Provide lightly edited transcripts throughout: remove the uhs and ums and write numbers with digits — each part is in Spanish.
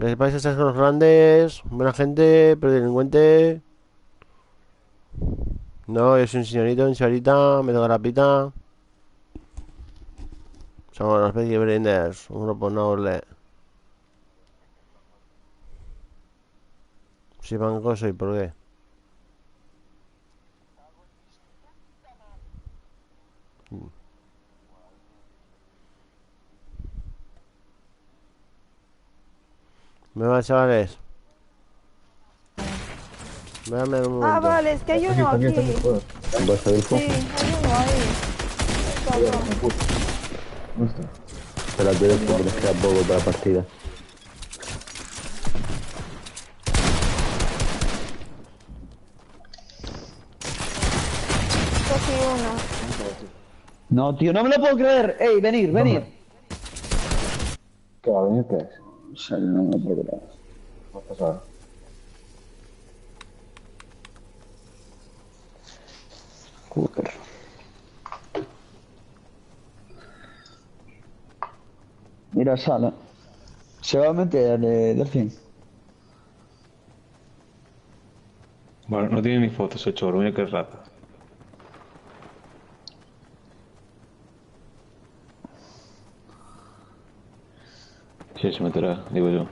¿Qué países son los grandes? Buena gente, pero delincuente. No, yo soy un señorita, me toca la pita. Somos los Peaky Blinders, un grupo noble. Si banco soy, ¿por qué? Me va, chavales. Véanme un Ah, momento. vale, es que hay uno Está aquí, está aquí, aquí. joder. ¿Vas a ver? Sí, hay uno ahí. Joder, Cabrón. me puto. ¿Dónde está? Espérate, después que les queda poco para la partida. Cogí uno. No, tío, no me lo puedo creer. Ey, venir, venir. ¿Qué va a venir? ¿Qué es? En serio, no me lo puedo creer. ¿Qué ha pasado? Joder. Mira, sala. Se va a meter Delfín. Bueno, no tiene ni fotos el choro, mira qué rata. Sí, se meterá, digo yo.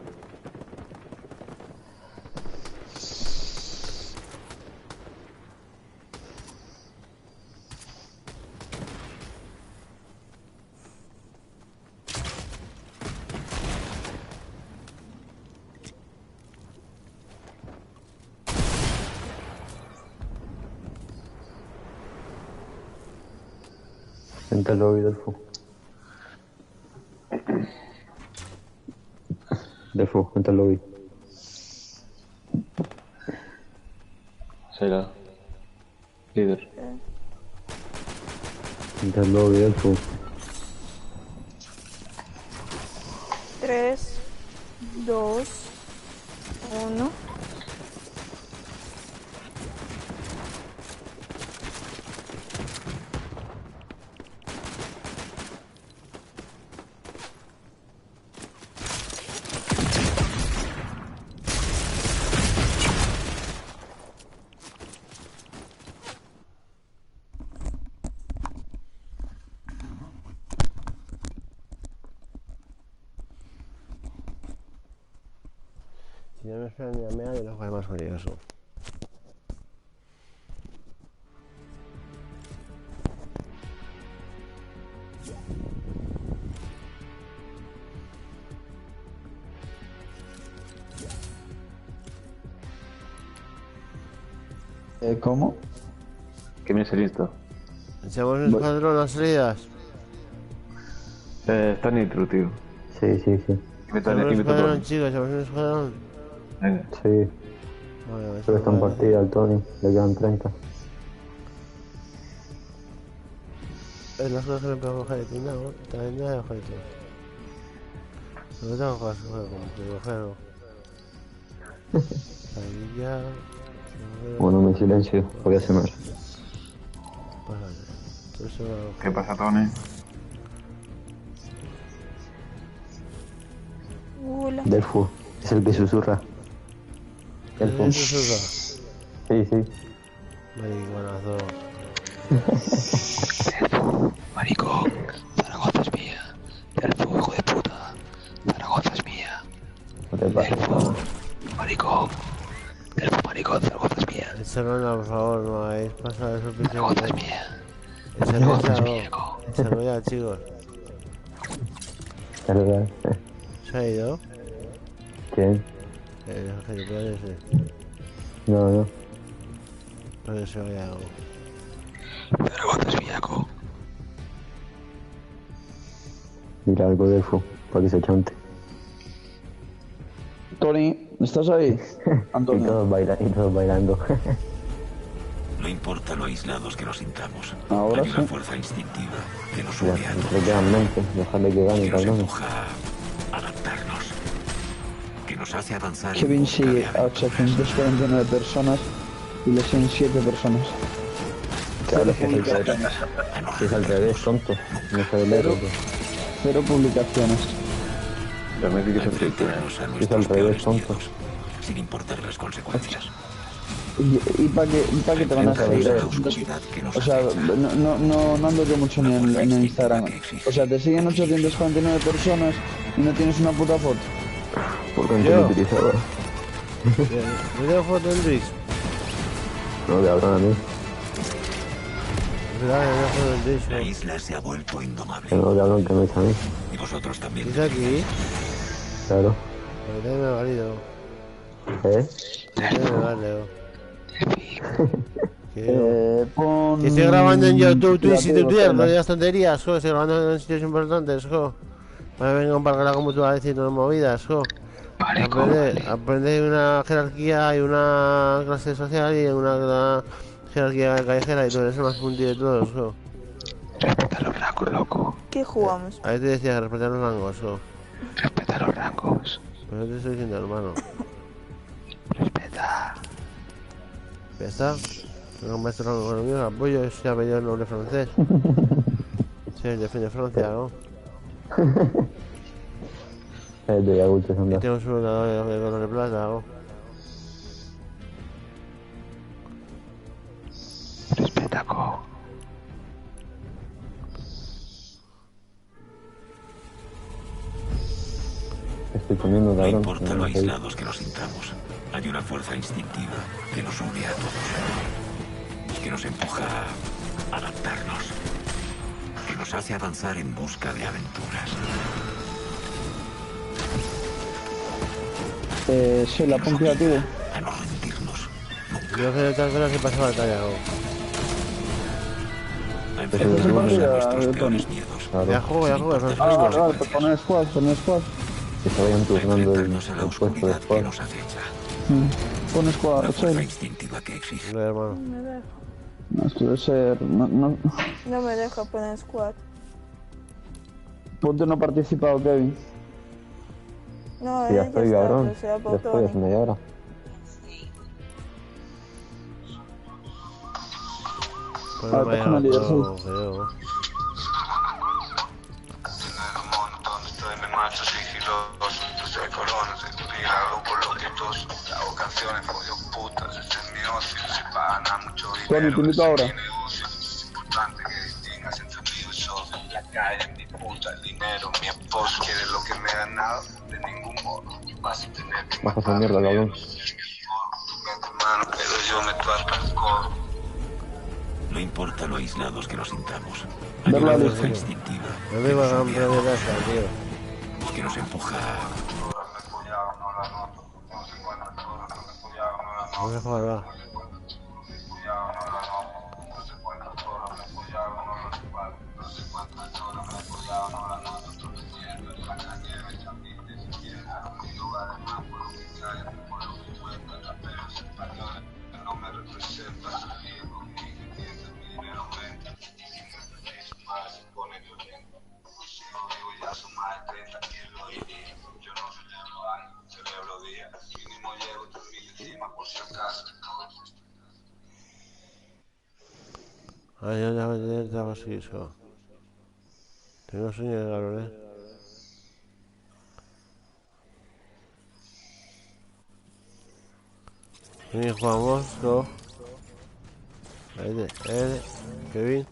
Vente al lobby del Fu. Del Fu, vente al lobby. Será. Líder. Vente al lobby del Fu. 3, 2, 1. Si no me esperan ni a mear, yo lo juego más curioso. ¿Cómo? Que me listo. ¿Echamos un escuadrón a las salidas? Está nitro, tío. Sí, sí, sí. Invita ¿Echamos un invita escuadrón, Tony. chicos? ¿Echamos un escuadrón? Venga. Sí. Vale, Solo está en partida el Tony. Le quedan 30. Es las cosas que me puedo coger de tienda, ¿no? También ya de objetos. No tengo cosas que juego, como que cogerlo. Ahí ya... Bueno, me silencio. Voy a cenar. Pásate. Todo eso lo ¿Qué pasa, Tony? Hola. Del Fu. Es el que susurra. Del Fu. ¿Eso es eso? Sí, sí. Mariconazo. Maricón, Zaragoza es mía. Delfo, hijo de puta. Zaragoza es mía. No te pases. Delfo, maricón. Delfo, maricón, Zaragoza es mía. Echarlo, por favor, no habéis pasado eso Zaragoza es prisión. mía. Echarlo, Zaragoza es mía, co. echarlo ya, chicos. Es verdad. ¿Se ha ido? ¿Quién? El gilipollas ese. No, no. Pero se vaya algo. Zaragoza es mía, co. Mira algo del Fu. Para que se chante. Tony, ¿estás ahí? Y Antonio. todos bailando. No importa lo aislados que nos sintamos, Ahora hay una sí. fuerza instintiva que nos Ya, une a le todos, quedan 20. Dejarle que gane, que nos cabrones. empuja a adaptarnos, que nos hace avanzar en Kevin busca sigue de a aventuras. 849 personas y le siguen 7 personas. Claro, Cero que es al revés. publicaciones. Si es al revés, tonto. No sabe leer. Cero publicaciones. También hay que ser enfrentarnos a es nuestros al revés, peores tonto. miedos, sin importar las consecuencias. ¿Y para qué te van a Enfrentarnos a seguir? la oscuridad que nos O sea, acecha. no ando yo mucho ni Una fuerza en instintiva Instagram. que exige O sea, te siguen 849 personas y no tienes una puta foto. Porque antes Yo. lo utilizaba. ¿Me tengo foto en Twitch? No, cabrón, a mí. Claro, me tengo foto en Twitch. La isla se ha vuelto indomable. Que no, cabrón, que me echa a mí. Y vosotros también. ¿Es aquí? Claro. Porque me valido. ¿Eh? Me vale. Pon... Que estoy grabando en YouTube, Twitch y Creativo, Twitter, no Tela. digas tonterías, jo. Estoy grabando en sitios importantes, jo. Para que vengan para como tú vas a decir unas movidas, jo. Marico, vale. Aprende una jerarquía y una clase social y una jerarquía callejera y tú eres el más puntillo de todos, jo. Respeta los rangos, loco. ¿Qué jugamos? Ahí te decía que respetar los rangos, jo. Respeta los rangos. Pero te estoy diciendo, hermano. Respeta. Ya está. Tengo un maestro de economía, apoyo, es ya apellido noble francés. Sí, defiende Francia, ¿no? De Yagulte, Y anda. tengo su de color de plata, ¿no? Respeta, co. Estoy comiendo, No cabrón. importa lo No sé. aislados que nos sintamos, hay una fuerza instintiva que nos une a todos, que nos empuja a adaptarnos, que nos hace avanzar en busca de aventuras. Sí, la pon creativo. A no rendirnos, Yo creo que tal vez se pasa batalla, ¿no? a enfrentarnos a nuestros Tony. peores miedos. Claro. Ya juego, Vale, Francisco. pues poner squad, poner squad. Que se vayan A turnando el enfrentarnos a la puesto de oscuridad que squad. nos acecha. Pon squad, Una fuerza Chel. instintiva que exige. No, hermano. No me deja. No, esto debe ser... No me deja poner squad. Ponte no participado, Kevin. No, Sí, ya ya estoy, está, cabrón. pero será Ya por estoy hace Tony. media hora. Pues Ah, no me déjame ha liar, llegado, creo. En un montón estoy me macho sigiloso. Yo soy corona, soy un milagro por lo que toso. Hago canciones, jodido putas, ese es mi ocio. Se pagan a mucho Tony, dinero, te invito ese es ahora. mi negocio. Es importante que distingas entre mí y socio. La calle, mi puta, el dinero, mi esposo. ¿Quieres lo que me he ganado? De ningún modo. Vas a tener que Baja esa mierda, cabrón. Mete mano, pero yo meto hasta el codo. No importa lo aislados que nos sintamos, hay Dale una la fuerza lista. instintiva No que me nos va a une a cambiar de todos, casa, tío. que nos empuja No se juega, va. Ay, yo ya te hago así, eso. Tengo sueño de cabrón, Y jugamos con... Kevin.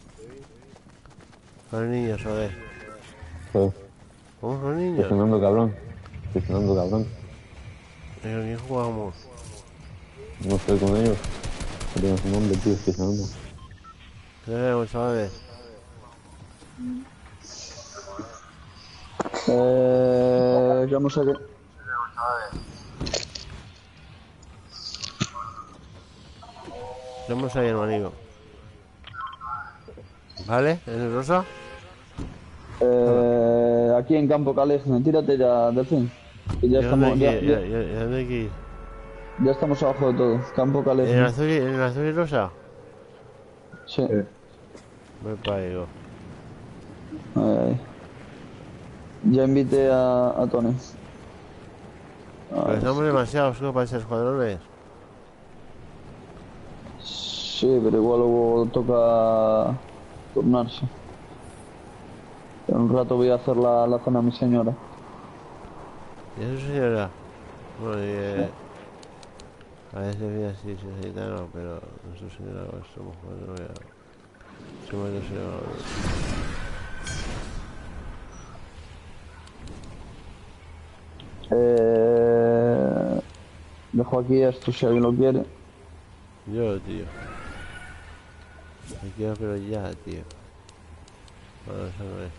Con niños, joder. Sí. ¿Vamos con Estoy niños? sonando, cabrón. Estoy sonando, cabrón. ¿Y con quién jugamos? No estoy con ellos. No tengo su nombre, tío. Estoy sonando. ¿Qué tenemos, chavales? Vamos a ver. Tenemos ahí, hermanico. ¿Vale? ¿En el rosa? Aquí en Campo Calejne, tírate ya, Delfín. Que ya ¿Y dónde estamos, hay que ir? ¿Y dónde hay que ir? ya estamos abajo de todo. Campo ¿En el Calejne. azul y rosa? Sí. Voy para ahí, go. Ay. Ya invité a Tony. Pero somos demasiados, ¿no? Para ser escuadrones. Sí, pero igual luego toca turnarse. En un rato voy a hacer la cena a mi señora. ¿Y eso, señora? Bueno, a veces viene así, sí, gitano, pero nuestra señora somos cuatro, somos dos señores. Dejo aquí esto si alguien lo quiere. Yo, tío. Me quiero, pero ya, tío. Bueno, eso no es.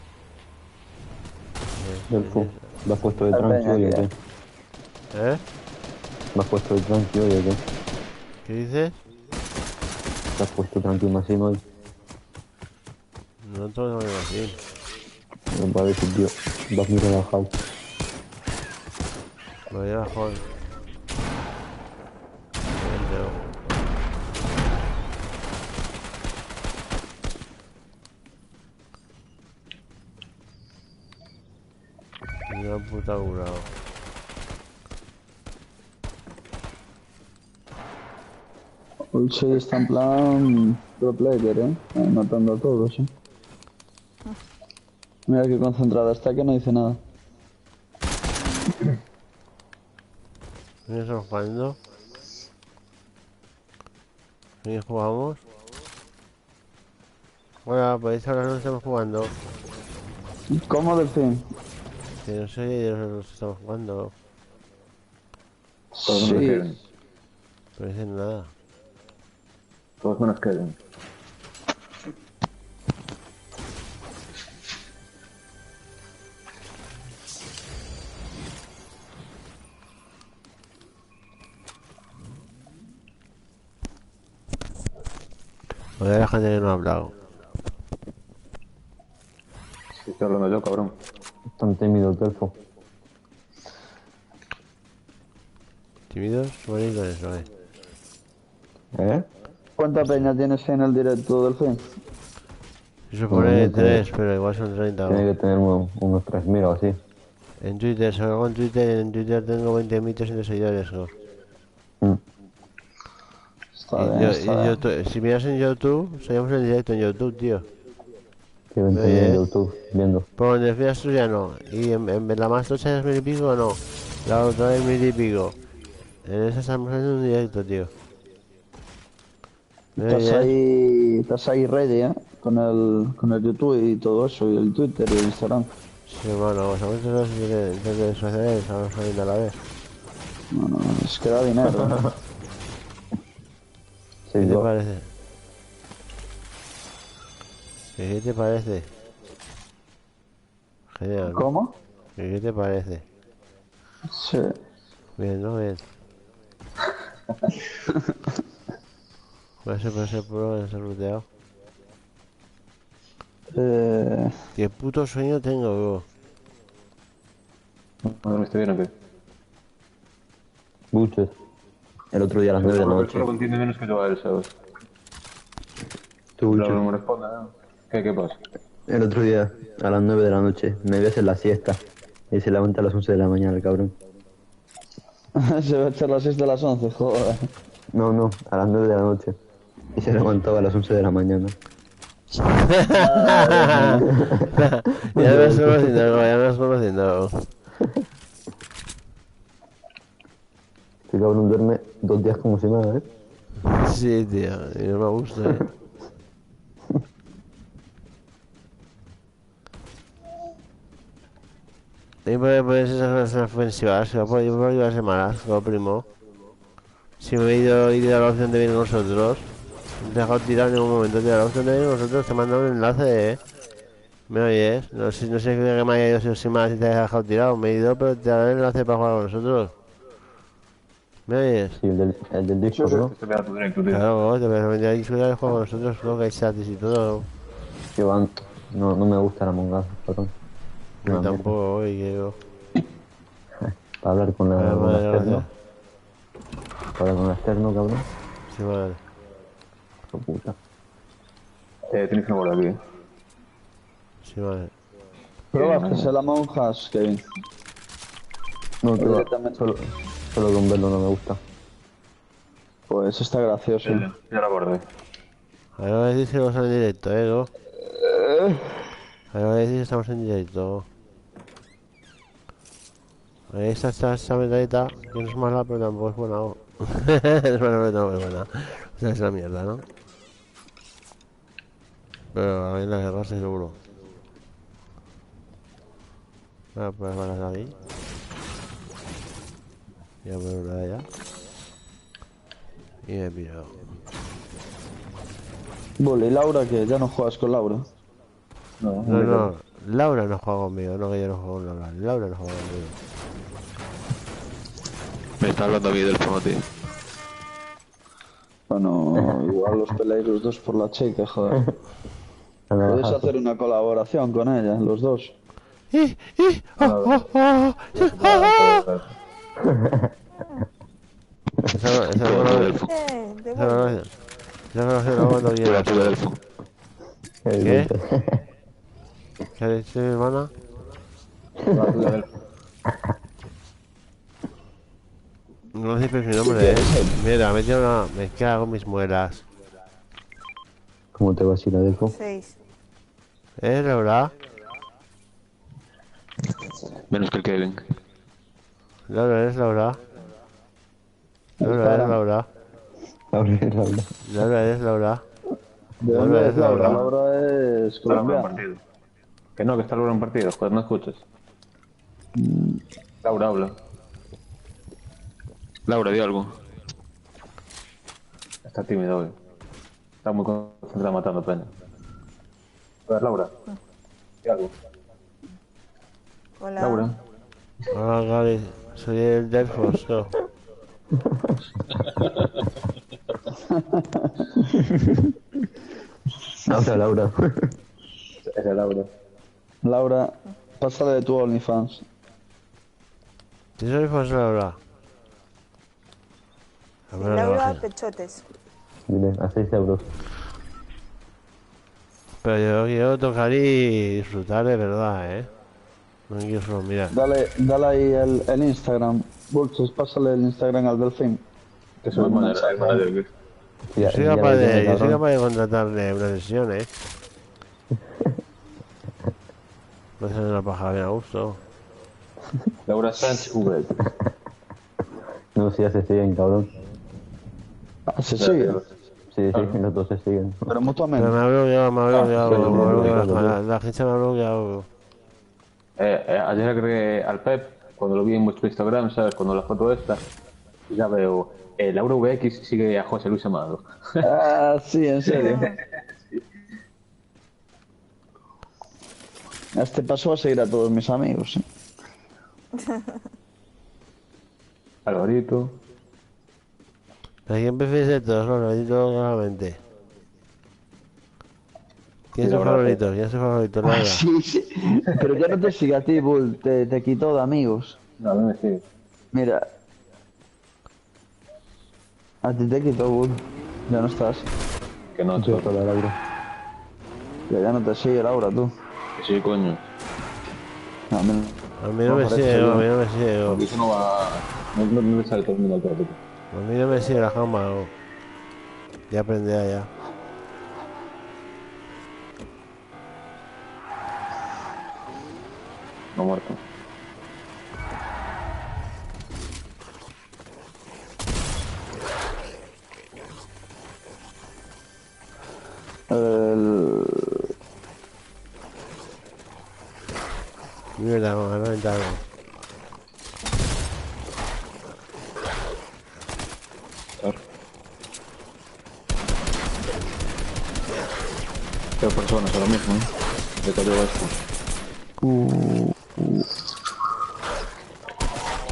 Delfo, ¿lo has puesto de La tranqui peña hoy o que- qué? ¿Eh? ¿Lo has puesto de tranqui hoy o qué? ¿Qué dices? ¿Te has puesto tranqui Masín hoy? No todo es así. Me parece, tío. Vas muy relajado. Me voy a bajar. Una puta curado. Hoy sí está en plan pro player, matando a todos, Mira qué concentrada está que no dice nada. ¿Qué estamos jugando? ¿Qué jugamos? Hola, pues ahora no estamos jugando. ¿Cómo Delfín? Que no sé de los que estamos jugando. Todos menos Sí. Kevin. No dicen nada. Todos menos Kevin. Oye, la gente que no ha hablado. Si estoy hablando yo, cabrón. Tan tímido el Delfo. ¿Tímidos? Bonitos eso, ¿Eh? ¿Cuánta peña tienes en el directo, Delfín? Se supone Bueno, 3, pero igual son 30. Tiene ¿no? que tener unos 3.000 o así. En Twitter, salgo en Twitter tengo 20.300 seguidores, ¿no? Está bien, está bien. YouTube, si miras en YouTube, seguimos en directo en YouTube, tío. Que ven Oye. en YouTube viendo. Por donde fías tú ya no. Y en la más tocha es 1000 y pico, no. La otra es 1000 y pico. En esa estamos haciendo un directo, tío. ¿Me oyes? Estás ahí ready, con el YouTube y todo eso, y el Twitter y el Instagram. Sí, bueno, pues a muchos de redes sociales estamos saliendo a la vez. No, no, es que da dinero. ¿Qué Sí, te yo. parece? ¿Qué te parece? Genial, ¿no? ¿Cómo? ¿Qué te parece? Sí. Bien, ¿no? Bien. Puede ser pro en ser looteado. Qué puto sueño tengo, bro. ¿No dormiste bien o qué? Buches. El otro día a las 9 de la noche. Solo contiene menos que yo a él, ¿sabes? Tú, Pero Buches. no me responde, ¿no? ¿Qué pasa? El otro día a las 9 de la noche me voy a hacer la siesta. Y se levanta a las 11 de la mañana el cabrón. Se va a echar las 6 de las 11, joder. No, a las 9 de la noche. Y se levantaba a las 11 de la mañana. Ya me vas conociendo, ya me vas conociendo. Este cabrón duerme 2 días como si nada, ¿eh? Sí, tío, y no me gusta, Y por esas cosas ofensivas, yo por llevarse malas, lo primo. Si me he ido a la opción de venir con nosotros, no te he dejado tirar en ningún momento, tío. La opción de venir con nosotros te manda un enlace, ¿Me oyes? No sé que me haya ido sin más si te he dejado tirado. Me he ido, pero te da el enlace para jugar con nosotros. ¿Me oyes? Sí, el del Discord, ¿no? Este vea tu directo, tío. Claro, te voy a meter ahí subir el juego con nosotros, creo que hay chatis y todo. Que van... No me gusta la Among Us, cabrón. Yo Una tampoco voy, quiero. Para hablar con la Madre, externo. gracias. Para hablar con la externo, cabrón. Sí, madre. Hijo puta. Tienes que volver aquí, Sí, madre. Prueba que se la monjas, Kevin. No, que va. Directamente. Solo con verlo no me gusta. Pues está gracioso. Ya lo guardé. Ahora decís que vamos en directo, ¿no? Ahora decís que estamos en directo. Esta metralleta, que no es mala, pero tampoco es buena. Es mala, pero tampoco es buena. O sea, es la mierda, ¿no? Pero en la guerra seguro. Voy a poner balas aquí. Voy a poner una de allá. Y me piro. Vale, ¿y Laura qué? ¿Ya no juegas con Laura? No, Laura no juega conmigo, no que yo no juego con Laura. Laura no juega conmigo. Me está hablando a mí del fondo, tío. Bueno, igual los peleáis los dos por la chica, joder. Podéis hacer una colaboración con ella, los dos. ¿Qué? ¿Qué ha dicho mi hermana? No decís mi nombre, Mira, me cago en mis muelas. ¿Cómo te vas a ir a Delfo? 6. Laura? Menos que el Kevin. Laura, ¿eres Laura? Laura, ¿eres Laura? Laura es Laura. Laura, ¿eres Laura? ¿De dónde es Laura? Laura es Está Laura en colombiana. partido. Que no, que está Laura en partido, joder, no escuches. Laura habla. Laura, di algo. Está tímido hoy. Está muy concentrada matando peña. A ver, Laura. Di algo. Hola. Laura. Hola, Gary. Soy el Delfos, yo. Laura. Esa es Laura. Laura, pásale de tu OnlyFans. ¿Tú soy Delfos, Laura? A ver, Laura la Pechotes. Dile, a 6 euros. Pero yo quiero tocar y disfrutar de verdad, No quiero solo mirar. Dale ahí el Instagram. Bulches, pásale el Instagram al Delfín. Que soy el manager. Yo soy capaz de contratarle una sesión, Voy a hacer una paja bien a gusto. Laura Sánchez V. No, si ya se siguen, cabrón. Ah, se sigue. Sí, los dos se siguen. Pero mutuamente. Pero me ha bloqueado, sí, la gente me ha bloqueado. Ayer agregué al Pep, cuando lo vi en vuestro Instagram, ¿sabes? Cuando la foto esta, ya veo, Laura VX sigue a José Luis Amado. Ah, sí, en serio. Este paso va a seguir a todos mis amigos, Alvarito. ¿A quién prefieres de todos? Los favoritos, claramente. ¿Quién es tu favorito? ¿Quién es tu favorito? Laura. Sí. Pero ya no te sigue a ti, Bull. Te quitó de amigos. No, no me sigue. Mira. A ti te quitó, Bull. Ya no estás. Que no, Yo chaval. con la Laura. Ya no te sigue Laura, tú. Que sí, coño. No, A mí no me sigue, a mí no me sigue. Porque eso no va... No le sale todo el mundo al tráfico. A mí no me sigue la jamba. Ya aprenderá ya. No muerto. Mierda, vamos a reventar algo. Tres personas ahora mismo, De cayó esto.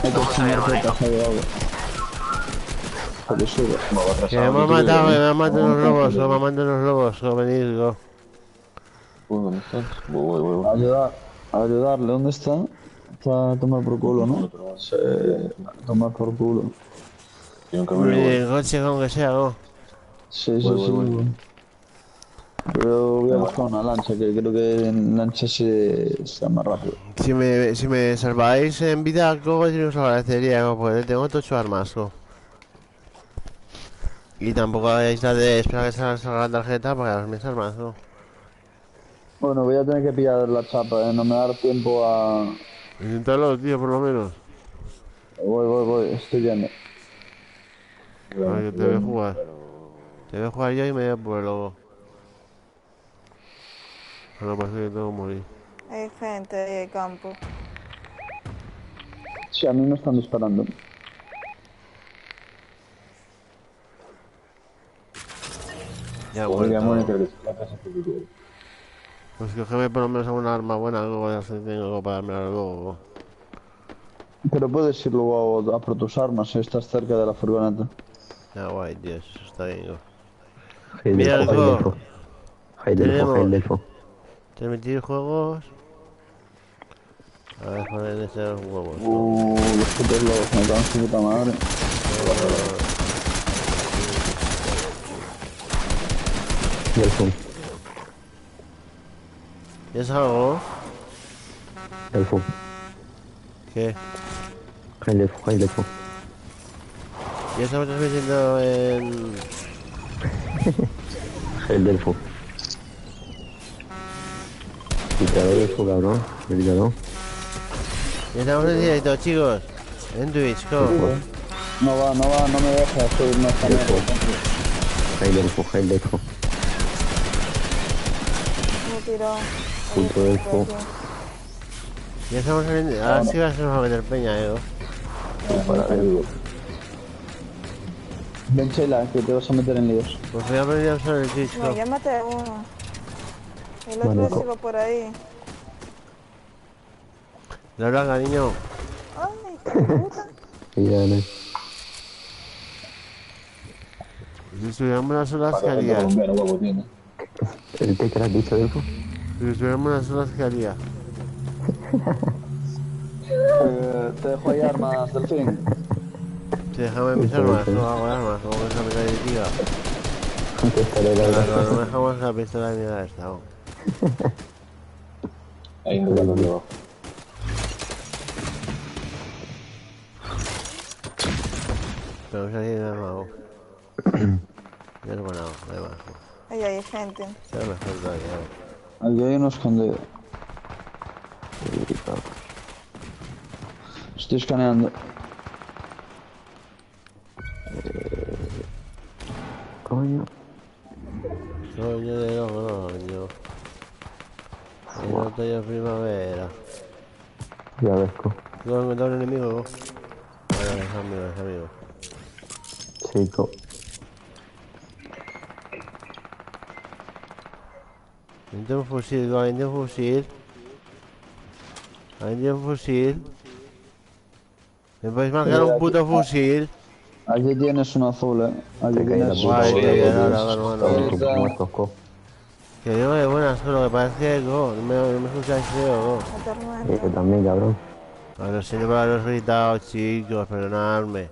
Hay que enseñarte el caja de agua. Porque sube. Que me han matado, los lobos, que me han matado los lobos, que venid, go. ¿Dónde estás? Voy. Ayudarle, ¿dónde está? Está a tomar por culo, ¿no? Sí, a tomar por culo. El coche con que sea, go. Sí. Pero voy a buscar una lancha, que creo que en lancha se está más rápido. Si me salváis en vida, go, os lo agradecería, go, porque tengo 8 armas, go. Y tampoco hagáis la de esperar que salga la tarjeta para que las mis armas, go. Bueno, voy a tener que pillar la chapa, no me va a dar tiempo a... Inténtalo, tío, por lo menos. Voy, estoy yendo. Porque te voy a jugar. Te voy a jugar yo y me voy por luego. No pasa que tengo que morir. Hay gente ahí de campo. Sí, a mí me están disparando. Ya Podría muerto. morir que la casa que quiero. Pues cógeme por lo menos alguna arma buena, algo ya sé, tengo algo para darme luego. Pero puedes ir luego a por tus armas si estás cerca de la furgoneta. Ya guay, Dios, está bien. Heidelfo, Mira el juego. Tenemos Heidelfo. transmitir juegos. A ver, joder, ese los huevos. Los putos lobos, me cago en su puta madre. Heidelfo. ¿Es algo? Heidelfo. ¿Qué? Heidelfo. ¿Y estamos transmitiendo en...? Heidelfo. Quítalo de su cabrón. Quítalo. Ya estamos en directo, chicos. En Twitch, ¿cómo? No me deja subir esta mierda. Heidelfo. Me tiró. Punto de fuego. Ya estamos en... Ahora sí vas a meter peña, Ven, Sheila, que te vas a meter en líos. Pues voy a aprender a usar el Twitch, No, ya maté a uno. El otro sigo por ahí. La blanca, niño. Ay, qué puta. Dígame. Si estuviéramos las olas, ¿qué Para que haría? colombiano huevo tiene. ¿El qué has dicho, Heidelfo? Si estuviéramos las olas, ¿qué haría? Te dejo ahí armas, Delfín. Si déjame mis armas, no hago armas, como que esa pistola directiva. No me dejamos la pistola de mierda esta, ¿no? Ahí no lo llevo. Pero me de nuevo. Ya lo he ganado, de abajo. Ahí hay gente. Será mejor todavía. Aquí hay uno escondido. Estoy escaneando. Coño. Sueño de Logroño. En otoño primavera. Ya ves, ¿Tú has encontrado un enemigo? Bueno, es amigo. chico. Alguien tiene un fusil, alguien tiene un fusil. Alguien tiene un fusil. ¿Me podéis marcar un puto fusil? Aquí tienes un azul, Aquí Te cae la tienes puta Guay, bola, tío, tío. nada, hermano. Están muertos, co. Que digo de buenas, solo que parece que no me escucháis feo, Yo también, cabrón. A lo siento por haberos gritado, chicos, perdonadme.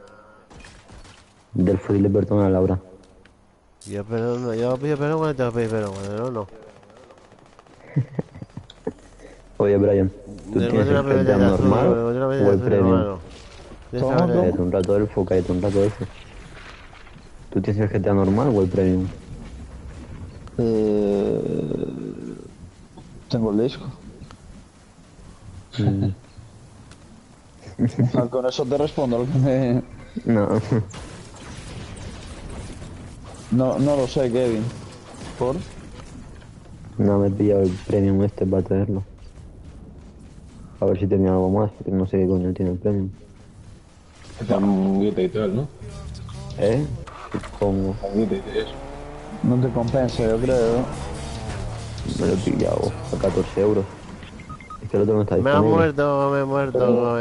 Del fusil le perdona a Laura. Yo pido perdón cuando tengo que pedir perdón, cuando no. Oye, Brian, ¿tú tienes el GTA normal o el premium? Cállate un rato del foco, cállate un rato ese. ¿Tú tienes el GTA normal o el premium? Tengo el disco. Con eso te respondo lo que me... No. No lo sé, Kevin. ¿Por? No me he pillado el premium este para traerlo. A ver si tenía algo más, pero no sé qué coño tiene el premium. Tanguita y tal, ¿no? ¿Eh? Supongo. Tanguita y eso. No te compensa, yo creo. Me lo he pillado a 14 euros. Es que el otro no está Me he disponible.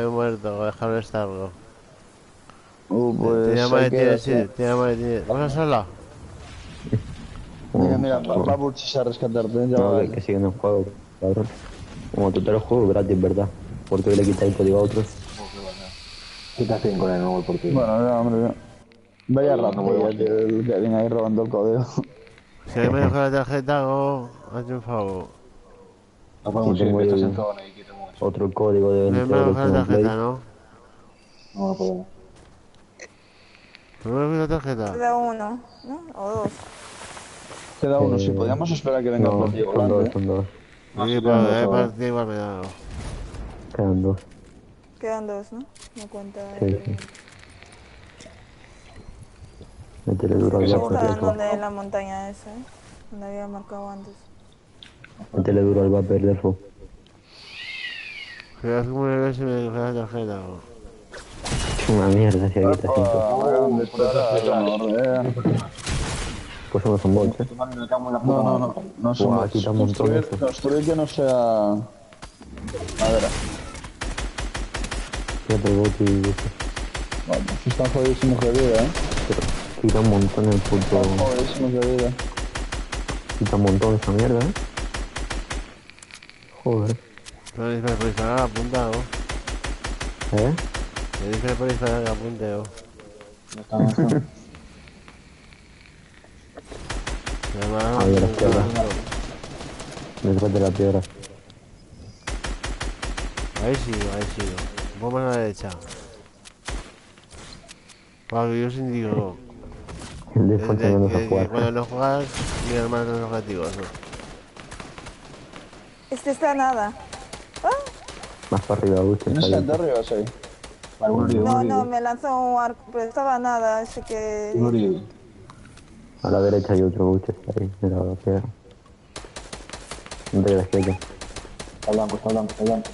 muerto, dejarlo estarlo. Pues Tiene hay que maletín, hacer- sí, tiene maletín. ¿Vas a sola? Mira, va a burchis a rescatarte, ya No, vale. que siguen en juego, cabrón. Como tú te lo juego gratis, ¿verdad? Porque hoy le quitáis el código a otros. Quita 5 en el nuevo por ti. Bueno, ya, hombre, ya. Vaya No, no voy a rápido, tío, el Kevin ahí robando el código. Si alguien me deja la tarjeta, hazme un favor. No podemos Sí, ir tengo que estás el- en zona y quita mucho. Otro código de Me dentro deja la del Play. tarjeta, ¿no? No, no podemos. ¿No me dejas la tarjeta? Queda uno, ¿no? O dos. Queda uno, si podíamos esperar que venga No, el platillo son dos, volante. son dos. Sí, pero para ti igual me da algo. Quedan dos. Quedan dos, ¿no? No cuenta. Sí, sí. Métele duro al Está vapor, donde en la montaña esa, ¿eh? Donde había marcado antes. Métele duro al vapor, Delfo. Creo que me ves y me dejas la tarjeta. Es una mierda si aquí está Epa, ¿dónde está? Pues no son bots, No son Buah, bots. quita un montón eso. Construir que no sea madera. Fíjate el bot y eso. Bueno, están jodidísimos de vida, Pero quita un montón el puto... Están jodidísimos de vida. Quita un montón esa mierda, Joder. Pero dice por disparar a la punta, ¿no? ¿Eh? Me dice por disparar a la punta, ¿no? Ahí a la izquierda. Detrás de la piedra. Ahí sigo. Un poco más a la derecha. Para yo sin digo. El Delfo enseñándonos a jugar. Cuando no juegas, mira más los objetivos, ¿no? Este está a nada. Más para arriba, Augusto. ¿Tienes gente arriba, sí? No, me lanzó un arco, pero estaba a nada, ese que... A la derecha hay otro Augusto, está ahí, de la piedra. De la izquierda. Está blanco. Ya está muerto.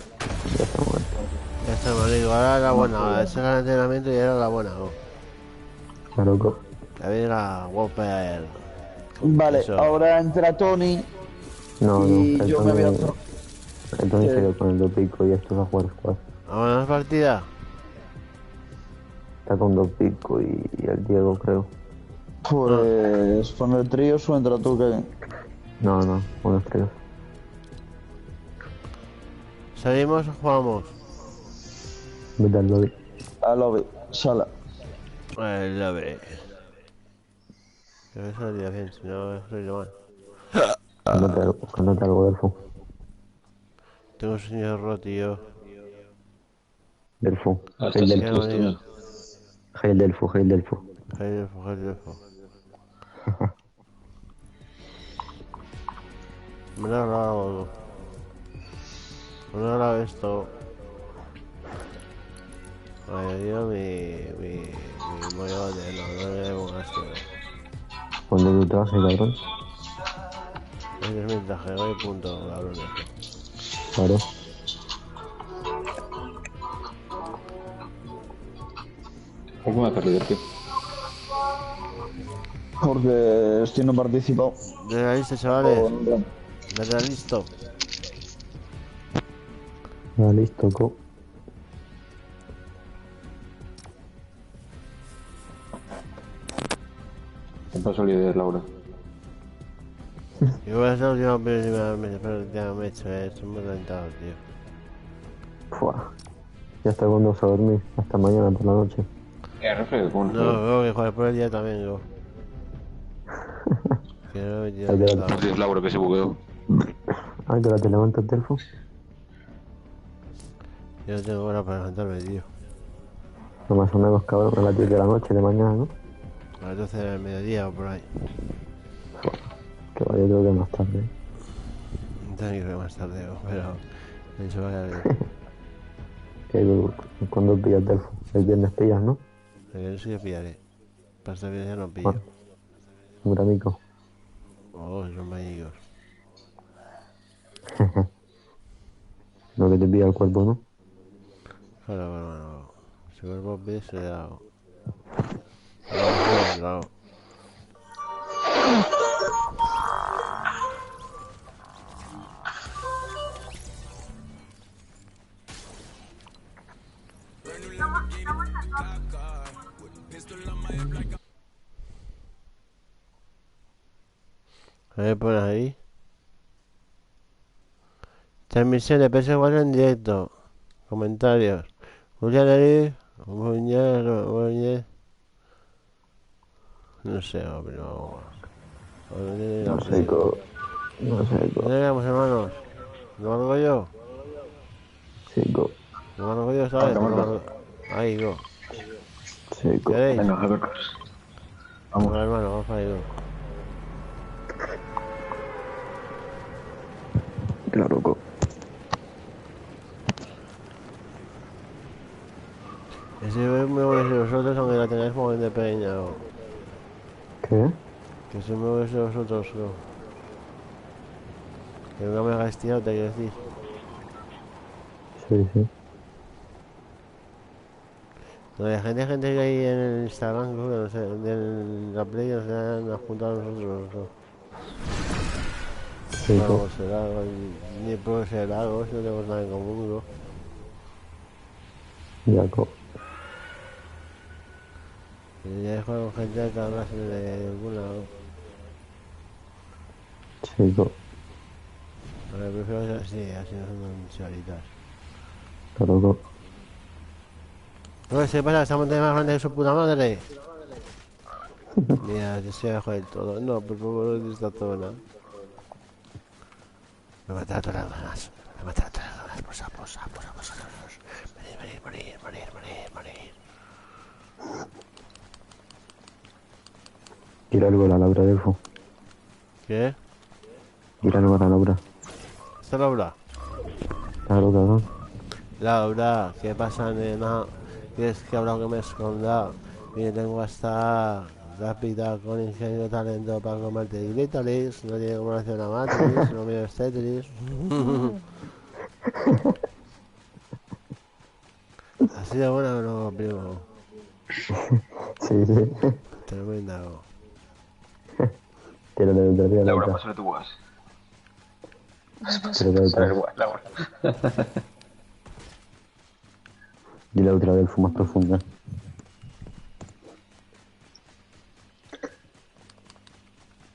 Ya está, marico. Ahora la buena. Ahora ese era el entrenamiento y era la buena, ¿no? Está loco. Ya viene la Whopper. Vale, Eso. ahora entra Tony No, y el yo me voy a... Tony... El Tony se quedó con el dos pico y esto va a jugar squad. ¿Vamos a la partida? Está con dos pico y el Diego, creo. Pues con el trío o entra tú, Kevin. No, unos tres. ¿Salimos o jugamos? Vete al lobby. A lobby, sala. El lobby. Creo que eso iría bien, si no soy lo mal. Cántate algo, Delfo. Tengo un sueño roto, tío. Delfo. Hasta Hail si Delfo. tú Hail Delfo. Delfo. Me lo he grabado. Me lo he grabado esto. Ay, Dios, mi mollote, no le pongas esto. Cuando tú trabajes, cabrón. Ese es mi traje, voy punto, cabrón. Claro. ¿Por qué me ha perdido, tío? Porque estoy no participado. De la lista, chavales. De la lista. Ya listo, co. ¿Qué pasó el líder, Laura? Yo voy a hacer la última vez, pero ya me he hecho, estoy muy reventado, tío. Fua. Ya está con dos a dormir. Hasta mañana por la noche. Reflejo, ¿cómo No, tengo que jugar por el día también, yo. Que no me he metido en Por Dios, Laura, que se bugueó. Ay, que ahora te levantas, Delfo. Yo no tengo hora para levantarme, tío. No, más o menos, cabrón, a las 10 de la noche, de mañana, ¿no? A las 12 del mediodía o por ahí. Que vaya, creo que más tarde. Tengo que ir más tarde, pero eso va a quedar bien. ¿Cuándo pillas, Delfo? El viernes pillas, ¿no? Yo sí que pillaré. Para esta vez ya no pillo. Bueno, un gramico. Oh, son mágicos. Lo que te pilla el cuerpo, ¿no? Claro, bueno, si vuelvo a ver, se le da. Claro. A ver, pones ahí. Transmisión de PS4 en directo. Comentarios. Julián Ariz. Muñez. No sé, pero. No sé, co. ¿Dónde vamos, hermanos? ¿Lo marco yo? Sí, co. ¿Lo marco yo, sabes? Ahí, go. Sí, co. ¿Queréis? Venga, a ver. Vamos, hermano, vamos ahí, go. Claro, co. muy buenos de vosotros, aunque la tengáis muy de pequeña. ¿Qué? Que soy muy buenos de vosotros, ¿no? Que nunca me hagáis tirado, te quiero decir. Sí, sí. No, hay gente que hay en el Instagram, que no sé, en la Play, que se han juntado a nosotros, ¿no? Sí, Vamos, será, ni puedo ser algo, si no tenemos nada en común, ¿no? Jaco. Ya he jugado con gente de cada clase de alguna, ¿no? Chico. A ver, prefiero que sí, así no son choritas. Está loco. No, ¿qué pasa? Estamos de más grande que su puta madre. Mira, que se dejó del todo. No, por favor, no está todo nada. Me matará todas las ganas. Me matará todas las ganas. Posa. Morir. Tira algo a la Laura, Delfo. ¿Qué? Tira algo a la Laura. ¿Está Laura? Claro, cabrón. Laura, ¿qué pasa, nena? ¿Quieres que habla que me esconda? Y que tengo hasta rápida con ingenio talento para comerte glitalis. No tiene como hacer una matriz, no miro Tetris. Así de buena que no, primo. Sí. Tremenda. Tira de otra vez. Laura, pásale tu guas. Tira de otra vez. Laura. Y la otra Delfo más profunda.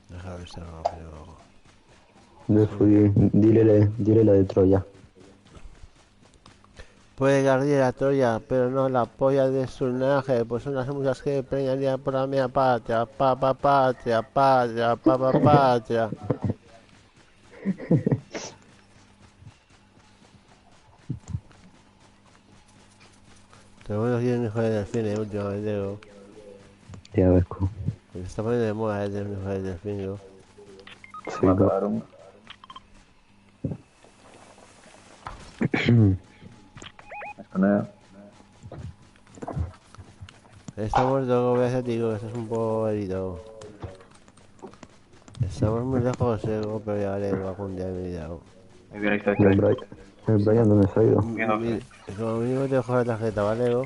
Deja ver si rápido. Delfo, dile la de Troya. Puede guardir a Troya, pero no la polla de su linaje, pues son las musas que preñarían por la mía patria, patria. Te voy a decir un hijo de delfín, últimamente, digo. Ya ves, co. Se está poniendo de moda tener un hijo de delfín, digo. Sí, Mataron. Esconeo. Está muerto, digo, que estás un poco herido. Estamos muy lejos, pero ya haré algún día de mi vida. Muy bien, ahí está. El Brian, ¿dónde se ha ido? Como mínimo te dejo la tarjeta, ¿vale, Ego?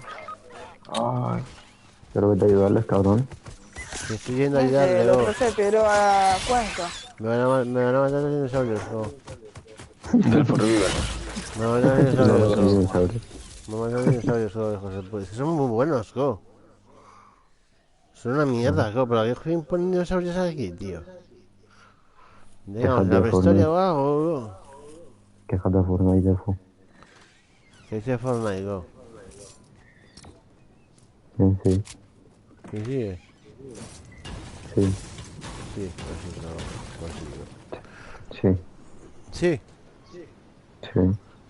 Ay. Quiero que te ayudarles, cabrón. Te estoy yendo a ayudarle, El Ego. otro se piró a Cuenca. Me van a matar los dinosaurios, Ego. Delfo, revive. Me van a matar los dinosaurios, Ego. Dinosaurios. Me van a matar los dinosaurios, Ego, hijos de puta. Es que son muy buenos, Ego. Son una mierda, Ego, pero ¿qué ponen dinosaurios aquí, tío? Digamos, la prehistoria o algo, Ego. Quéjate de Fortnite, Delfo. ¿Qué dice Fortnite, Ego? Sí. ¿Qué sigue? Sí. Sí, pues Sí. sí. Sí.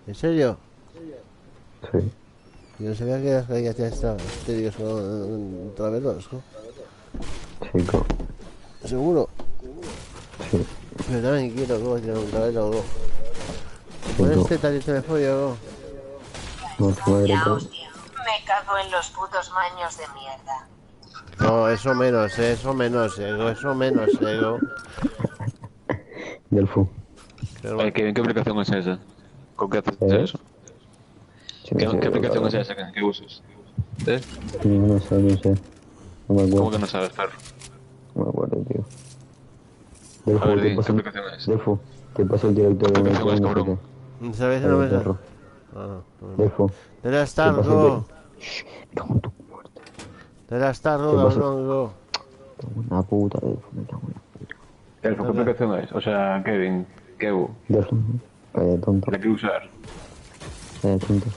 ¿En serio? Sí. Yo no sabía que las caídas ya estaban. Te digo, son travelos, ¿no? Chico. ¿Seguro? Sí. Pero también quiero, ¿no? Tirar un travelo, ¿no? ¿Pones teta y te me follo, No, tu madre, Ya, hostia. Me cago en los putos maños de mierda. no? Eso menos, Ego. Delfo. ¿Qué aplicación es esa? ¿Con qué haces eso? ¿Qué aplicación es esa que usas? ¿Eh? No sé. No me acuerdo. ¿Cómo que no sabes, perro? No me acuerdo, tío. A ver, ¿qué ¿qué pasa? aplicación es? Delfo, ¿qué pasa el director de aplicación es, no sé cabrón? qué? ¿Sabes una mesa? Perro. No. Delfo. Debe estar, Go. Debe estar, ¿Qué pasa? Go. Una puta, Delfo, me cago en la puta. ¿Qué aplicación es? O sea, Kevin, ¿qué hubo? Delfo, calla tonto. ¿La quiero usar? Calla tonto.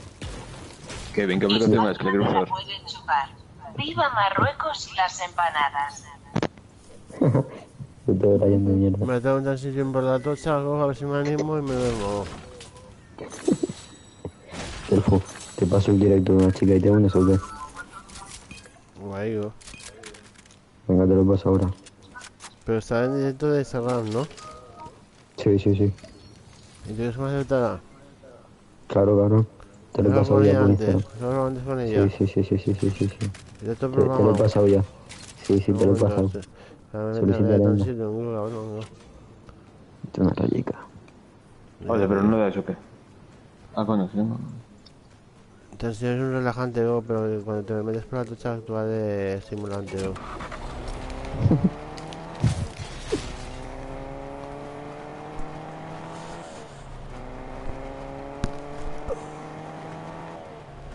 Kevin, ¿qué aplicación es? ¿Que la quiero La usar? pueden chupar. ¡Viva Marruecos y las empanadas! Puto Brian de mierda. Me tengo un transición por la tocha, Go, a ver si me animo y me duermo. Delfo, te paso el directo de una chica y te unes o qué. Guay, Go. Venga, te lo paso ahora. Pero está en directo de Instagram, ¿no? Sí. ¿Y tú qué me aceptará? Claro, cabrón. Te lo he pasado ya por Instagram. ¿Solo antes con ella? Sí. Te lo he pasado ya. Sí, te lo he pasado. Solicita la Esto es una rayica. Oye, pero no da eso, ¿qué? Ah, coño, sí, no. Entonces es un relajante, pero cuando te metes por la ducha actúa de estimulante,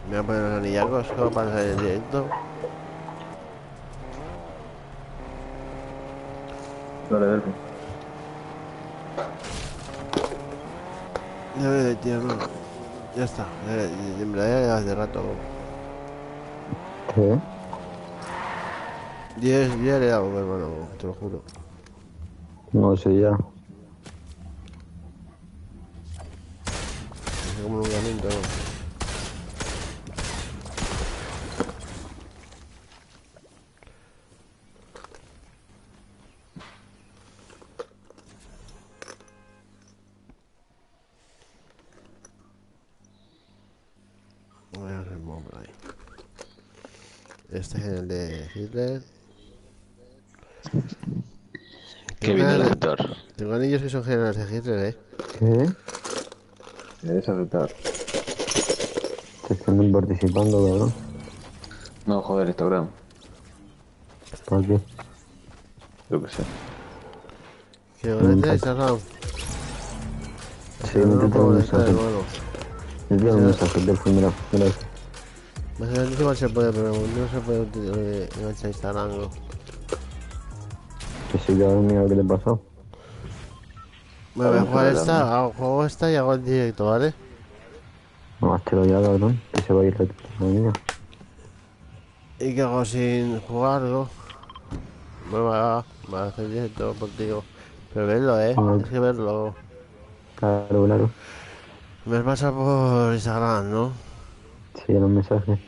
Me voy a poner los anillacos para salir en directo. Dale. Tío, no. Ya está. En verdad ya hace rato. ¿Qué? Ya le he dado, hermano, te lo juro. No sé ya. Es como un gamento, ¿no? Este es el de Hitler. Qué bien el aceptar. Tengo anillos que son generales de Hitler, ¿Qué? Debes aceptar. Te están participando, cabrón. No, joder, Instagram. ¿Para qué? Yo qué sé. ¿Qué bonito Instagram? Sí, métete un mensaje. Métete un mensaje del primero. Mira eso. Más o menos igual se puede, pero no se puede enganchar Instagram, ¿no? Que sí, cabrón, mira lo que te pasó. Me voy a jugar juego esta y hago el directo, ¿vale? No, háztelo ya, cabrón, que se va a ir la niña. ¿Y qué hago sin jugarlo? Bueno, va a hacer directo contigo. Pero verlo, No. Es que verlo. Claro. Me pasa por Instagram, ¿no? Sí, en los mensajes.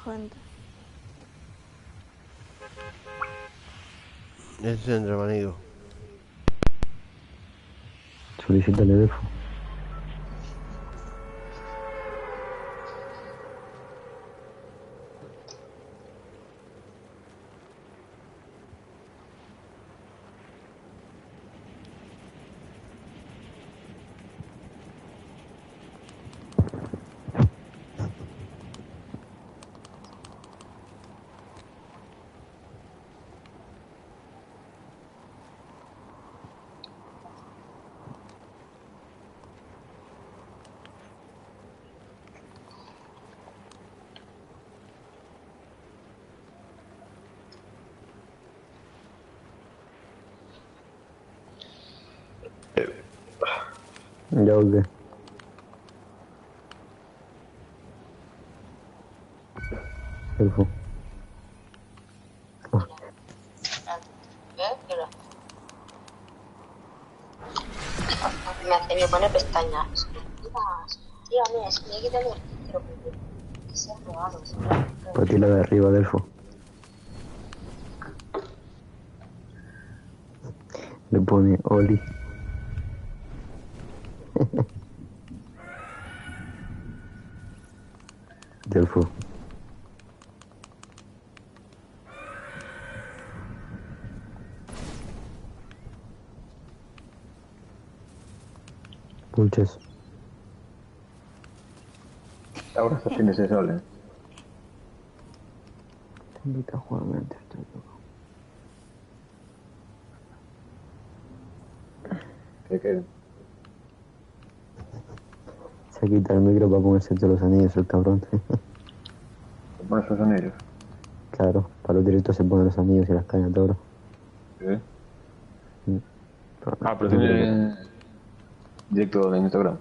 Gente. Es centro, amigo. Solicítale defo. Ya volví. Perfecto. Me hace, me pone pestañas. Dígame, es que hay que tener pero que ser regalos. Para ti la de arriba, Delfo. Le pone Oli. Delfo. Pulches. Ahora estos fines de sol, Te invito a jugar antes, estoy loco. ¿Qué? Se quita el micro para ponerse los anillos, el cabrón. ¿Te pones los anillos? Claro, para los directos se ponen los anillos y las cañas de oro. ¿Sí? Pero pero tiene directo en Instagram.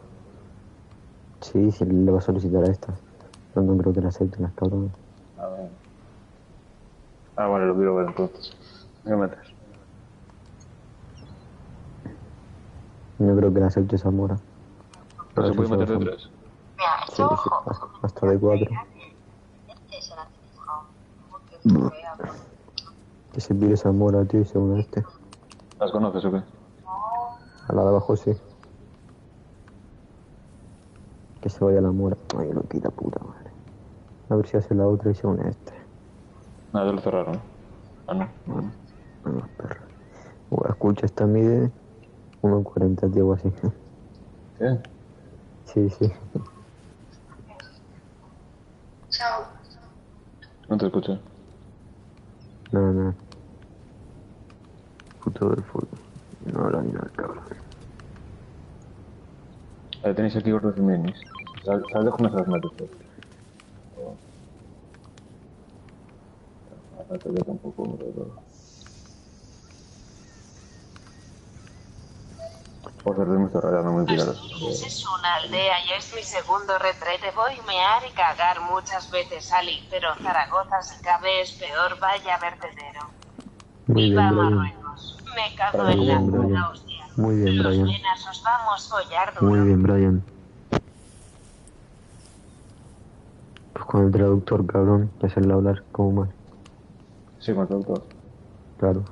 Sí, le va a solicitar a estas. No creo que la acepten las cabronas. Vale, lo quiero ver entonces. ¿Qué metes? No creo que la acepte esa mora. Pero se puede meter de 3. Sí, hasta de 4. Que se pide esa mora, tío, y se une a este. ¿Las conoces o qué? A la de abajo sí. Que se vaya la mora. Ay, lo quita puta madre. A ver si hace la otra y se une a este. Nada, ya lo cerraron. Ah, no. Vamos, perro. Escucha, esta mide 1.40, tío, o así. ¿Qué? Sí, sí. Chao. No te escucho. Nada. Puto del fútbol. No habla ni nada, cabrón. Tenéis aquí otros minis. ¿Sabes de cómo se las metes? Yo tampoco me lo... Por ser mucho rayado, no me tiraron. Es una aldea y es mi segundo retrete. Voy a mear y cagar muchas veces, Ali, pero Zaragoza si cabe es peor, vaya vertedero. Muy Viva bien, Brian. Marruecos. Me cago en la puta hostia. Muy bien, Los Brian. venas os vamos a follar duro. Muy bien, Brian. Pues con el traductor, cabrón, que hacerle hablar como más. Sí, con el traductor. Claro.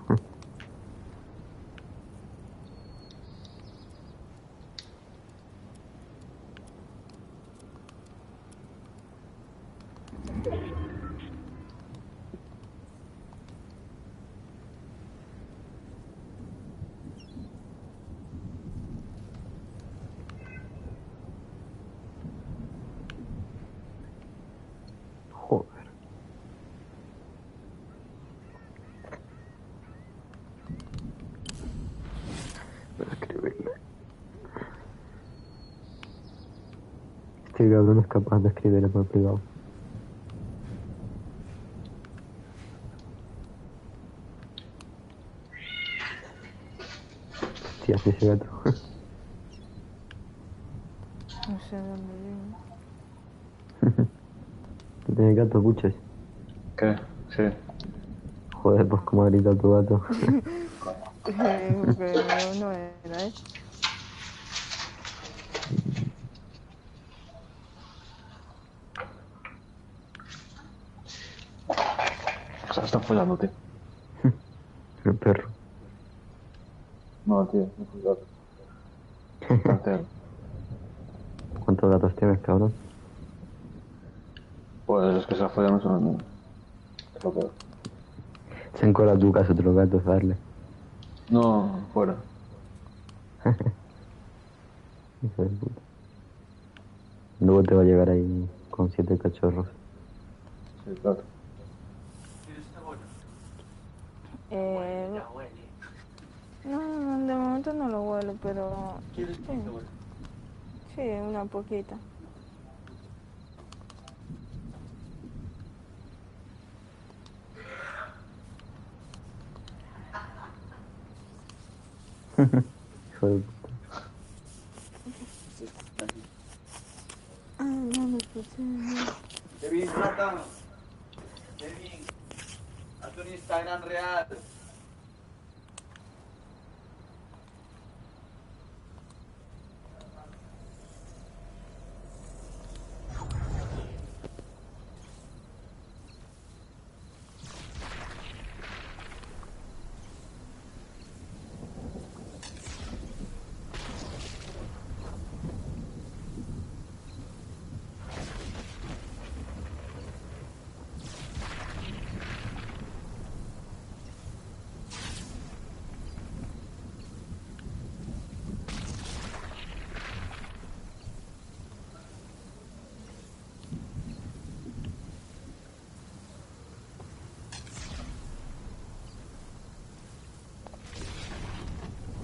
Joder. Voy a escribirle. Este cabrón es capaz de escribirle por privado. Hostia, sí, ese gato. No sé dónde vive. ¿Tú tienes gato, escuchas? ¿Qué? Sí. Joder, pues como ha gritado tu gato. Pero no era, ¿eh? Se están follando, tío. El perro. No, tío, no es un gato. Cancel. ¿Cuántos gatos tienes, cabrón? Pues los que se la follan no son los míos. Es lo peor. Se han colado a tu casa otros gatos a darle. No, fuera. Hijo de puta. Luego te va a llegar ahí con 7 cachorros. Sí, claro. No, de momento no lo huelo, pero... Sí, una poquita. Hijo de puta. No me escuché. Kevin, Zlatan. Kevin, hazte un Instagram real.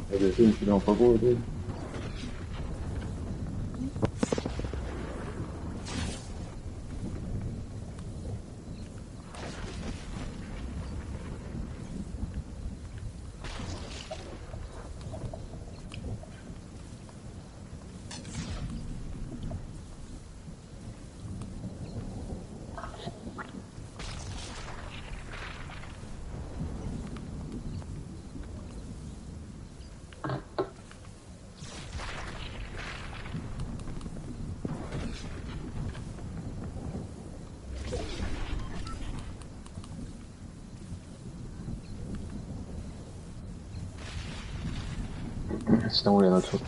Es decir, si no, por culo, tío. Se está muriendo el sur.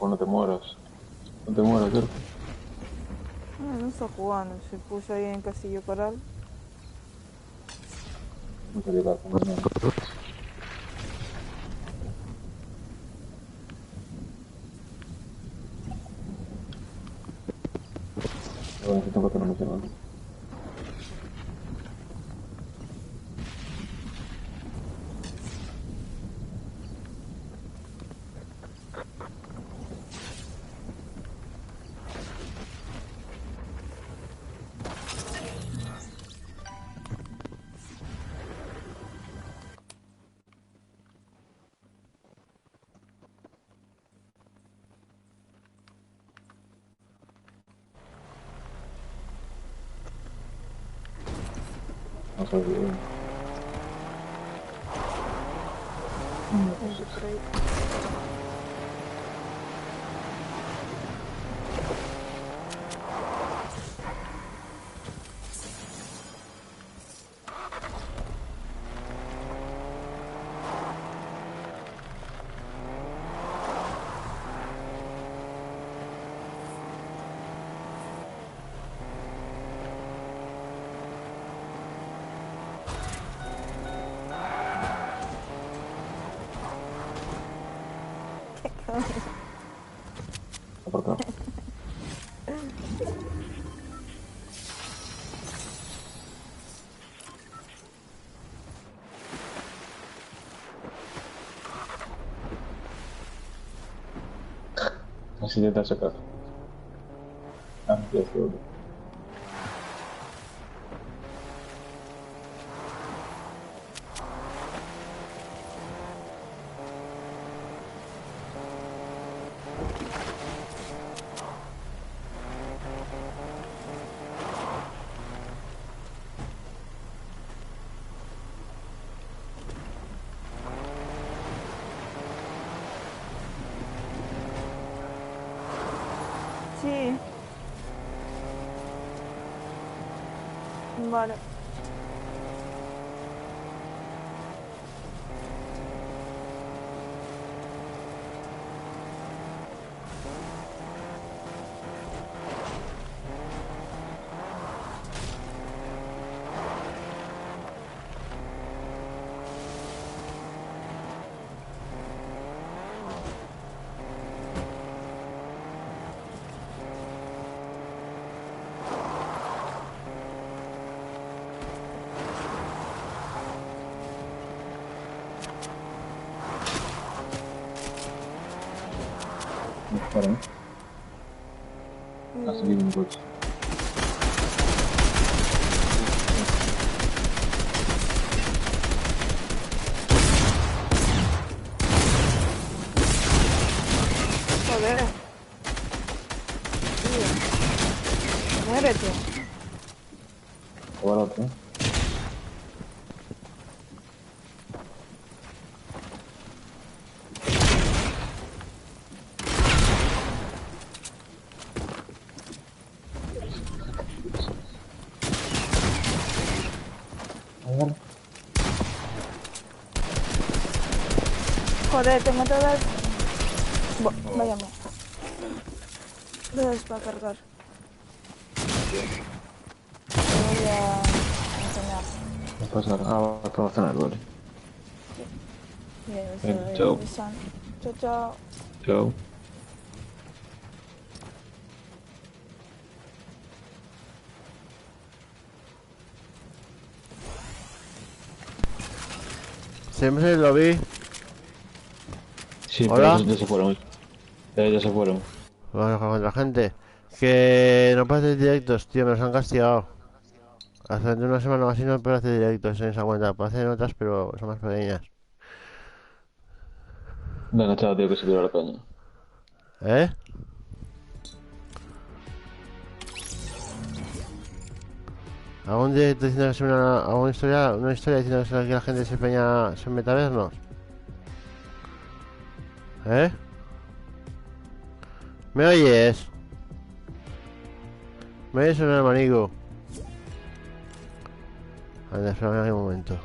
No te mueras. No te mueras, Jorge. No está jugando, se puso ahí en Castillo Coral. No te llevas como nada. Bueno, que tengo que no me llaman. No sé bien. ¿Por qué? Así te has sacado. Ah, ya es todo. Sí. Vale. Para mí. Ha salido un coche. Joder. Tío. Muérete. O al otro. Joder, tengo todas... Váyame. Todas para cargar. Te voy a enseñar. No pasa nada. Ah, va a cenar, vale. Bien, chao. Chao, chao. Chao. Siempre lo vi. Sí, ¿Hola? pero ya se fueron. Ya se fueron. Vamos con la gente. Que no puedes hacer directos, tío, me los han castigado. Hace una semana o así no puedo hacer directos en esa cuenta. Puedo hacer en otras, pero son más pequeñas. Venga, chao, tío, que se tira la caña. ¿Eh? ¿Algún directo diciendo que es una historia diciendo que la gente se meta a vernos? ¿Eh? ¿Me oyes? ¿Me oyes o no, hermanico? Anda, espérame un momento.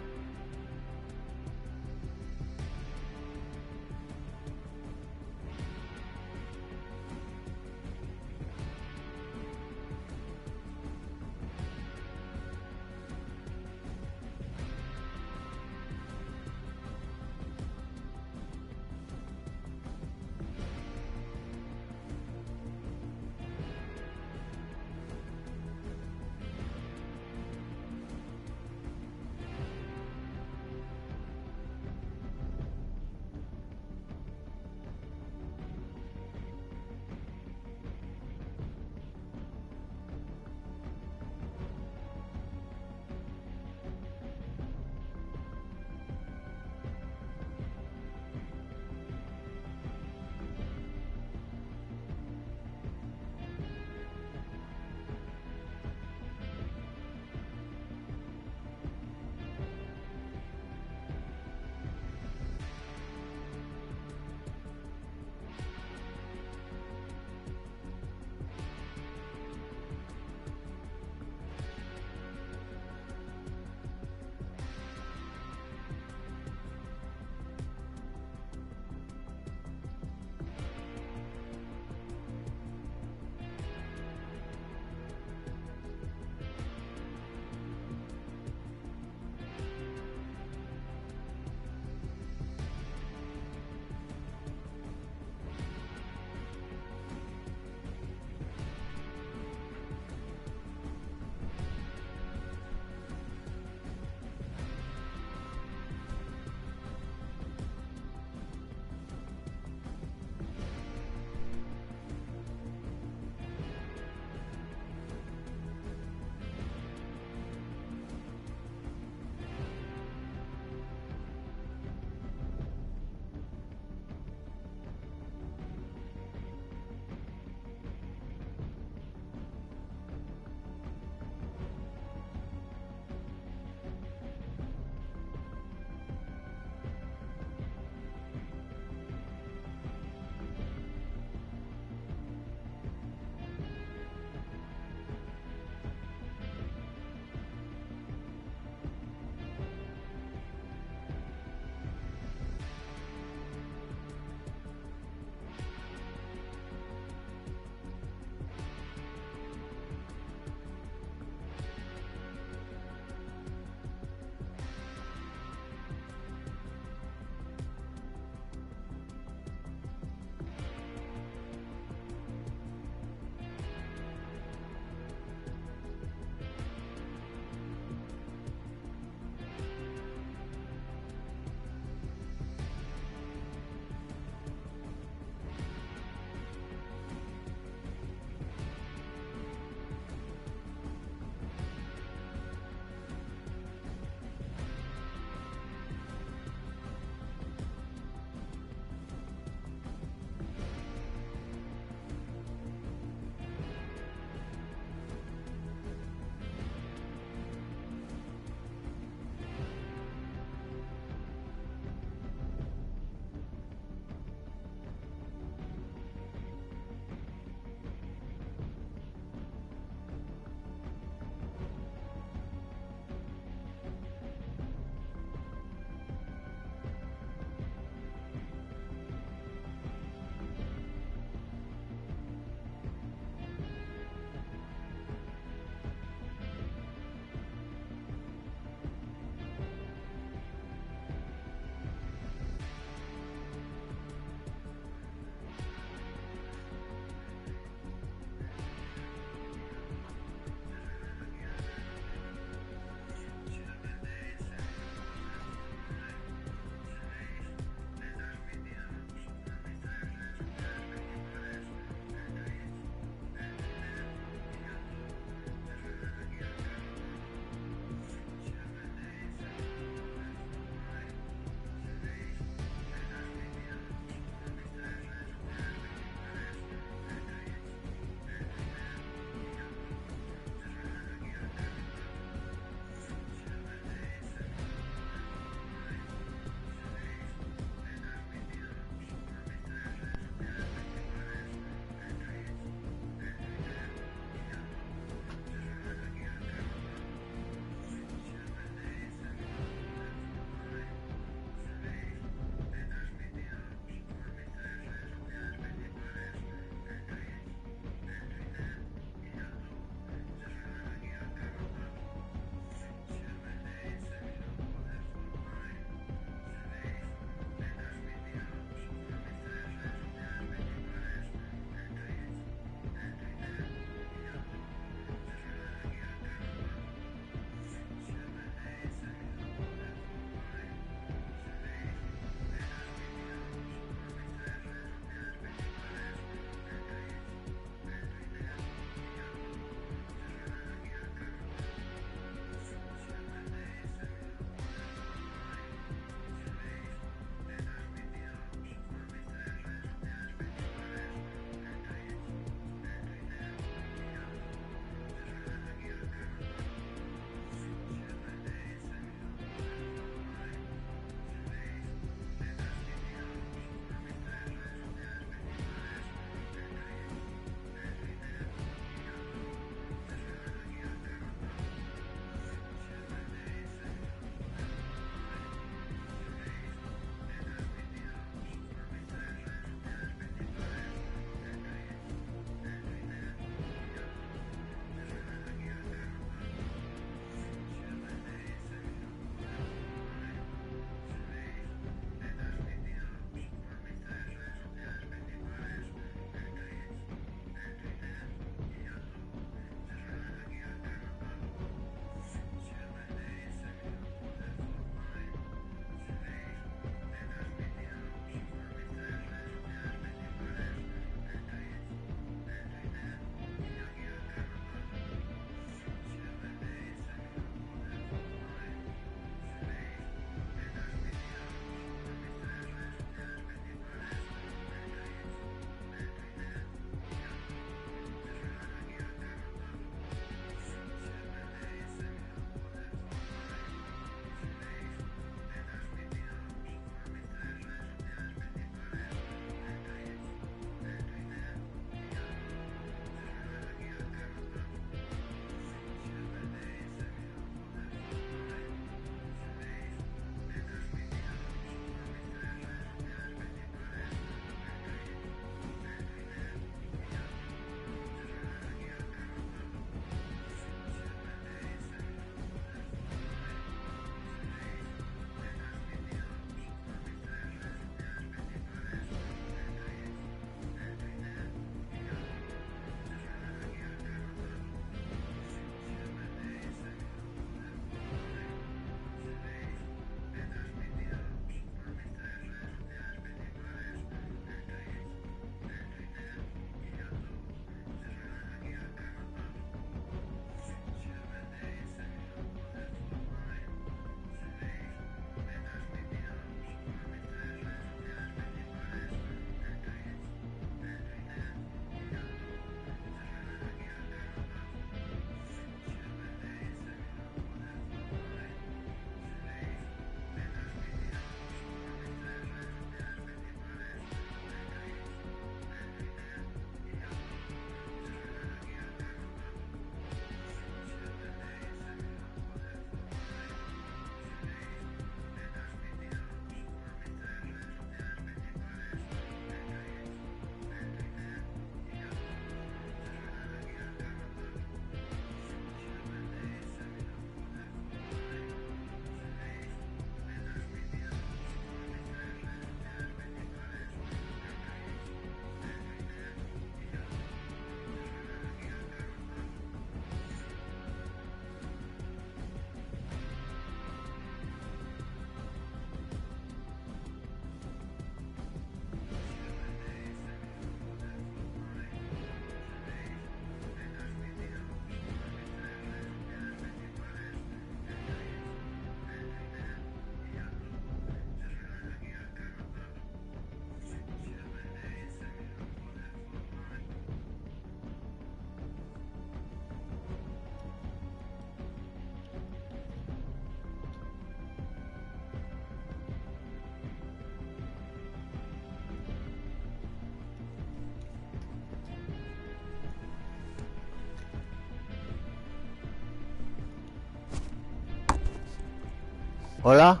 ¿Hola?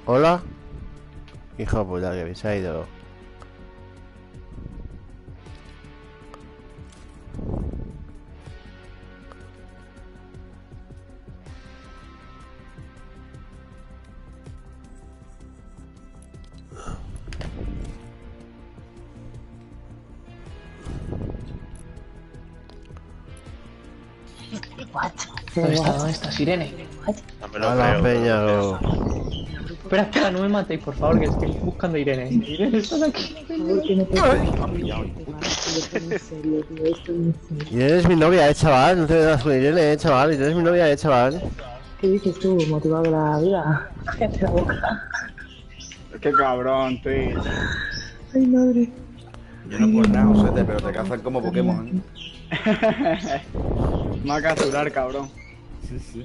¿Hola? Hijo de puta, que se ha ido. ¿Dónde estás, Irene? No me lo Hola, creo. Peña, Espera, no me matéis, por favor, que estoy buscando a Irene. Irene, estás aquí. Irene es mi novia, chaval. No te das con Irene, chaval. Irene es mi novia, chaval. ¿Qué dices tú? Motivado de la vida. Cállate la boca. Qué cabrón, tío. Ay, madre. Yo no por nada, Josete, pero te cazan como Pokémon, Me va a capturar, cabrón. Sí, sí.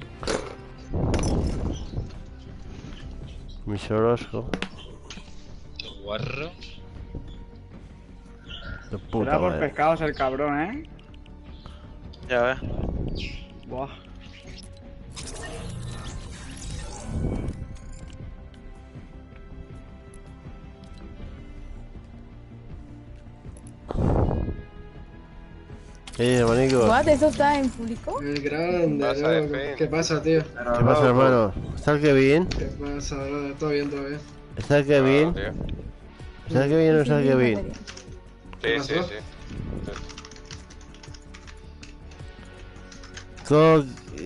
Mi sorosco. Guarro. De puta Será por madre. pescados el cabrón, ¿eh? Ya ves. Buah. Manico. What? ¿Eso está en público? El grande, Pasa de loco. fe. ¿Qué pasa, tío? ¿Qué pasa, hermano? ¿Está el Kevin? ¿Qué pasa, bro? Todo bien, todo bien. ¿Está el Kevin? Tío. ¿Está el Kevin o no está el Kevin? Sí, sí, sí.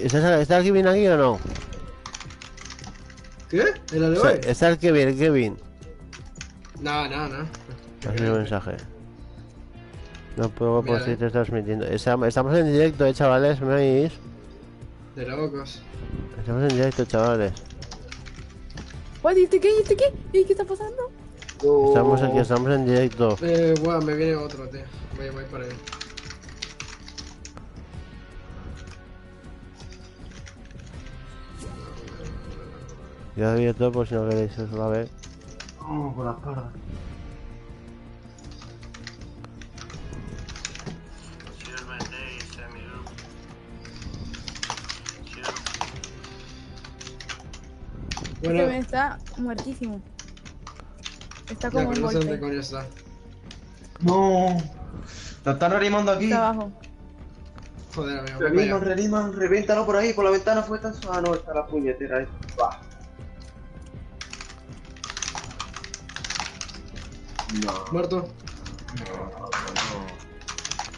¿Está el Kevin aquí o no? ¿Qué? ¿El Alevoy? ¿Está el Kevin? No. Hazme un mensaje. No puedo por Mira, si te estás mintiendo. Estamos en directo, chavales, ¿me oís? De locos. Estamos en directo, chavales. What? ¿Y este qué? ¿Y este qué? ¿Y qué está pasando? Estamos aquí, estamos en directo. Bueno, me viene otro, tío. Voy para ahí. Ya abierto por si no queréis eso la ver. Oh, por la espalda. Bueno, Este me está muertísimo. Está ya, como pero un no sé dónde golpe. coño está. No. Lo están reanimando aquí. Está abajo. Joder, amigo. Reaniman, reviéntalo por ahí, por la ventana fue tan suave. Ah, no, está la puñetera ahí. Va. No. Muerto.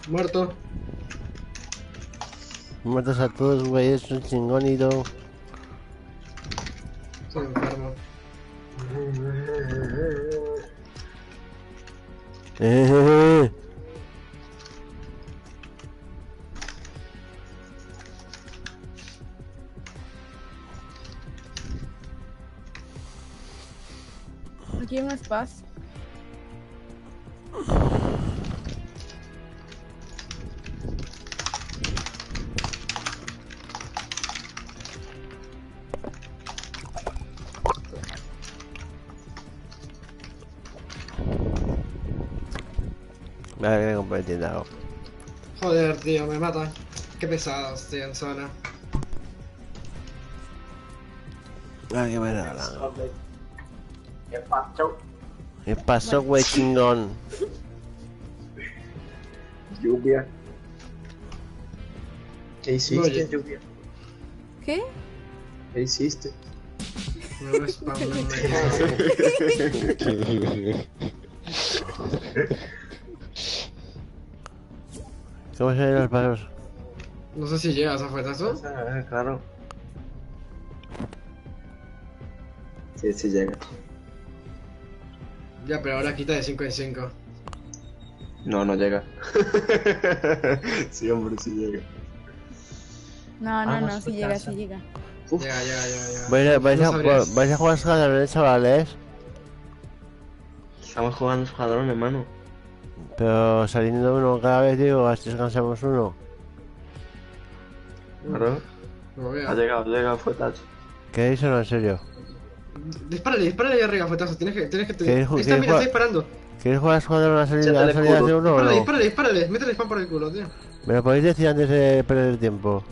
Muerto. Muertos a todos, güey, es un chingón y todo. Estoy enfermo. Aquí hay más paz. Vale, que me compré tienda. Joder, tío, me mata. Qué pesados, tío, en zona. Vale, que me regalan. ¿Qué pasó? ¿Qué pasó, güey, chingón? Lluvia. ¿Qué hiciste, Oye. lluvia? ¿Qué? ¿Qué hiciste? Me voy spawning. ¿Cómo se ven los pasos? No sé si llegas a fuetazo. Claro. Sí, sí llega. Ya, pero ahora quita de 5 en 5. No, no llega. Sí, hombre, sí llega. No, sí llega, sí llega. Llega. ¿Vais a jugar escalones, chavales? Estamos jugando escuadrón, hermano. Pero saliendo uno cada vez, digo, así descansamos uno. Claro. Lo veo. Ha llegado, fue tacho. ¿Qué dices en serio? Dispárale ahí arriba, fuetazo. Tienes que. ¿Quieres Está, mira, está disparando. ¿Quieres jugar escuadrón a la salida de uno o no? Dispárale. Métele spam por el culo, tío. ¿Me lo podéis decir antes de perder el tiempo?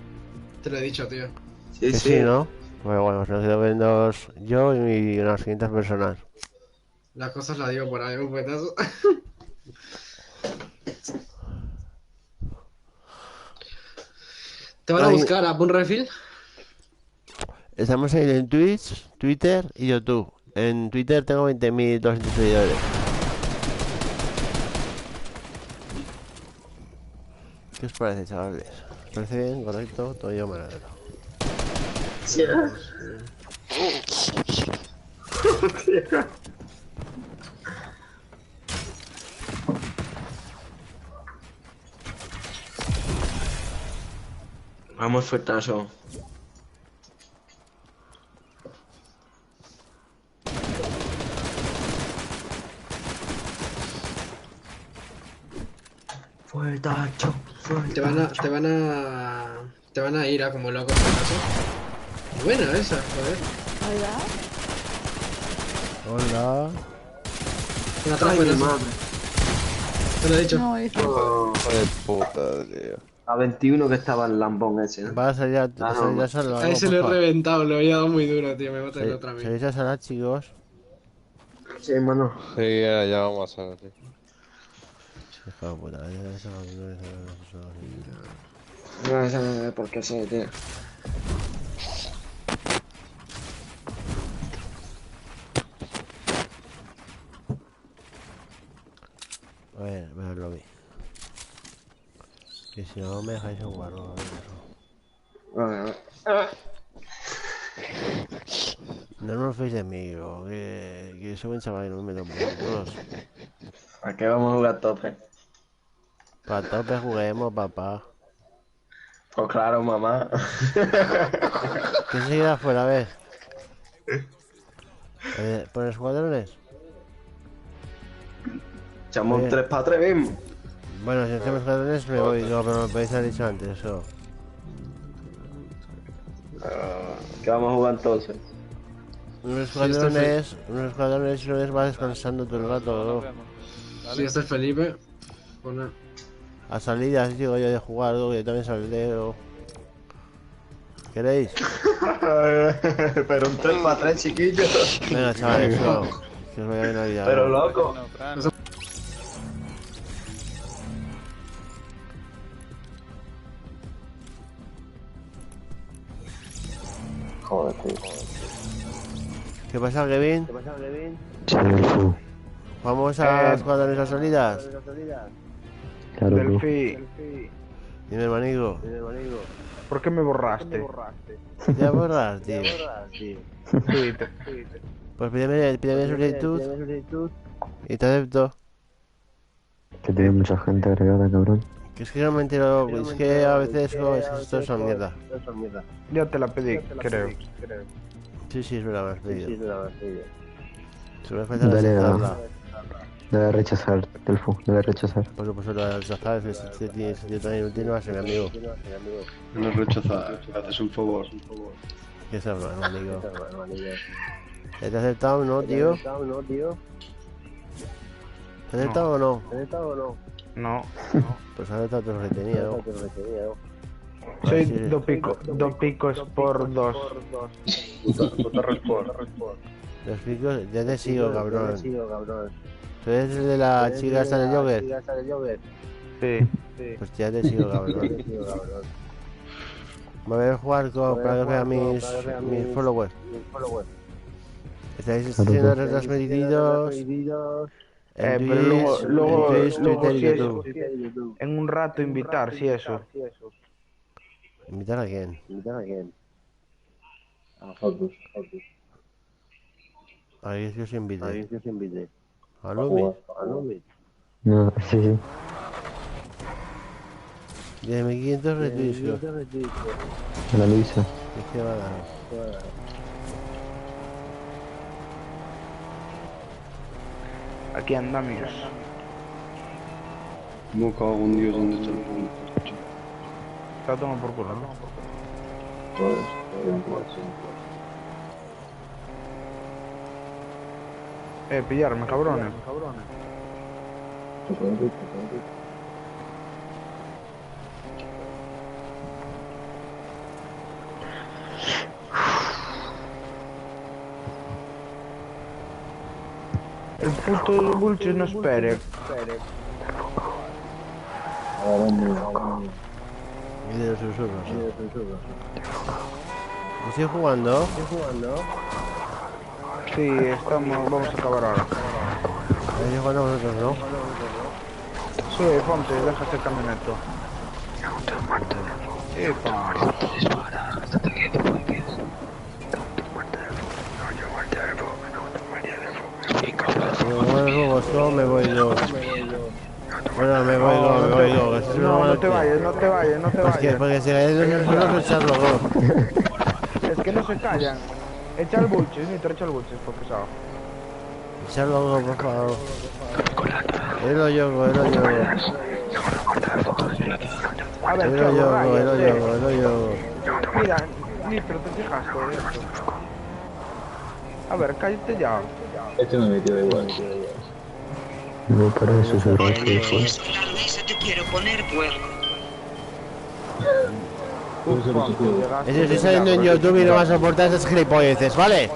Te lo he dicho, tío. Sí, Que sí, ¿no? Pues bueno, nos quedo viendo yo y unas 500 personas. Las cosas las digo por ahí, un puetazo. ¿Te van a buscar a Pun Refill? Estamos ahí en Twitch, Twitter y YouTube. En Twitter tengo 20.200 seguidores. ¿Qué os parece, chavales? ¿Os parece bien? ¿Correcto? Todo yo me lo alegro. Vamos, fuetazo. Fuetazo. Te van a ir a como locos, fuetazo. Buena esa, joder. Hola. Una atrás, fuetazo. Te lo he dicho. No, joder, puta, tío. A 21 que estaba el lambón ese, ¿no? Va a salir a salvar. Ahí se lo he reventado, lo había dado muy duro, tío. Me mata el otra vez. ¿Seréis a salar, chicos? Sí, hermano. Sí, ya vamos a salir, tío. Hijo de puta, No sé por qué sé, tío. A ver el lobby. Que si no me dejáis jugar, no. No nos fiéis de mí, que soy buen chaval y no me meto por todos. ¿A qué vamos a jugar tope? Para tope juguemos, papá. Pues claro, mamá. ¿Quién se queda afuera, a ver? ¿Por escuadrones? Echamos un 3 para 3 mismo. Bueno, si hacemos escuadrones me voy, no, pero me podéis haber dicho antes, eso. ¿Qué vamos a jugar entonces? Unos escuadrones y luego va descansando todo el rato, ¿no? Si este es Felipe, pues nada. A salidas, digo yo, de jugar, ¿no? Yo también saldré. ¿Queréis? Pero un 3 para 3, chiquillos. Venga, chavales, no. Que os vaya bien la vida. Pero loco. Joder, tío. ¿Qué pasa, Kevin? Sí, Delfu. ¿Vamos a escuadrones a salidas? Claro, bro. Dime, hermanico. ¿Por qué me borraste? Ya borrar, tío. Twitter. Pues pídeme solicitud y te acepto. Que tiene mucha gente agregada, cabrón. Que es que no me entero, es que a veces esto es una mierda. Ya te la pedí, creo. Sí, es verdad, me has pedido. Solo me falta Dale, rechazarla. dale a rechazar, Delfu, dale a rechazar. Por supuesto, la de rechazar, si yo también útil, va a ser mi amigo. No rechazar, haces un favor. ¿Qué es eso, hermanico? ¿Ya te has aceptado, no, tío? ¿Te has aceptado o no? No. Pues has aceptado todo lo que tenía, ¿no? Soy dos picos por 2. Los picos, ya te sigo, cabrón. ¿Tú eres el de la chica esta en el yogurt? Sí. Pues ya te sigo, cabrón. Voy a ver jugar para que vean mis followers. Estáis siendo retransmitidos en pero luego Twitch, Twitter y si es YouTube. en un rato invitar, si eso. ¿Invitar a quién? A nosotros. A quién que os invite. ¿A A Lumi? No, sí. 10.500 retweets. A la Luisa. ¿Qué va a dar? Aquí andamos. No cago en Dios, ¿dónde está el punto? Está tomando por culo, ¿no? Pillarme, cabrones. El puto Vulture no espere. Y de los susurros. ¿Y sigue jugando? Sí, vamos a acabar ahora. Sigue jugando vosotros, ¿no? Sí, ponte, deja este camioneto. Sí, Bueno, me voy yo. Bueno, me voy yo. No te vayas. Porque si hay no echarlo dos. Es que no se callan. Echa el Vulture, echa el Vulture, por pesado. Echarlo dos, por favor. Él yo. A ver, Él yo. Mira, Nitro, te fijaste de esto. A ver, cállate ya. Este me metió de igual. No, para eso se va a Luisa, te quiero poner puerco. Estoy saliendo en YouTube y no vas a soportar esas gilipolleces, ¿vale?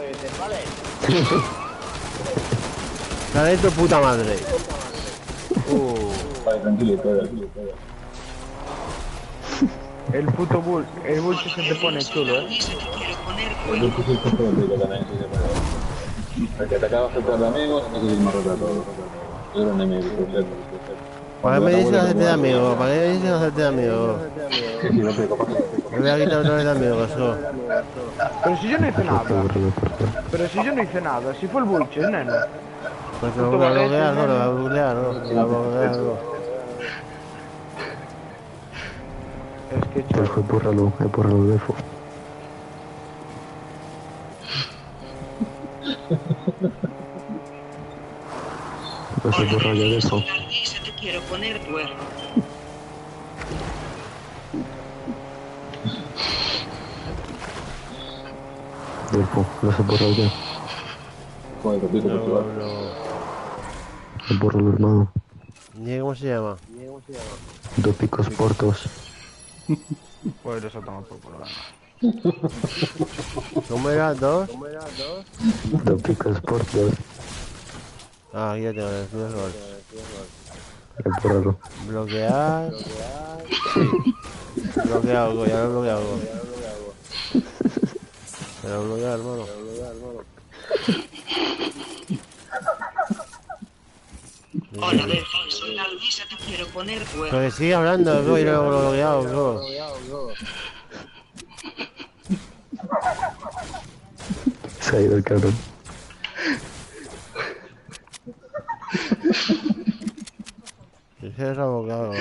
Dale tu puta madre. Vale, tranquilo. El puto el Vulture se te pone chulo, El Vulture sí está todo el pico también, sí se puede. El que te acaba de aceptar de amigos, ese sí es más rata todo. Yo era enemigo, por cierto. ¿Para qué me dices hacerte de amigo? ¿Para qué me dices hacerte de amigo? Sí, no te copas. Me voy a quitar otra vez de amigos, ¿no? Pero si yo no hice nada. Si fue el Vulture, neno. Pues lo voy a bloquear, ¿no? Lo voy a bloquear, ¿no? Es que Pues fue porralo de fo. Pues fue porralo de eso. Luisa, te quiero poner puerco. Delfo, no sé porralo ya. Joder, pico, El porralo hermano. ¿Y cómo se llama? Dos picos portos. Pues eso toma por culo. ¿Cómo era? ¿Dos? Dos picos portos. Ah, aquí ya tengo el gol. El porralo. Bloquear. Bloqueado, ya lo he bloqueado. Ya lo he bloqueado, hermano. Hola, soy la Luisa, te quiero poner puerco. Pero que sigue hablando, bro, y luego lo he bloqueado, bro. Se ha ido el cabrón. Ese es abogado.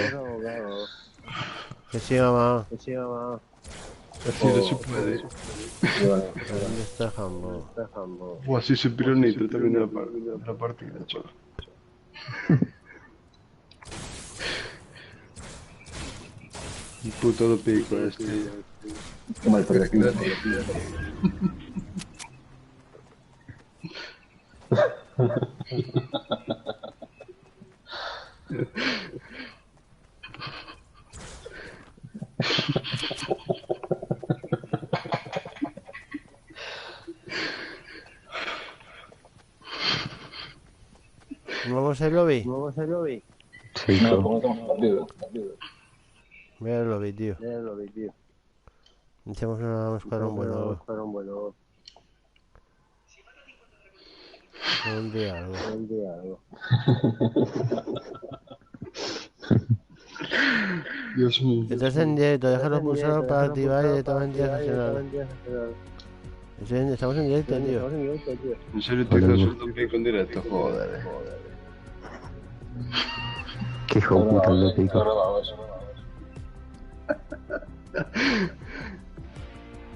Que siga más. Así no se puede. ¿Dónde está Jambo? O así se piró Nitro también de la partida, chaval. Un puto de pico este. Qué mal perspectiva. ¿Vamos al lobby? Sí, claro. Mira el lobby, tío. Echamos un escuadrón bueno. Un día algo. Dios mío. Estás en directo, déjalo pulsar para activar directamente a gestionar. Estamos en directo, tío. ¿En serio te estás un pico en directo? Joder. Qué hijo de puta el de pico.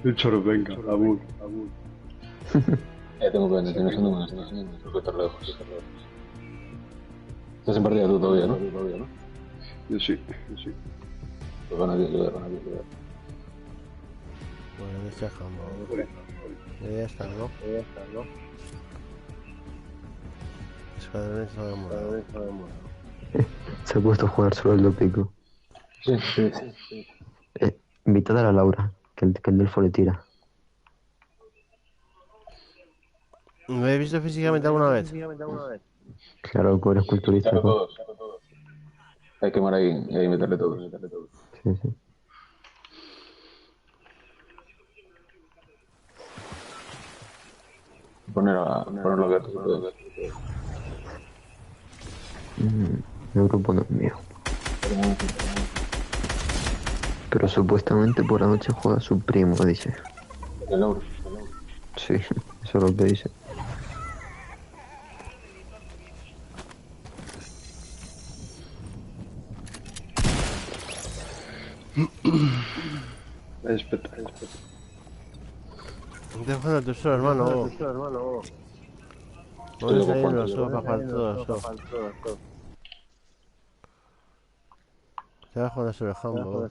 El choro, venga, abur. Ya tengo que tener un porque estar lejos. Estás en partida tú todavía, ¿no? Yo sí. Pues van a ayudar. Bueno, que está Jambo. Ya está, ¿no? Escuadrones no. Se ha puesto a jugar solo el de pico. Sí. Invitad a la Laura, que el Delfo le tira. ¿Me he visto físicamente alguna vez? Claro, que eres culturista. Saco todos. Hay que quemar ahí y meterle todo. Sí, sí. Ponerlo abierto. El grupo no es mío. Pero supuestamente por la noche juega su primo, dice. El Lauro. Sí, eso es lo que dice. Respeta. Te juegas tú solo, hermano. Vamos a ir los dos para jugar todos. Se va a jugar solo el Hambo.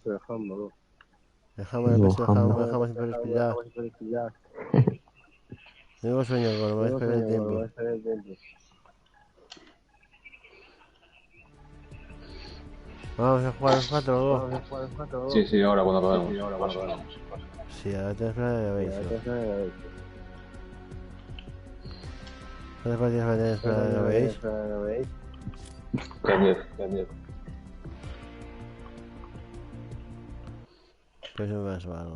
Dejamos el peso de Hambo, dejamos sin respirar. Tengo sueño, no me voy a esperar el tiempo. Vamos a jugar los 4 o Sí, ahora cuando acabemos. Sí, ahora te esperas de veis. ¿Cuántas partidas va a tener esperar de veis? Cambiar. Pues me vas a algo.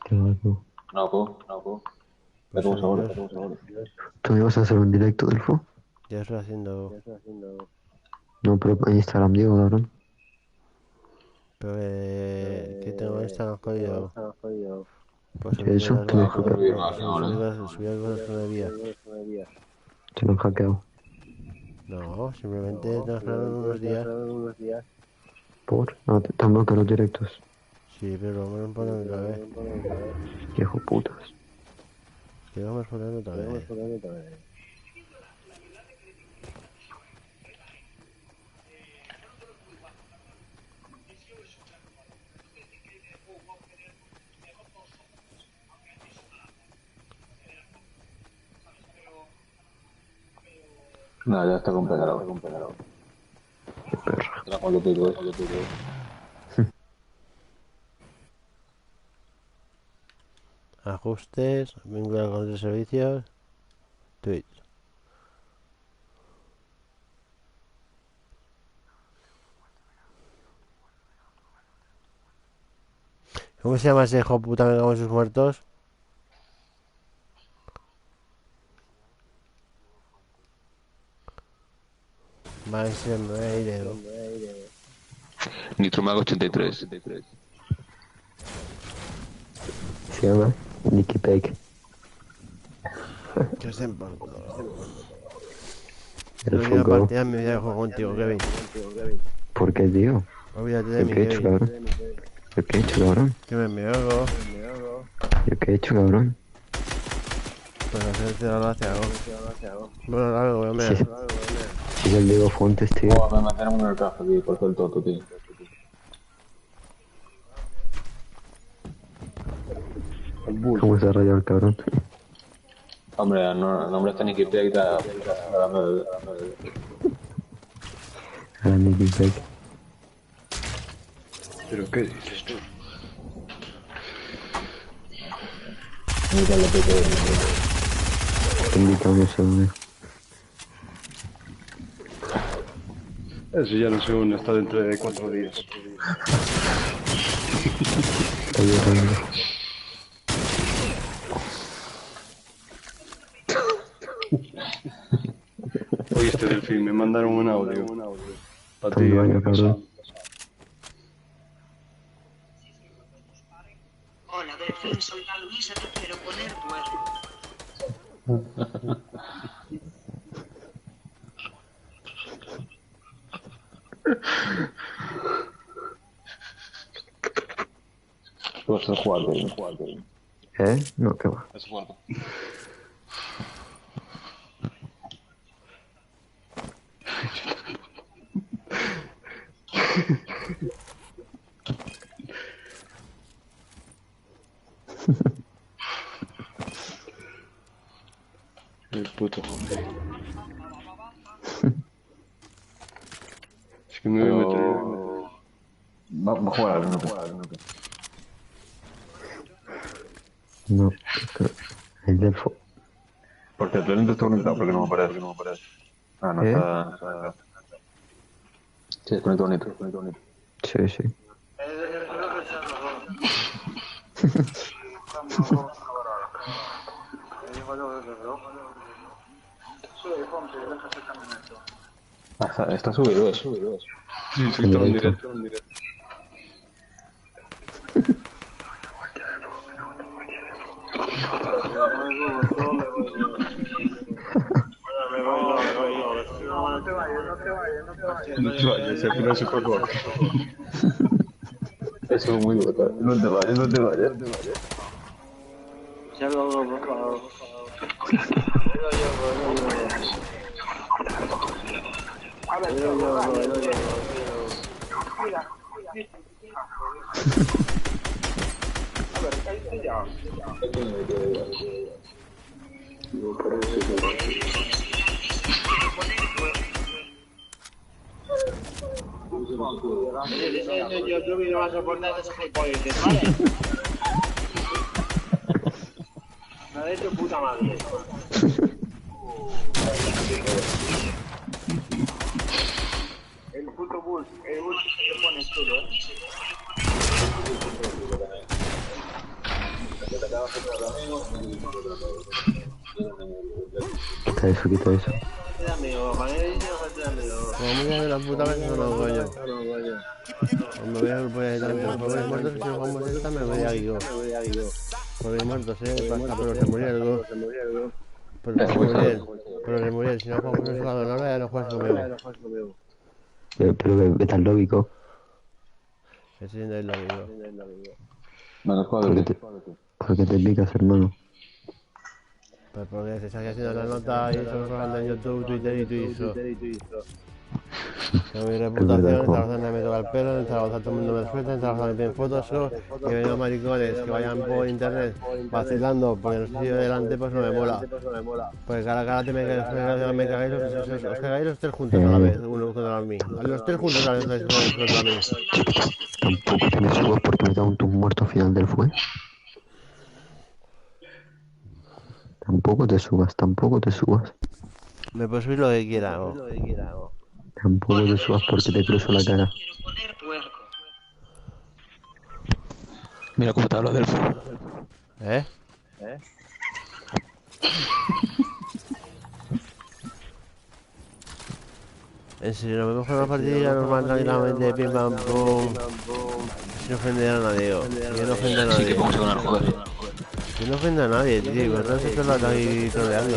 ¿Qué vas tú? No puedo. Vamos ahora. ¿Tú me ibas a hacer un directo del FO? Ya estoy haciendo. No, pero en Instagram digo, cabrón. Pero que tengo Instagram jodido. Pues ¿Qué es eso? Te lo he hackeado. Subí algunas que no debía. Te lo he hackeado. No, simplemente te esperaron unos días. ¿Por? No, te han bloqueado los directos. Sí, pero me lo ponen otra vez. Qué hijo putas. Que vamos a poner otra vez. No, ya está completado. Qué perra. Te la pongo todo. Ajustes, vincular con otros servicios, Twitch. ¿Cómo se llama ese hijo puta que acabó sus muertos? Nitromago 83. Se llama Nicky Peck. Que se importa. El Yo voy a Funko. partida en mi vida de juego contigo, Kevin. ¿Por qué, tío? Olvídate de mí, ¿Qué he hecho, Kevin. cabrón? ¿Yo qué he hecho, cabrón? Que me envió algo. ¿Yo qué he hecho, cabrón? Pues hacerte la gracia, algo. Bueno, algo, hombre. Si es el Diego Fontes, tío. Me mandaron un caja aquí por todo el toto, tío. ¿Cómo se ha rayado el cabrón? Hombre, no, nombre está Nicky Peck y está hablando de... A Nicky Peck. ¿Pero qué dices tú? Te invitamos a ver. Eso ya no sé dónde está dentro de 4 días. Está llorando. Oíste del film, me mandaron un audio. Para ti, Vaya, cabrón. Hola, Delfín, soy la Luisa, te quiero poner cuerno. Pues es jugado. ¿Eh? No, qué va. Es jugado. El puto hombre. Es que me voy a meter. Va a jugar, no. No, el Delfo. ¿Por Por cierto, el lente está conectado porque no me aparece. Ah, no está... Sí, es conectado nitro. Sí, sí. Está subido, Sí, todo en directo. No te vayas, al final se fue con... Eso es muy duro, no te vayas. Ya lo hago, por favor. A ver, cállate ya. Yo creo que no vas a soportar esos gilipollas, ¿vale? Me ha hecho puta madre. El puto bus, se le pone chulo, Quita eso. Como me de la puta vez no lo coño. Cuando vea el pollo de tantos pobres muertos, si no vamos a esta me voy a guiar. Pobres muertos, pero se murió el go. Pero se murió, si no jugamos en jugador ahora ya no juegas conmigo. Pero vete al lógico. Estoy siendo el lógico. ¿Por qué te picas, hermano? Pues porque se está haciendo la nota y eso grabando en YouTube, Twitter y Twitch. Tengo mi reputación, esta bastante me toca el pelo, esta bastante todo el mundo me suelta, esta bastante en Photoshop, que vengan maricones que vayan por internet vacilando porque no estoy yo delante, pues no me mola. Porque cara a cara me cagáis os cagáis los tres juntos a la vez, uno contra mí. Los tres juntos a la vez contra mí. Tampoco te me subas porque me da un tum muerto al final del fuego. Tampoco te subas. Me puedo subir lo que quiera, Tampoco te subas porque te cruzo la cara. Mira cómo te hablo del fuego. En serio, me cojo una partida normal tranquilamente, pim pam pum. Sin ofender a nadie, Yo no ofendo a nadie. Sí, que vamos a ganar, joder. Yo no ofendo a nadie, tío. Vosotros se lo estáis ahí troleando,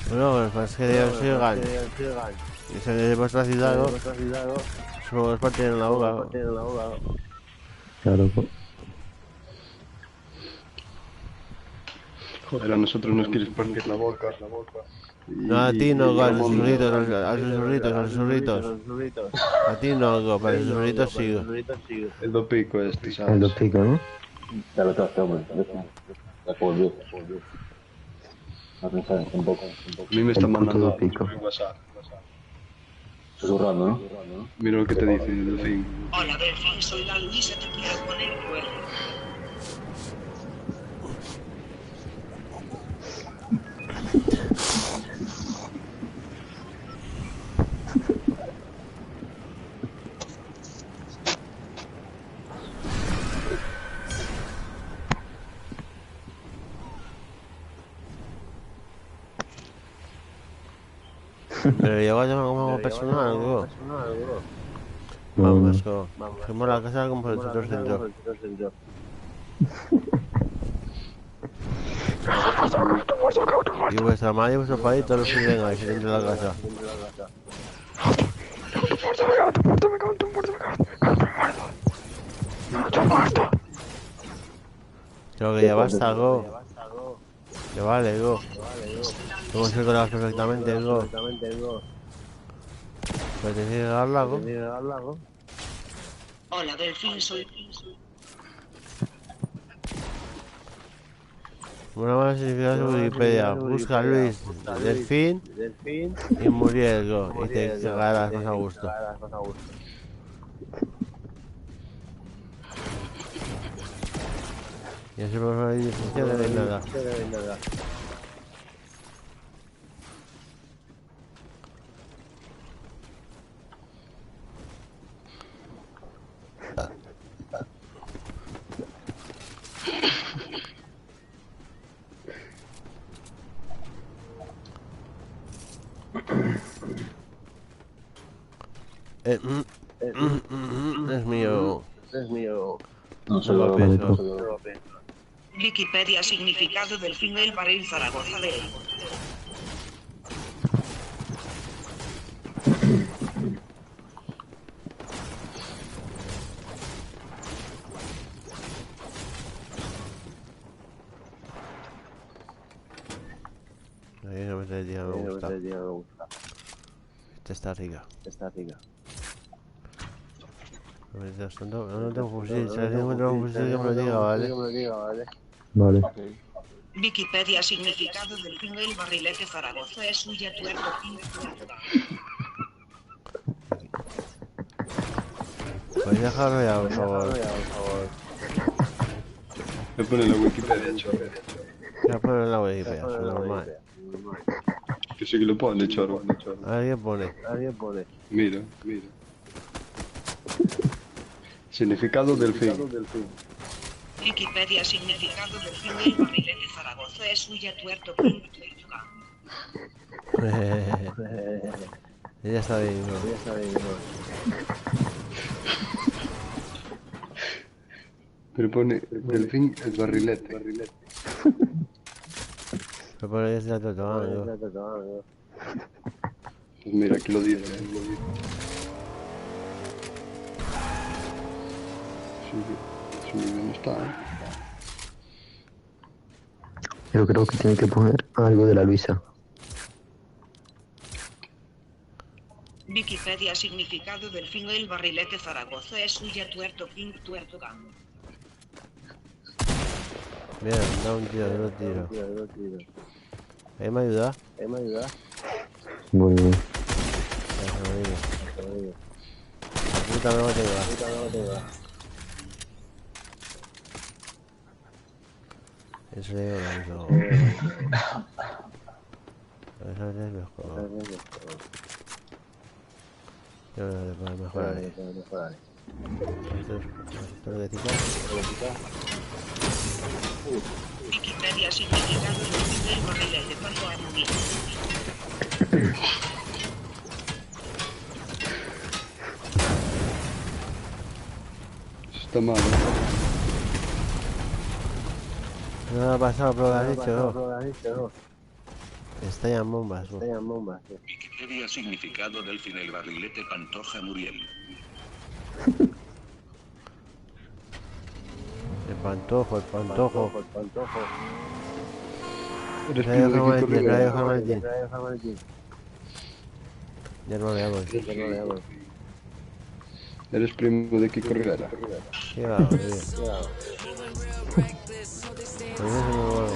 Bueno, pues es que Dios sigan. Y se de vuestra ciudad, ¿no? Somos parte en la boca. Claro, Joder, a nosotros nos quieres partir la boca. No, a ti no, a los susurritos. A ti no, para los susurritos sigo. El do pico ¿sabes? El do pico, ¿no? Ya lo traste, hombre. Ya volvió. A pensar un poco. A mí me están mandando un WhatsApp. Susurrando, ¿no? Mira lo que te dice el fin. Hola, Delfín, soy la Luisa, te quiero poner cuerno. Pero yo voy a llamar como personal, digo. Vamos, fuimos a la casa como por el sector centro. Y vuestra madre y vuestro padre y todos los que vengáis dentro de la casa. Creo que ya basta, Go. Que vale, Go. Podemos ir con las perfectamente, Go. Pues tienes que llegarla, Go. Hola, Delfín, soy... Una más significada en Wikipedia. Busca Luis, Delfín y Muriel, Go. Y te cagarás más a gusto. Ya se me va a ir de nada. Es mío. Es mío. No se lo peso. Wikipedia significado del female barril Zaragoza de... Ahí no me gusta. Este está rica. No tengo fusil, si alguien encuentra un fusil que me lo diga, ¿vale? Vale. Wikipedia significado del female barrilete Zaragoza es suya tuerto. Podéis dejarlo ya, por favor. Me pone la Wikipedia, chaval. Voy a poner la Wikipedia, es normal. Que sí que lo pone, chorro. Alguien pone. Mira. Significado del fin. Wikipedia significado del female barrilete Zaragoza es suya tuerto. Ella está bien, ¿no? Pero pone delfín el barrilete. Pero por ahí está todo. Pues mira, aquí lo dice. Sí, no está. Yo creo que tiene que poner algo de la Luisa. Wikipedia significado del female barrilete Zaragoza es suya tuerto gang. Bien, da un tiro, dos tiros. ¿Ahí me ayuda? Muy bien. Puta, no te va. Eso es lo Eso es mejor. Yo lo mejoraré. Esto lo que quitar. Wikipedia significado del female barrilete cuando hay un Está mal. No me ha pasado por lo que has dicho, ¿no? Estallan bombas, ¿no? Wikipedia significado del final barrilete Pantoja Muriel. El pantojo. Eres Radio primo de Kiko Rivera. Jamaltín. Ya no le hago. Eres primo de Kiko Rivera. Qué va, qué bien. Pues eso es muy bueno.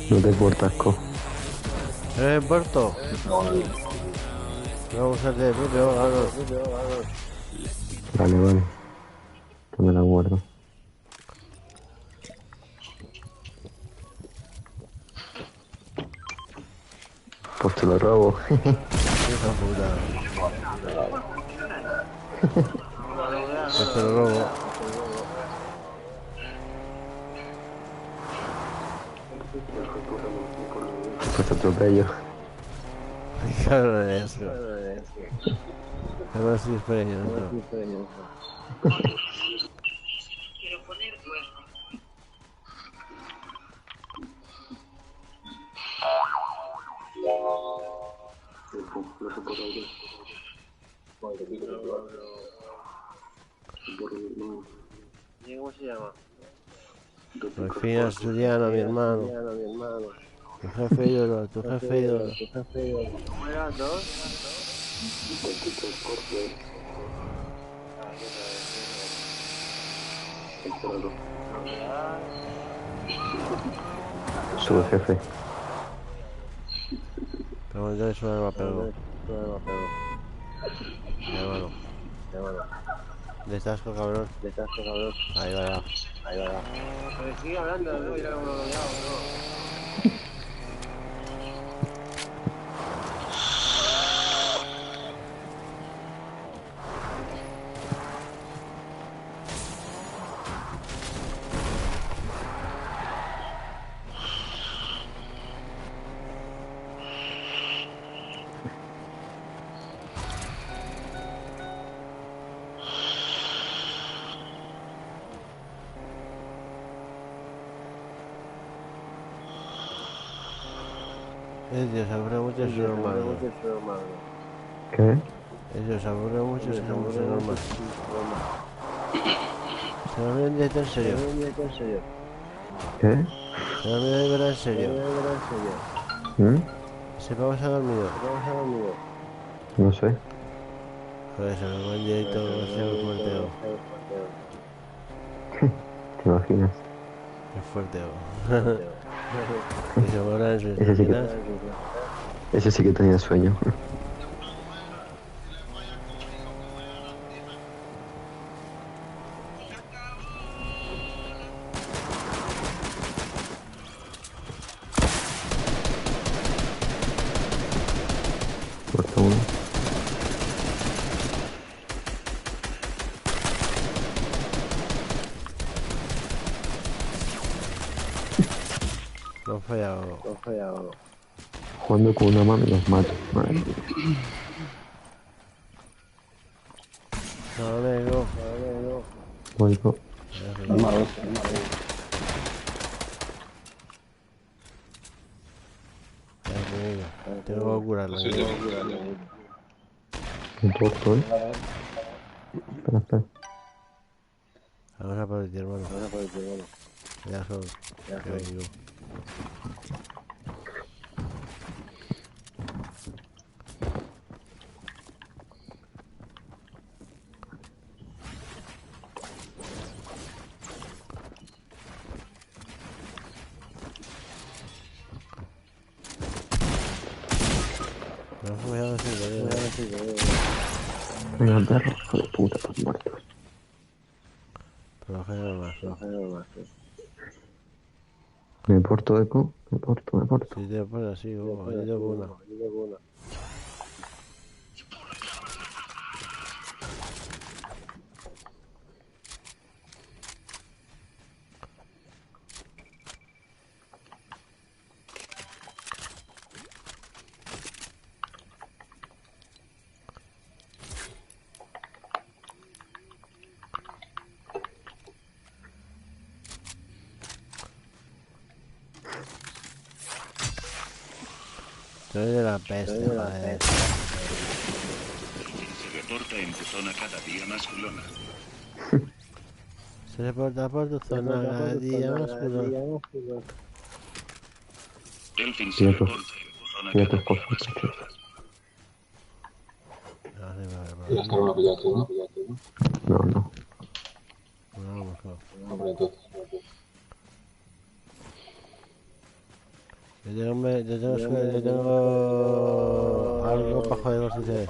No te portas, co. ¿Eres en Porto? Vamos a hacer propio, vamos. Vale, vale. No me la guardo. Pues te lo robo. Hija puta. Pues te lo robo. Pues te atropello. Cabrón es eso. Además sí, espera yo. Quiero poner huevo. ¿Cómo se llama? Por fin asturiano, mi hermano. Tu jefe ídolo, tu jefe ídolo. ¿Cómo eran dos? Sube, jefe. Pregunta eso me va a pegar. ¿De tasco, cabrón? Ahí va ya. Pero sigue hablando, no mira cómo lo llamo, ¿no? Dios, aburre mucho, es normal. ¿Qué? Dios, aburre mucho, es normal. Se me olvidó en directo en serio. ¿Qué? Se me olvidó de verdad en serio. Se vamos a dormido. No sé. Joder, se me olvidó en directo, se me fuerte. ¿Te imaginas? Es fuerte. Y se me olvidó en sus Ese sí que tenía sueño. Muerto uno. No he fallado. Jugando con una mano y los mato. Madre mía. No, nego. Oigo. Tengo que curarla. Un poco, ¿eh? Espera. Vamos a por ti, hermano. Ya son. Que vengo. Venga, perro, hijo de puta, pues muertos. Pero género más. Me porto, Eco. Me porto. Si te pones así, yo tengo una. Soy de la peste, joder. Se reporta en tu zona cada día más culona. Se reporta por tu zona cada día más culo. Delfin se reporta en tu zona cada día más culona. ¿Ya está una pillación, no? No. Vamos, Hombre, entonces. Yo tengo algo bajo de 2 CC.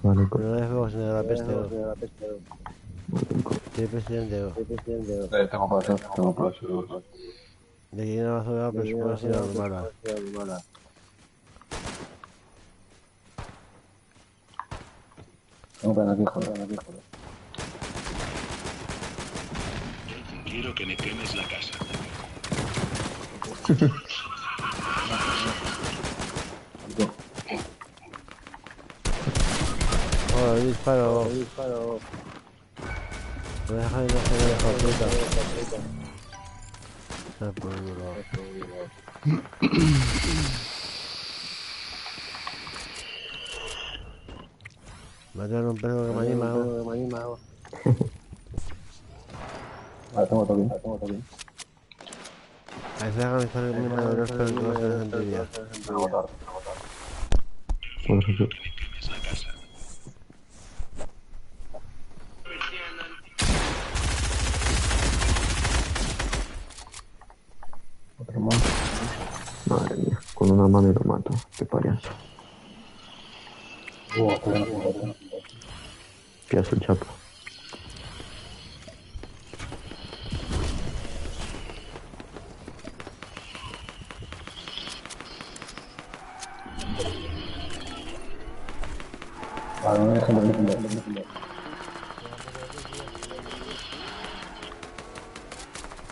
Vale, Pero no es juego, sino de la peste. Soy presidente. Tengo para eso. De aquí no va a subir, pero supongo que será normal. Tengo para aquí, joder. Quiero que me quemes la casa. Oh, disparo. Me deja de no tener la puta. Se ha podido. Me ha traído un perro que me anima. Vale, tengo todo bien. Ahí se hagan estar en mi mano de los perros que no se les envidia. Madre mía, con una mano y lo mato. Qué payaso. Piazo el chapo. Vale, no me dejen de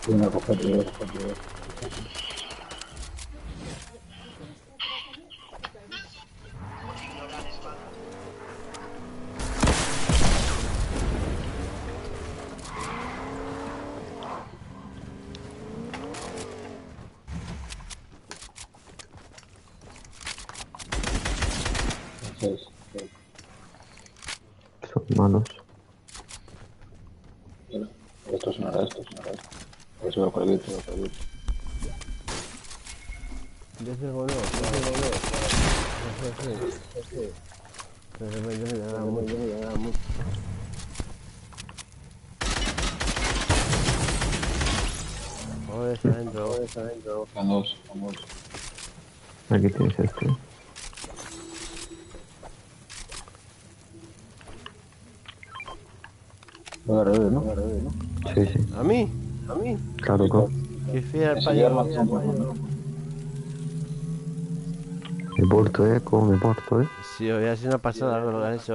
Tiene una cosa de Son malos. Esto es nada. Eso por aquí. Yo sé o no. Pero yo me llegaba mucho. Joder, está dentro. Con dos. Aquí tienes este. Voy a rever, ¿no? Sí. ¿A mí? Claro, claro. Qué fea el payo. Me porto, cómo me porto, Sí, hoy ha sido una pasada lo que han hecho.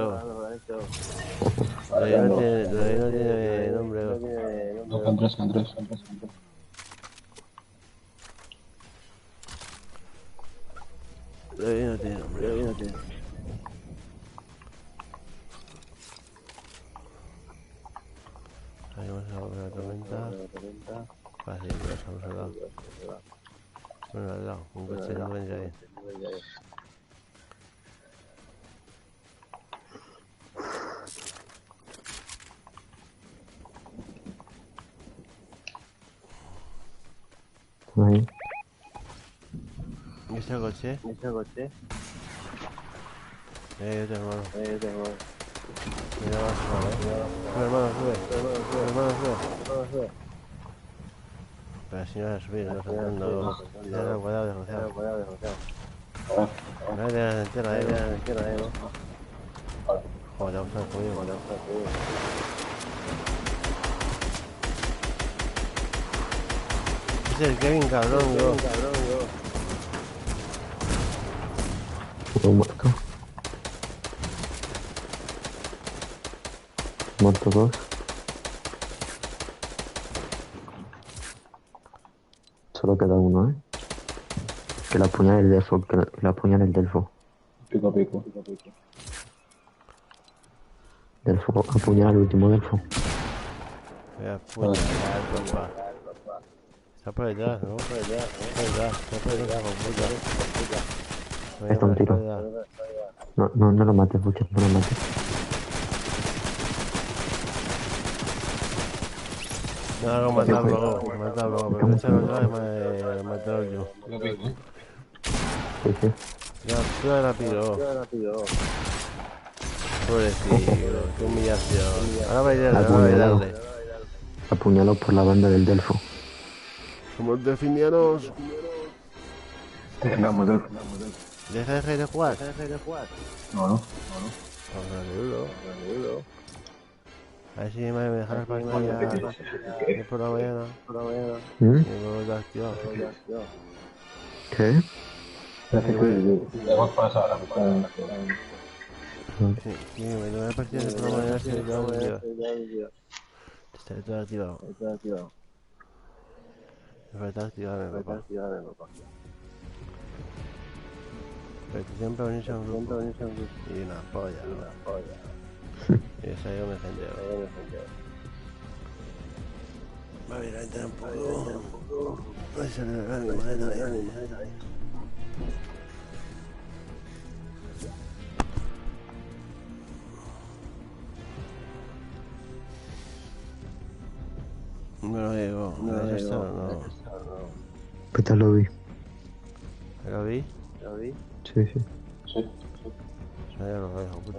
Lo de no tiene nombre. No, con tres. Lo de no tiene nombre. Ahí vamos a volver a la tormenta. Fácil, lo dejamos al lado. Bueno, al lado, un coche no me entra bien. Ahí. ¿Y ese coche? Yo tengo hermano. Mira, vas a sube. Pero si no vas a subir, no está entrando. Cuidado, desgraciado. No, te entera, ¿no? Joder, vamos a subir. Es el Kevin, cabrón, yo. Muerto. Muerto dos. Solo queda uno, Que la apuñale el delfo, Pico. Delfo, apuñala al último delfo. Voy a apuñalar, papá. Está por detrás, ¿no? Está por detrás, con puta. Está un tiro. No lo mates, Bucher, no lo mates. No, hago matarlo, pero me echaron otra vez y me mataron yo. Sí. Ya, sube rápido. Pobrecito, qué humillación. Ahora voy a darle. Apuñalado por la banda del delfo. Somos delfinianos. Tengamos el... Deja de jugar. No. A ver si me deja las pantallas por la mañana. Y luego lo activado. ¿Qué? Hemos pasado Sí, me lo voy a partir de por la mañana. Está todo activado. Me falta activarme, papá. Pero tú siempre venís a un grupo. Y una polla, Y esa yo me senteo. Va a ir a entrar un poco. Ay, se le va mi madre. No lo digo, no está, no. ¿Qué tal lo vi? ¿Lo vi? Sí. Ya lo dejo, puta.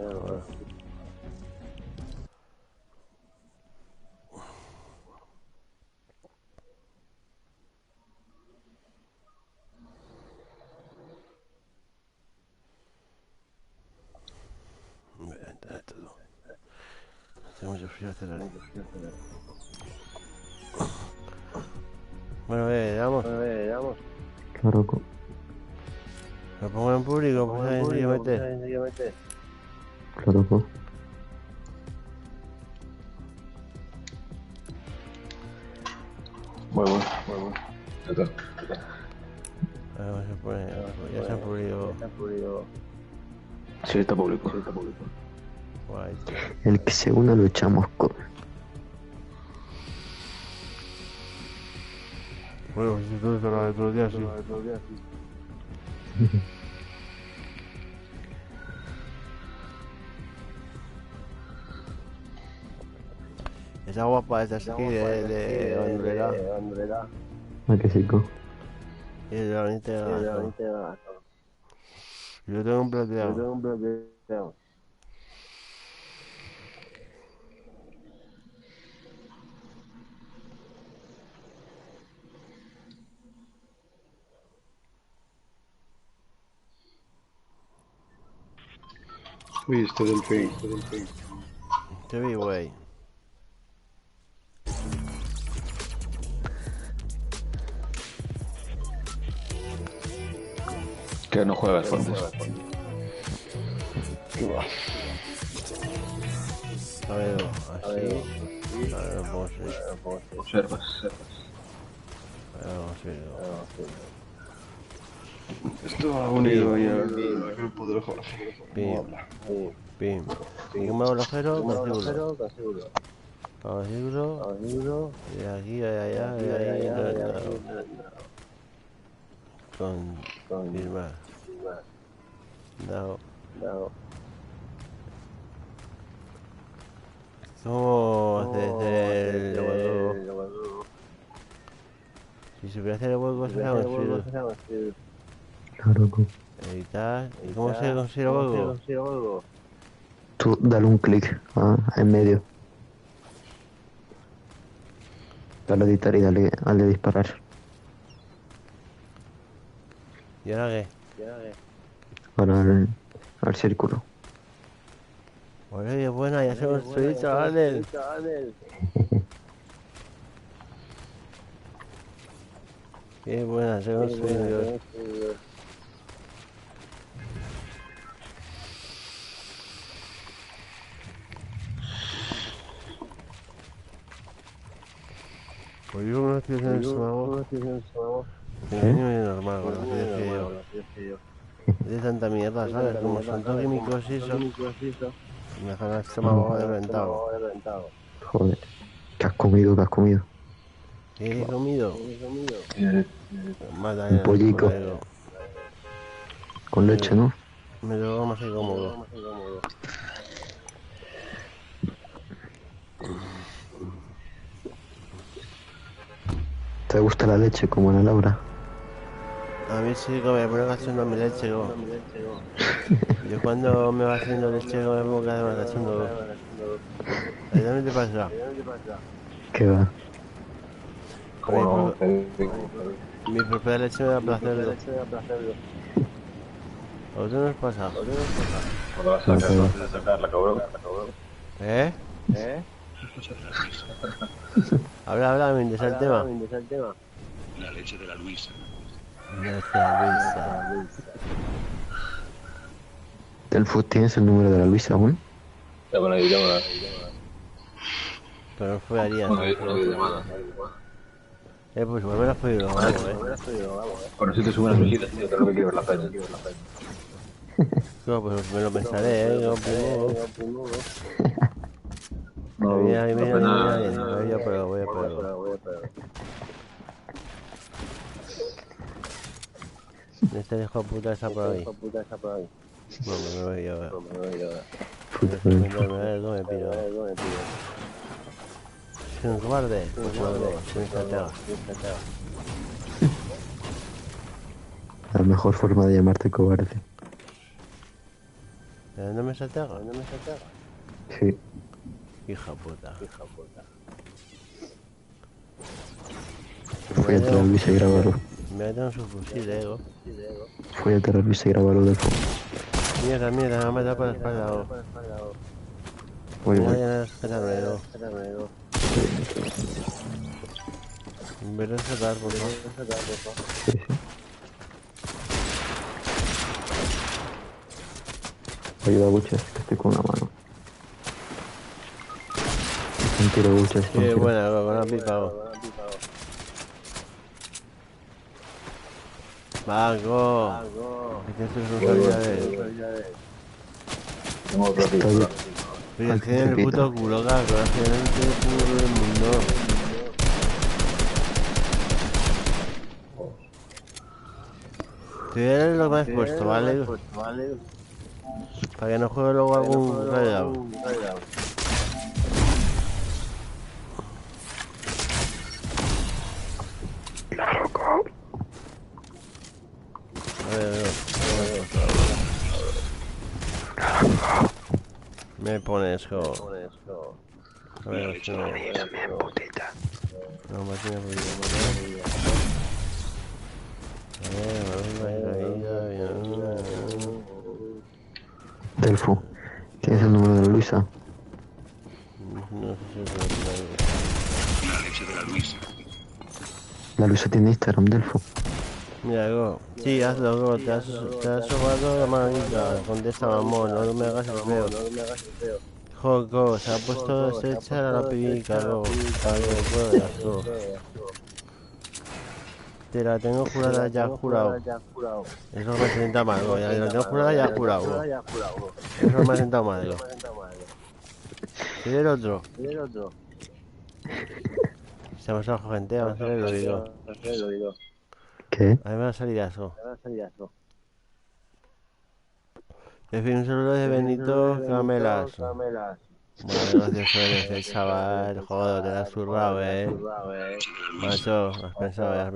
Voy a entrar todo. Tengo mucho frío hacer algo. Bueno, vamos. Claro. Lo pongo en público, pues ahí enseguida. Claro. Bueno. Ahora se pone, ya se ha público. Sí, está público. Guay. El que se una lo echamos con. Bueno, si tú te lo de otros días, sí. Esa guapa esta aquí de bandolera. ¿A qué chico? Y de la bonita. Yo tengo un plateado. Uy, esto del ping. Te vi, güey. Que no juegas, Fuentes. A ver, así. A ver, vamos a ver. Observas. Esto va unido ahí al grupo del Jorge. Pim. Y un relojero, seguro. Y de aquí, de allá, de ahí. Con firmar. No. ¿Cómo hacer el hueco? Si supiera hacer el hueco, sería construido. Claro. Editar. ¿Y cómo se consigue el hueco? Tú dale un clic en medio. Dale a editar y dale al de disparar. ¿Y ahora qué? Para al círculo. Oye, qué buena, ya se construyó, chavales. Qué buena, se construyó. Pues yo una estoy haciendo el sumago. Normal, bueno, así decía yo. De tanta mierda, ¿sabes? Como son todos químicos y eso, me dejan el estómago reventado. Joder. ¿Qué has comido? ¿Qué he comido? Un pollico. Con leche, ¿no? Me lo hago más cómodo. ¿Te gusta la leche como Ana Laura? A mí sí que me pone cachondo mi leche, go. Yo cuando me va haciendo leche, go, me pongo cada vez más cachondo, go. ¿A ti también te pasa? ¿Qué va? Mi propia leche me da placer. ¿A vosotros no os pasa? ¿Cuándo vas a sacarla, cabrón? ¿Eh? Habla, me interesa el tema. La leche de la Luisa. Delfo, ¿tienes el número de la Luisa aún? Llámala ahí, llámala. Pero no fue Arias. No hay llamada. Pues igual me la has podido grabar, Bueno, si te suben las visitas, tío, creo que quiero ver la pena. No, pues me lo pensaré, yo primo. No, Mira, voy a probar, voy a probar. Este hijo de puta está por ahí. No, me voy yo. Me pido. ¿Soy un cobarde? Pues no, soy un estratega. La mejor forma de llamarte cobarde. ¿De dónde me estratega? Sí. Hija puta. Fóllate a la Luisa y grábalo. Me tengo su fusil, ego. Fóllate a la Luisa y grábalo del fondo. Mierda, me ha matado por la espalda. Voy. En vez de saltar, por favor. Sí. Ayuda a Buches, que estoy con una mano. Un tiro Buches. Qué buena, con la pipa. Banco. Es que esto es una salida de... Tengo otra pipa. Pero es que tiene el puto culo, cabrón. Es que no tiene el culo del mundo. Tú eres lo más puesto, ¿vale? Para que no juegue luego algún rayado. A ver. Me pones, jo. A ver, no, máquina Delfo, ¿tienes el número de la Luisa? No sé si es La leche de la Luisa. La Luisa tiene Instagram, Delfo. Mira, Go. Sí, hazlo, Go. Te has robado la manita. Contesta, mamón. No me hagas el feo. Go, se ha puesto estrecha la pibica, Go. Go. Te la tengo jurada ya, jurado. Eso me sienta mal, Go. Ya la tengo jurada ya, jurado. Eso me ha sentado mal, Go. ¿Y el otro? Estamos abajo, gente. Vamos a hacer el oído. ¿Qué? A mí me va a salir eso. En fin, un saludo de Benito Camelas. Bueno, gracias por el chaval. Joder, te la has zurrado, Macho, has pensado.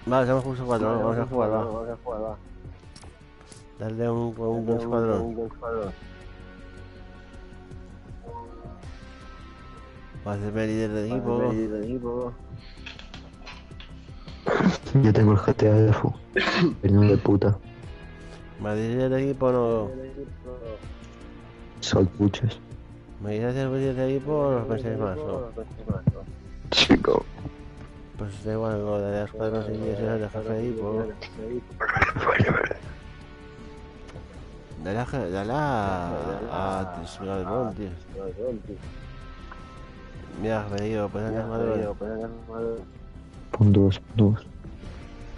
Vale, somos justo 4, vamos a jugar, va. Dale un escuadrón. Va a hacerme líder de equipo. Yo tengo el GTA de Delfo. Peñón de puta. ¿Me dices líder de equipo o no? Salt Buches. ¿Me dices hacer líder de equipo o los pensáis más? Chico. Pues da igual, Go, dale a escuadrón si quieres ser de jefe de equipo. Dale a escuadrón, tío. Mira, me digo, pues dale a escuadrón. Pon 2.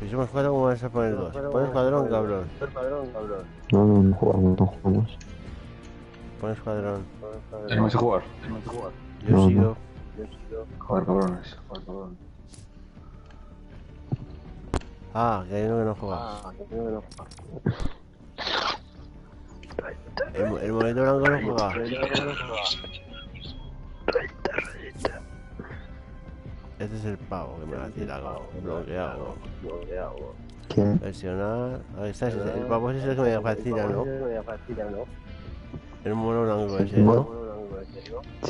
Si somos 4, ¿cómo vas a poner 2? Pon escuadrón, cabrón. No jugamos. Pon escuadrón. Tenemos que jugar. Yo sigo. Joder, cabrones. Ah, que hay uno que no juega. El monito blanco no juega. Este es el pavo que me ha tirado. Bloqueado. ¿Quién? Presionar. Ahí está, el pavo ese es el que me fascina, ¿no? El mono blanco ese, ¿no?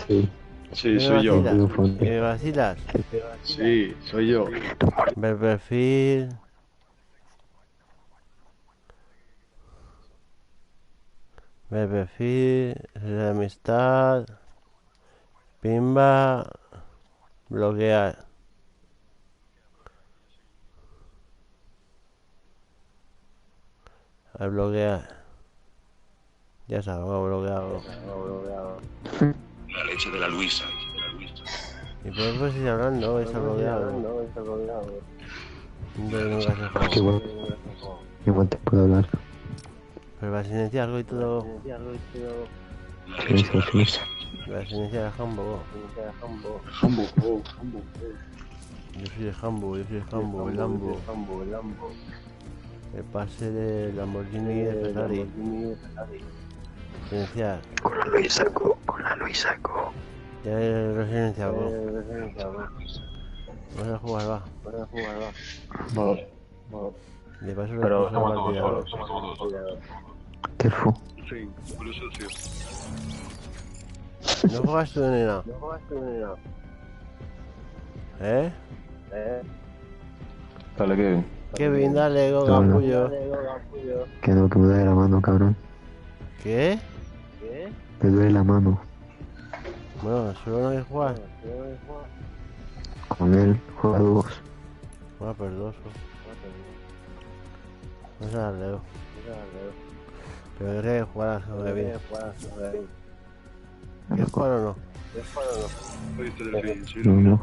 Sí. Sí, soy yo. ¿Me vacilas? Sí, soy yo. Ver perfil. Ver perfil. De amistad. Pimba. Bloquear. Al bloquear. Ya salgo bloqueado. La leche de la Luisa. ¿Y por qué pues sigue hablando? Está bloqueado. Nunca se juega. Qué bueno. Igual te puedo hablar. Pero va a silenciar algo y todo. Sí. Va a silenciar a Hambo. Yo soy el Hambo, el Lambo. El pase de Lamborghini y de Ferrari. Silenciar. Con la Luis saco. Ya lo he silenciado. Vamos a jugar, va. Vale. De paso Pero lo somos todos solos. ¿Qué fue? Sí, por eso sí. No juegas tú, nena. ¿Eh? Dale, Kevin. Kevin, dale, go, capullo. Que no, que me duele la mano, cabrón. ¿Qué? Me duele la mano. Bueno, solo no hay que jugar. Con él, juega dos. Juega perdoso. Vamos a darle, go. Pero querría que jugaras con Kevin. ¿Quieres jugar o no? No.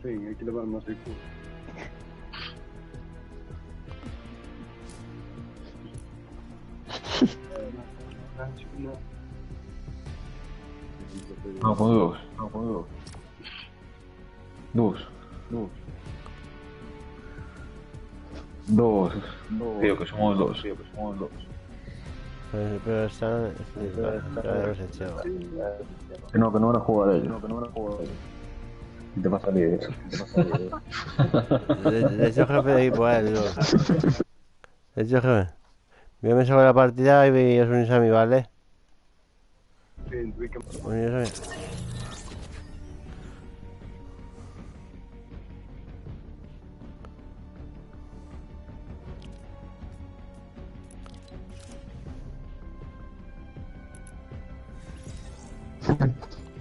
Sí, hay que levar más de culo. No, con dos. Dos. Tío, que somos dos. Pero están... Ya los he echado. Que no van a jugar ellos. Y te va a salir eso. De hecho, jefe de equipo a él, De hecho, jefe. Yo me saco la partida y os unís a mí, ¿vale? Unís a mí.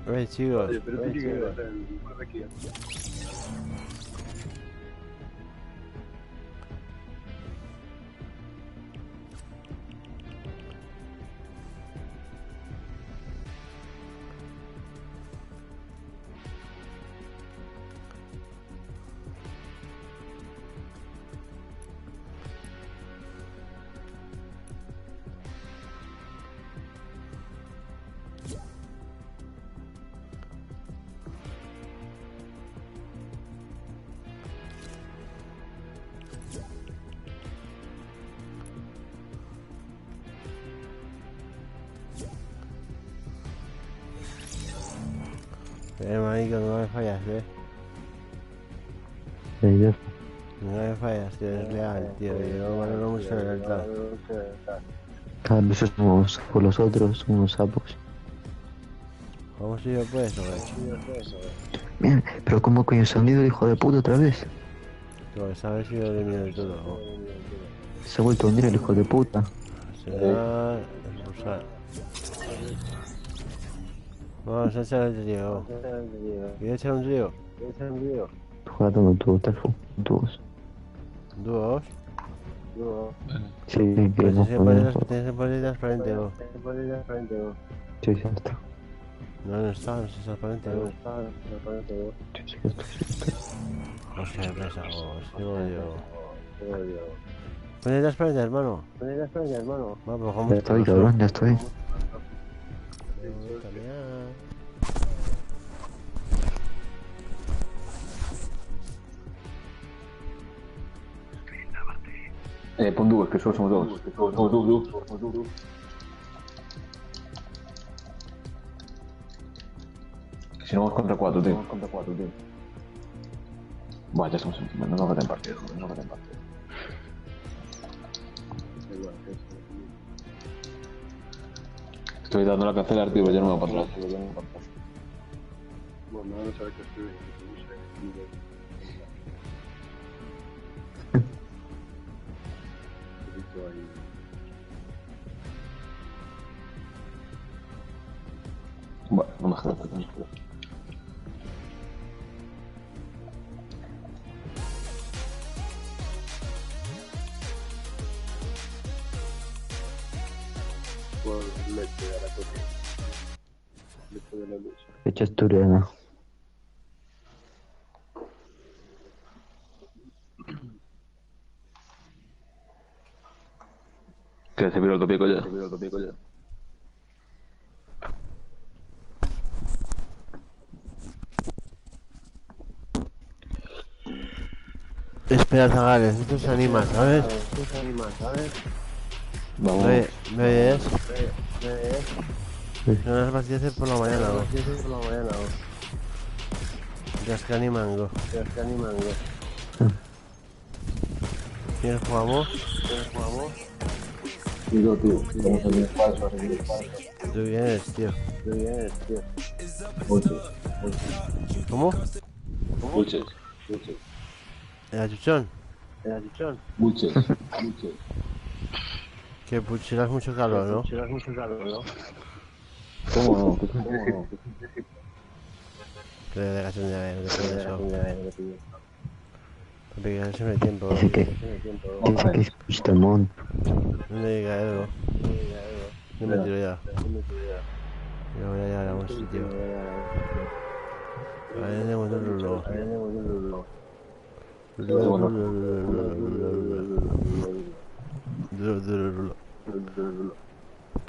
Oye, chicos. Oye, pero tú qué aquí. Marico, no me fallas, Ellos. No me fallas, tío, es real, tío. Yo valoro mucho la lealtad. Cada vez somos por los otros, unos sapos. ¿Cómo si yo puedo eso, Bien, pero ¿cómo coño se han ido el hijo de puta otra vez? Porque sabes si yo elimino de todo. Se ha vuelto a hundir el hijo de puta. Será expulsar. Vamos a echar el trío. ¿Quieres echar un trío? Juega con tu Telfo, dúos. ¿Dúos? Sí, que Pues nos ponemos. tienes que poner transparente, ¿no? Sí, ya está. No está transparente, ¿no? Sí, está. Hostia, qué pesado, sí, odio. Ponle transparente, hermano. Va, pues ¿cómo Ya estoy, cabrón, ya estoy. Pon dúos, que solo somos dos. Dos. Si no vamos contra cuatro, tío. Buah, ya estamos encima, no nos meten partido. Estoy dando a cancelar, tío, pero ya no me va para atrás. Bueno, no sabes que estoy. Bueno, no me jodas, tranquilo. Leche de la cosa. Leche de la leche. Leche asturiana. Que se vio el topico ya. Espera, Zagales, esto se anima, ¿sabes? Vamos. ¿Me oyes? Son las pastillas por la mañana, ¿no? Ya es que animango. ¿Quién jugamos? Digo, tío, vamos a ver falso, Tú vienes, tío. Muchos. ¿Cómo? Muchos. ¿Era chuchón? Muchos. Que pucheras mucho calor, ¿no? ¿Cómo no? Que de delegación de ver, porque ya siempre hay tiempo. Dice que es Puigdemont. No le diga algo. Yo me tiro ya. Yo voy a llegar a un sitio. A ver, tengo un rulo.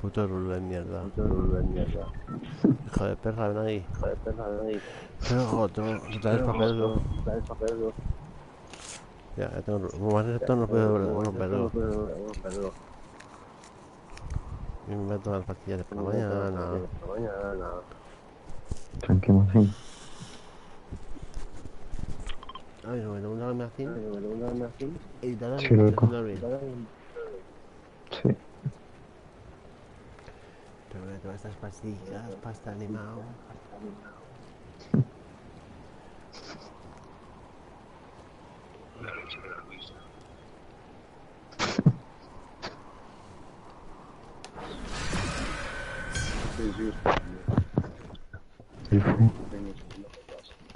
Puto rulo de mierda. Hijo de perra, ven ahí. Pero joto, tú traes papel. Ya tengo rulo. Como más esto no puedo romperlo. Y me meto las pastillas de por la mañana. Tranquilo, sí. Ay, no me tomo una Almacín. Y te Sí, loco. Sí. Pero de todas estas pastillas, pasta animado.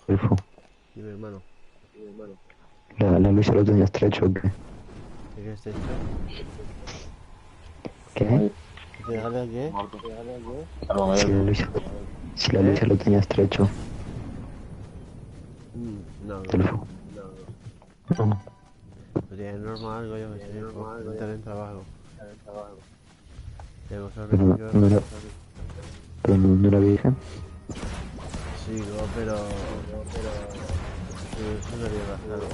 Elfo. Dime, hermano. La luz lo tenía estrecho, ¿o qué? ¿Qué es esto? ¿Qué? ¿Te dejaré aquí? Si la luz lo tenía estrecho. No. No. Sería normal algo, yo que sé, estar en trabajo. Tengo que Pero no era virgen. Sí, no, pero... Eso sería bastante.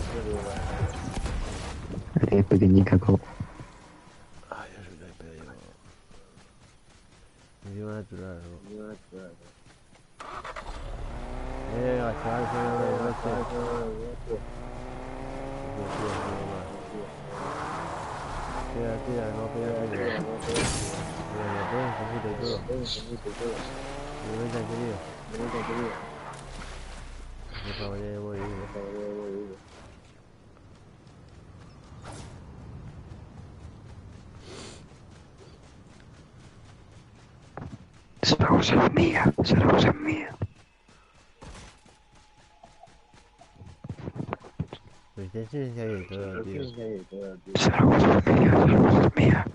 Eres pequeñica como... Ay, yo soy muy pedo. Me dio natural, ¿no? Chaval, soy de noche. Tira, no pega. Zaragoza es mía. Pues te silenciado y todo, tío. Zaragoza es mía.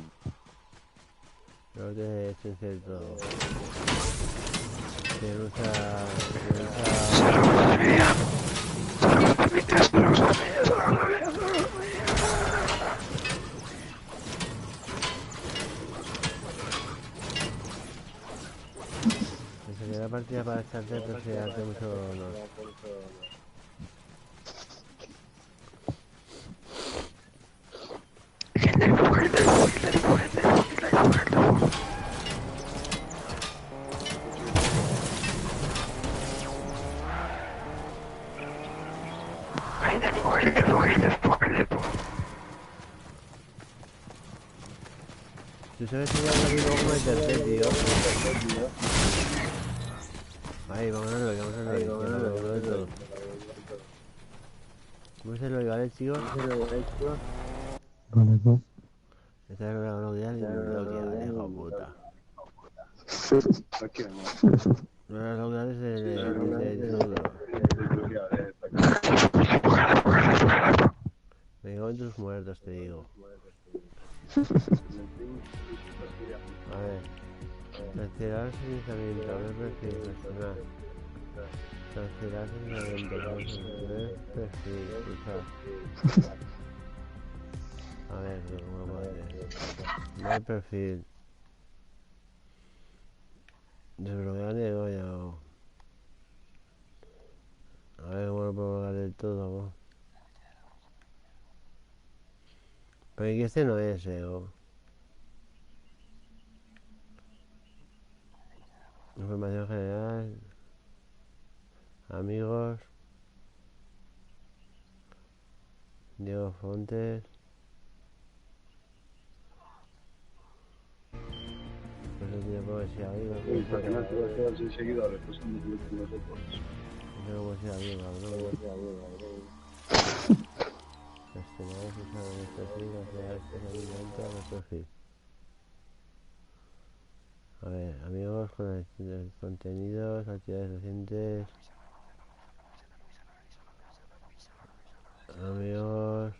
Pero te silenciado y todo. Zaragoza es mía. Me saqué la partida para echarte, pero si hace mucho honor. Tú sabes que ya no hay luego meterte, tío. Ahí, vamos a verlo, vamos a verlo. Vamos a verlo, ¿vale, chicos? Vale, pues. Esta es la bloquear y bloquear, hijo de puta. No las bloquear desde seguro. Me cago en tus muertos, te digo. A ver. Cancelar silenciamiento, a ver perfil, personal. Cancelar silenciamiento, ver perfil, escuchar. A ver, ¿cómo puedo hacer? No hay perfil. Desbloquear negociado. A ver cómo lo puedo bloquear del todo, ¿no? Pero que este no es, Información general. Amigos. Diego Fontes. No sé si le puedo decir amigos. Para que no te vas a quedar sin seguidores, pues no te lo que nosotros. No sé cómo decir amigos, cabrón. Gestionar sus perfil, crear especialmente a nuestro perfil. A ver, amigos, contenidos, actividades recientes. Amigos.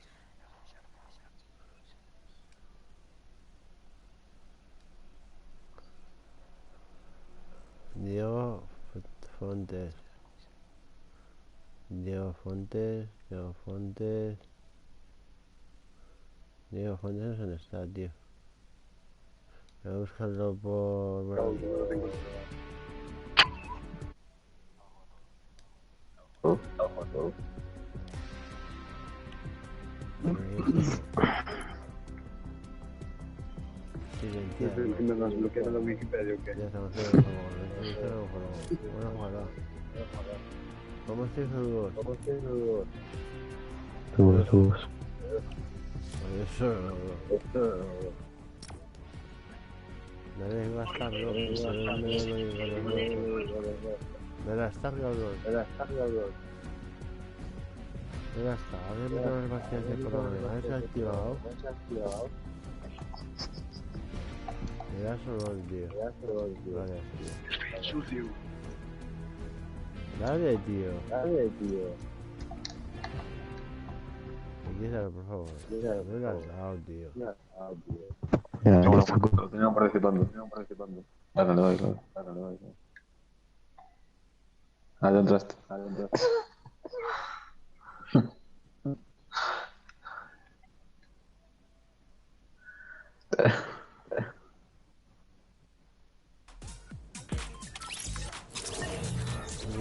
Diego Fontes. Diego Fontes. Diego Fontes no sé dónde está, tío. Voy a buscarlo por... Me vas bloqueando la Wikipedia, ¿o qué? Ya estamos haciendo el juego. ¿Cómo estoy jugos? Subos. Eso. Dale gastarlo. Dale gastarlo. Ya está, a ver las vacias de programa. ¿Has activado? Me da solo el tío. Vale, tío. Sucio. Dale, tío. Empieza, por favor. No lo has dado, tío. Ya, Lo listo. tenían participando. Ahora le doy, claro. Ahí entraste.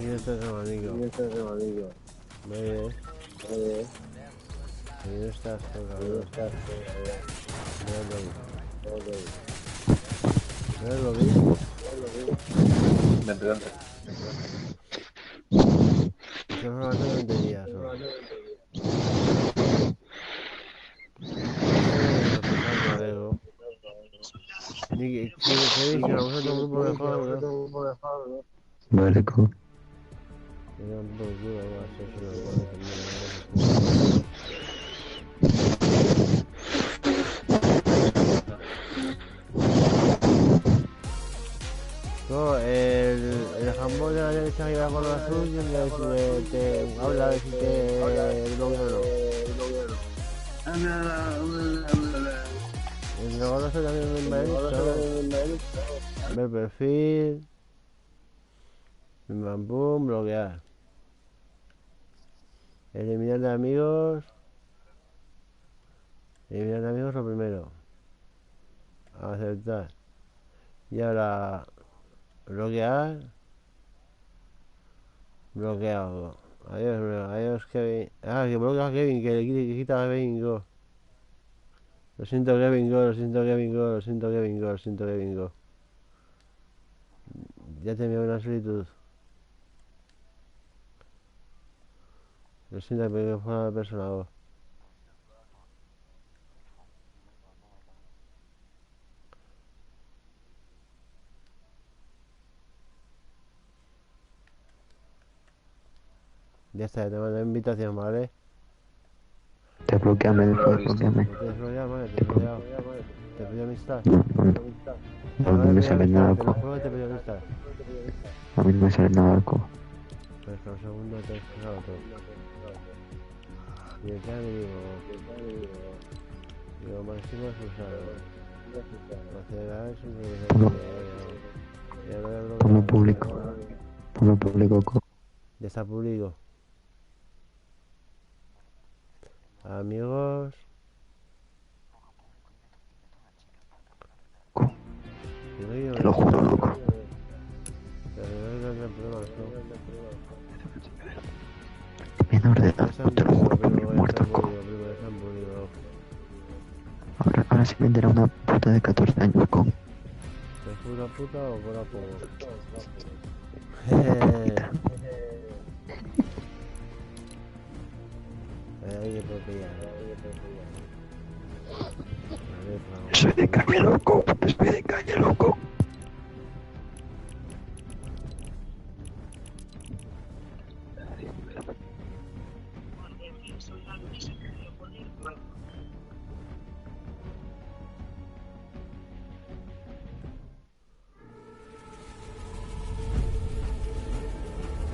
Y este es el amigo. Muy bien. Y no estás tocando. No lo vi. Vente. Eso no hace tonterías, ¿no? Ni que dijéramos otro grupo mejor, ¿no? Marico. Me dan por culo, va a ser solo igual. No, el jamón de la derecha que va con lo azul y el que te habla de si te bloquea o no. El negocio también me ver perfil. Boom, bloquear. Eliminar de amigos. Eliminar de amigos lo primero. Aceptar. Y ahora bloquear. Bloqueado. Adiós Kevin. Ah, que bloquea a Kevin, que le quita a Kevin Go. Lo siento Kevin Go. Ya te envié una solicitud. Lo siento que fue una persona vos. Ya está, te mando invitación, ¿vale? Desbloqueame, desbloqueame. Te he desbloqueado, vale, te he desbloqueado. Te pido amistad. No me sale nada, Te lo juro que te pido amistad. a mí no me sale nada, algo. Pues por un segundo te he expresado todo. Y el plan digo, máximo expulsado. Acelerar es un Ponlo público. Ponlo público. Ya está público. Amigos. Te lo juro, loco. Menor de edad, no te lo juro que me he muerto, loco. Ahora se venderá una puta de 14 años, con. ¿Es pura puta o pura poco? Soy de caña, loco. Soy de caña, loco.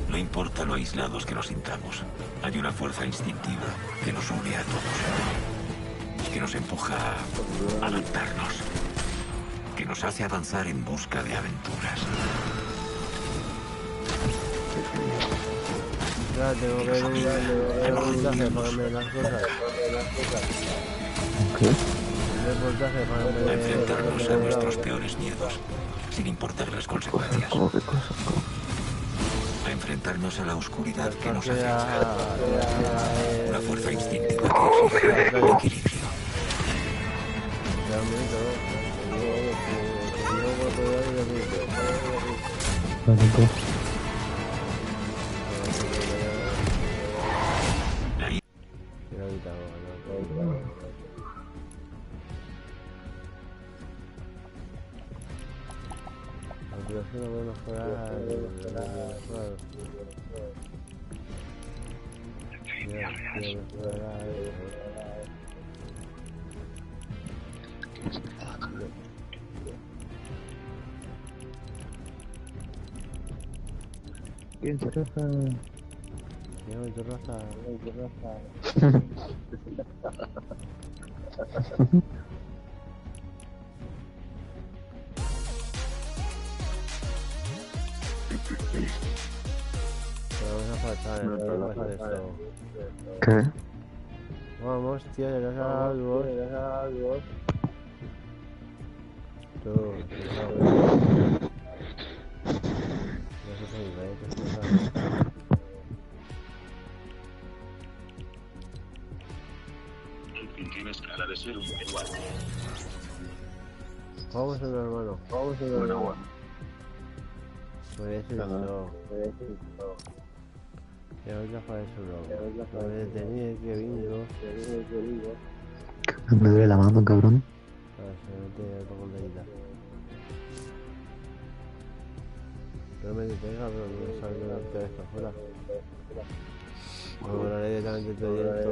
No importa lo aislados que nos sintamos, hay una fuerza instintiva que nos une a todos, que nos empuja a adaptarnos, que nos hace avanzar en busca de aventuras. Ya tengo que ver el reportaje para ver las cosas. ¿Qué? El reportaje para ver... A enfrentarnos a nuestros peores miedos, sin importar las consecuencias. ¿Cómo qué cosas? A enfrentarnos a la oscuridad que nos acecha. Una fuerza instintiva que exige equilibrio. ¿Quién se raza? Yo raza. Vamos a pasar, no hacer esto. ¿Qué? Vamos, tío, ya sabes algo. Tú, Tiene escala de ser un igual. Vamos a ver, hermano. Vamos a ver, hermano. Puede ser esto. Ya voy a para eso, bro. Puede tener que venir, Me duele la mano, cabrón. Se mete con la ida. Pero me detenga, pero no me sale de la cabeza afuera. Vamos a hablar directamente todo directo.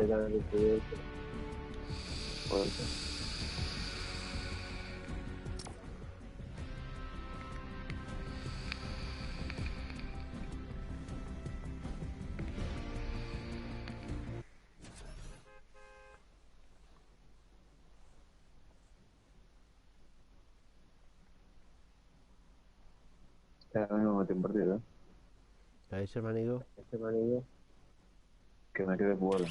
Ahora mismo me tengo partido, ¿eh? ¿Estáis, hermanigo? Que me quede jugado.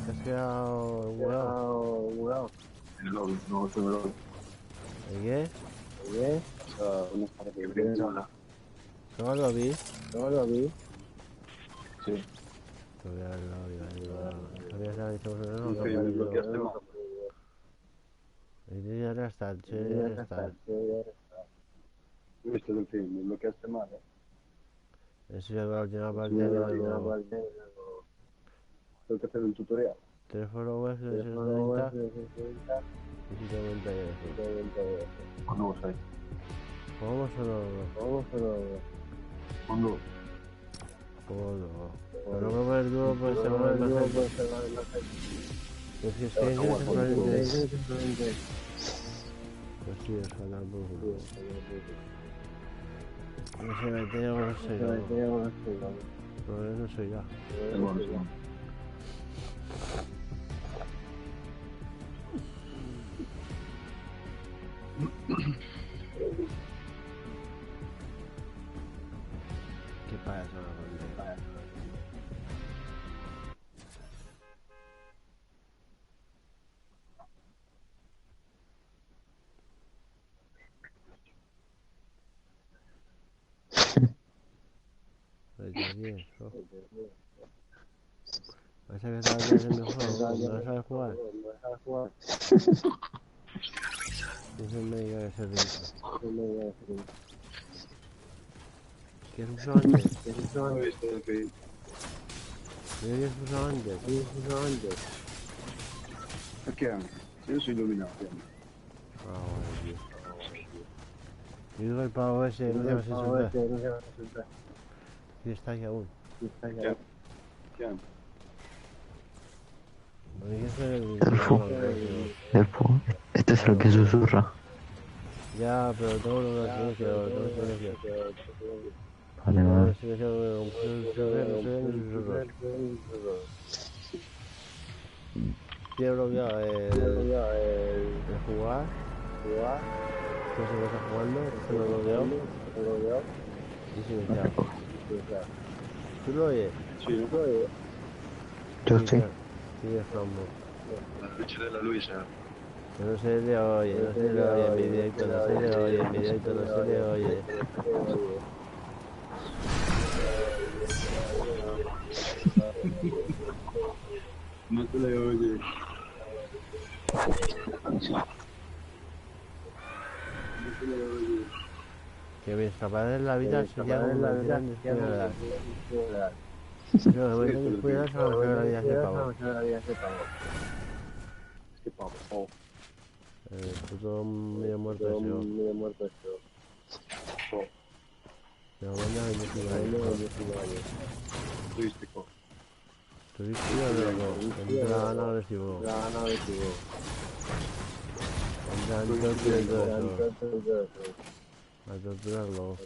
¿Te has quedado murado? El lobby, no estoy en el lobby. ¿El qué? O sea, unos parece que vienen a hablar. ¿No lo vi? Sí. Todavía no lo vi. Me bloqueaste más. Ya está. Viste del film, me bloqueaste mal, ¿eh? Eso ya va a la última parte. Tengo que hacer un tutorial. Teléfono web de 60 y 150. ¿Cuándo vas ahí? ¿Cómo solo? ¿Cuándo? ¿Cómo no? No puedo poner dúo por ser más gente. Es que simplemente... Pues sí, ojalá tampoco. No sé, me tengo que no soy yo. No, yo no soy yo. ¿Qué pasa? ¿Vas a empezar a hacer mi juego? ¿No vas a jugar? Dice el médico que se rico. ¿Quieres un antes? ¿Quieres un antes? Perché? Io sono illuminato. Ah, bueno, tío. Yo digo el pavo ese, no te vas a insultar. Sí, está ahí aún. ¿Quién? El fuego. Este es el que susurra. Ya, pero todo lo que Vale, vale. Tiene bloqueado el jugar. No sé qué está jugando, se lo bloqueó. Y silenciado. ¿Tú lo oyes? Sí, lo oyes. Yo sí. Sigue flambo. La luce della Luisa. No se le oye, no se le oye, en mi directo no se le oye, en mi directo no se le oye. No te le oye. Que me escapar de la vida se llama una gran descuidad. No, me voy a descuidar solo que la vida se pavo. Che pavo. Puto medio muerto ese. Me lo manda a investigar. Turístico. Turístico o no, entra a nada recibo. Entra en tortura y todo eso. A torturarlo.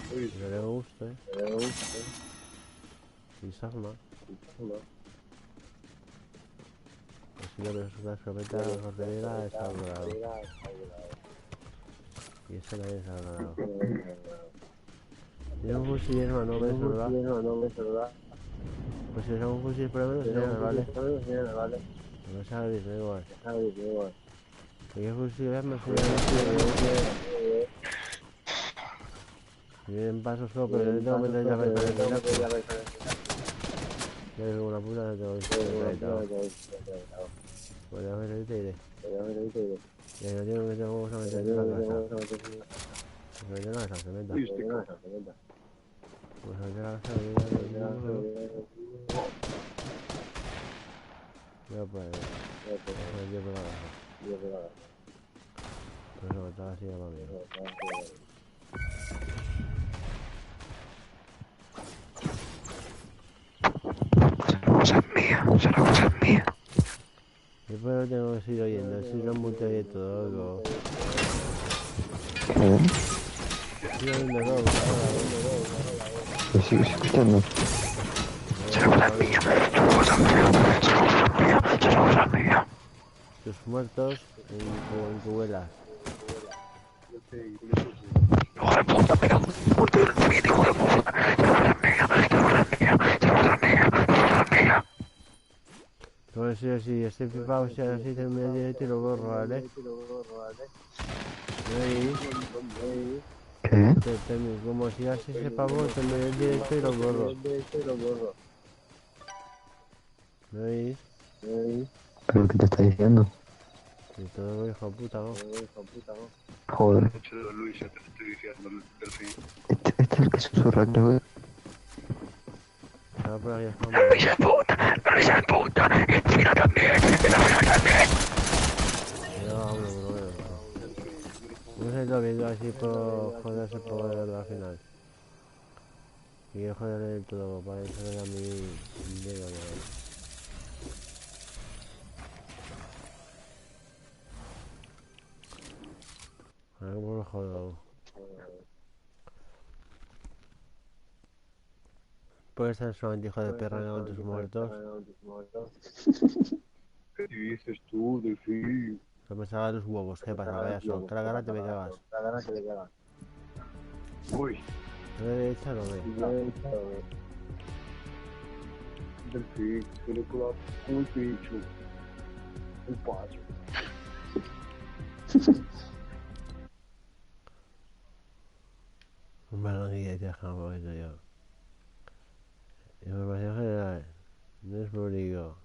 Que le guste. Y Sarma. Así que la escopeta cortadera está dorado. Y esa la había salvado. Tiene un fusil, hermano, no me salva. Pues si es un fusil, por lo menos sería vale. No sabes, da igual. ¿Qué fusil es? Me suena bien paso solo, pero yo tengo que meter ya para es una puta no tengo que pues a ver, ahorita iré. Ya no tengo que vamos a meter en la casa. Pues meter en la casa, cementa. Pues meter en la casa, ya pues. Yo por la casa. Pues no, estaba así ya para mí. Zaragoza es mía. Después lo tengo que seguir oyendo, si no mucho y todo. ¿Qué? Estoy oyendo todo. ¿Lo sigues escuchando? Zaragoza es mía. Zaragoza es mía. Tus muertos en cubelas. Hijo de puta, pega un muerto del mito, hijo de puta. Zaragoza es mía. Pues sí, estoy flipado, si ahora sí termino el directo y lo borro, ¿vale? ¿Qué? Como si hace ese pavo, termino el directo y lo borro. ¿Me oís? ¿Pero qué te está diciendo? Que todo hijo de puta, ¿no? Joder. Luisa, te estoy diciendo el fin. Este es el que susurra, creo que... Por aquí estamos. Luisa es puta, Luisa es puta, y Fina también, y la Fina también. No, hombre, no sé lo que yo así por joderse por la final. Quiero joderle del todo, para eso le da mi dedo ya. A ver cómo lo jodo. Puedes estar solamente hijo de perra con tus muertos. ¿Qué dices tú, Delfín? No me salga los huevos, ¿qué pasa? Vaya sol, la cara te me cagas. Uy. ¿No le he echado o qué? Delfín, se le colado con el pincho. El pacho. Un balón y ya te dejamos un poquito yo. Información general. No es público.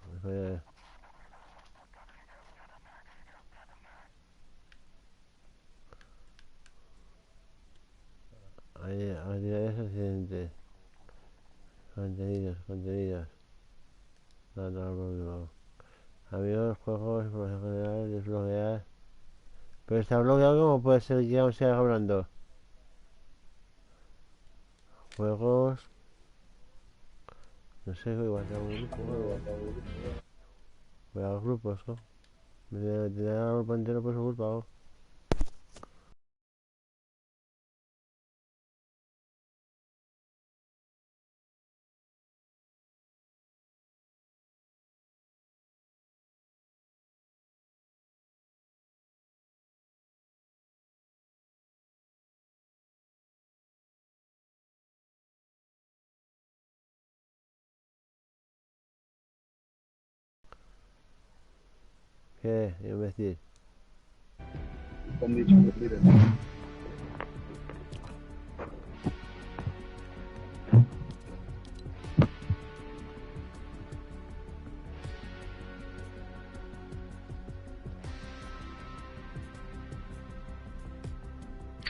Actividades accidentes. Contenidos. Datos al público. Amigos, juegos, información general, desbloquear. Pero está bloqueado, ¿cómo puede ser que aún siga hablando? Juegos. No sé, igual tengo un grupo. Voy a los grupos, ¿no? Me tendré el grupo entero por su culpa, ¿no? ¿Qué? Imbécil. Te han dicho que tires.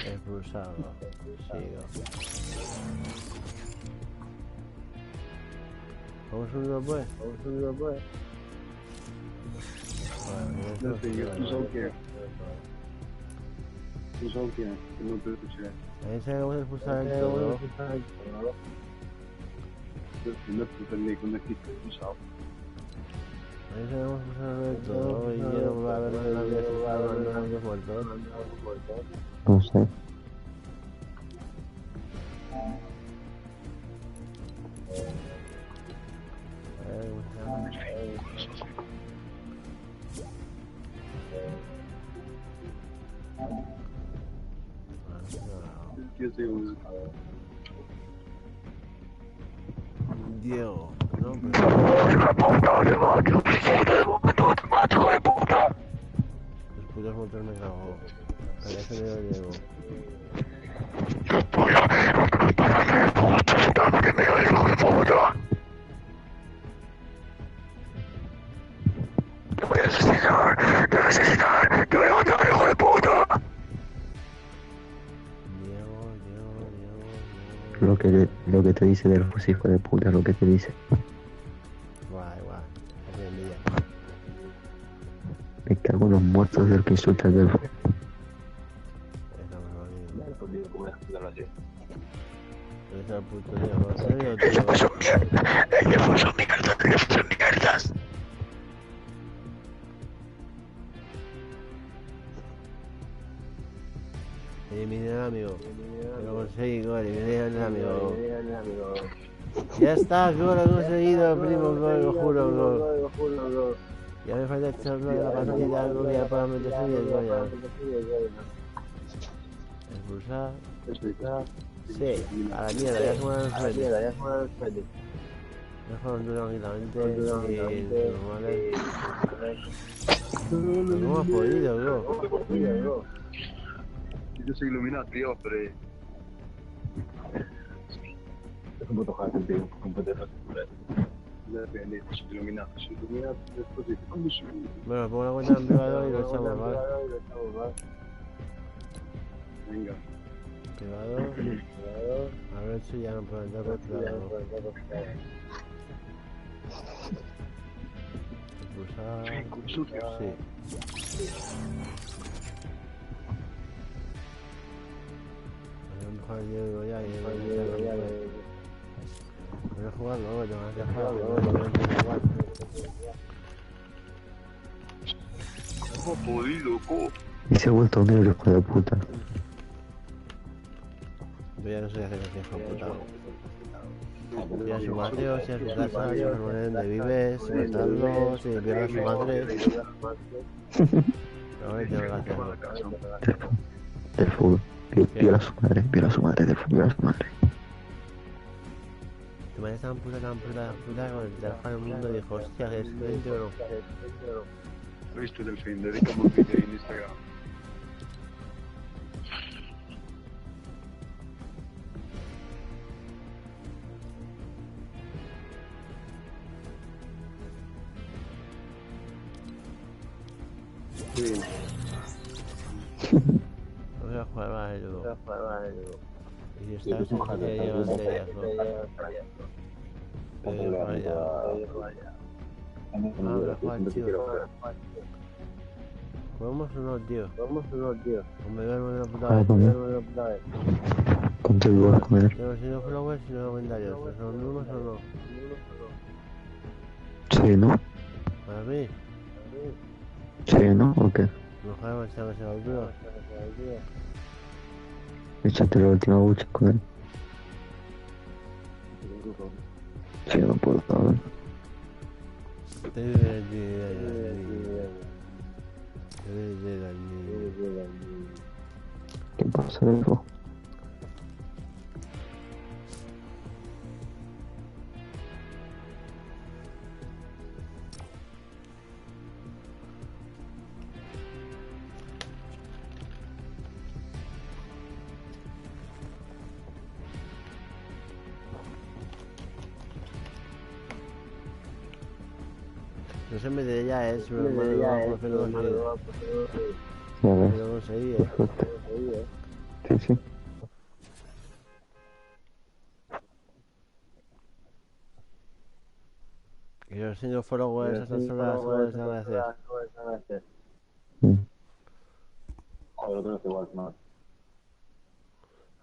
Expulsado. Sigo. ¿Vamos a subirlo pues? Bueno, ¿Tú sabes quién? ¿Tú sabes quién? Que no te escuché. Ahí se vamos a expulsar el todo. No te peleé con el equipo, tú sabes. Ahí se vamos a expulsar el todo y ya no va a haber nada de esos muertos. No sé. Diego, no, pero... Los putos motores me cagó. Parece que me Diego. Te voy a asesinar, te voy a matar, hijo de puta. Lo que te dice de los hijos de puta, lo que te dice. Guay. Me cago en los muertos del que insulta al Delfo. El Delfo son mierdas. El Delfo son mierdas. Eliminé al amigo. Lo conseguí, eliminé al amigo. Ya está, lo he conseguido, primo, lo juro. Ya me falta echarlo de la partida, algo que ya para meterse bien, coño. Expulsar. Sí, a la mierda, ya se mueven los frentes. Dejo duro tranquilamente y normales. ¿Cómo has podido, bro? Yo soy iluminado, tío, pero... Es un puto hacker, tío. Un puto hacker. Depende, soy iluminado, después de... Bueno, pongo la cuenta en privado y lo echamos, ¿vale? Venga. Privado. A ver si ya no puedo entrar por privado. Expulsar... Sí. Mejor llevo ya. Voy a jugar luego, te vas a jugar. Y se ha vuelto negro, hijo de puta. Yo ya no sé qué hacer con hijo de puta. Si a su mateo, si a su casa, si a su manera donde vive, si matarlo, si viola a su madre. No, tengo que hacerlo. Del fútbol. Viola a su madre, del fútbol, viola a su madre. Tu madre es tan puta, con el trabajo en el mundo y dijo, hostia, que es cliente o no. Listo, Delfín, dedicamos un vídeo en Instagram. Sí. Voy a jugar más luego. Y si estás en que llevan de ellas, ¿no? ¿Jugamos o no, tío? O me duermo de la puta vez. Ponte el lugar con él. Pero si no followers, si no comentarios. ¿Son unos o no? Sí, ¿no? ¿Para mí? Sí, ¿no? ¿O qué? No jugamos esta vez a la altura. Échate la última bucha con él. Sí, no puedo, cabrón. ¿Qué pasa, hijo? No se me de ella es, pero hermano, no va a hacer dos videos. Ya ves. Pero no sé, Qué suerte. Sí, sí. Que yo siendo followers a estas horas, ¿cómo les van a hacer? Joder, lo tengo igual, no.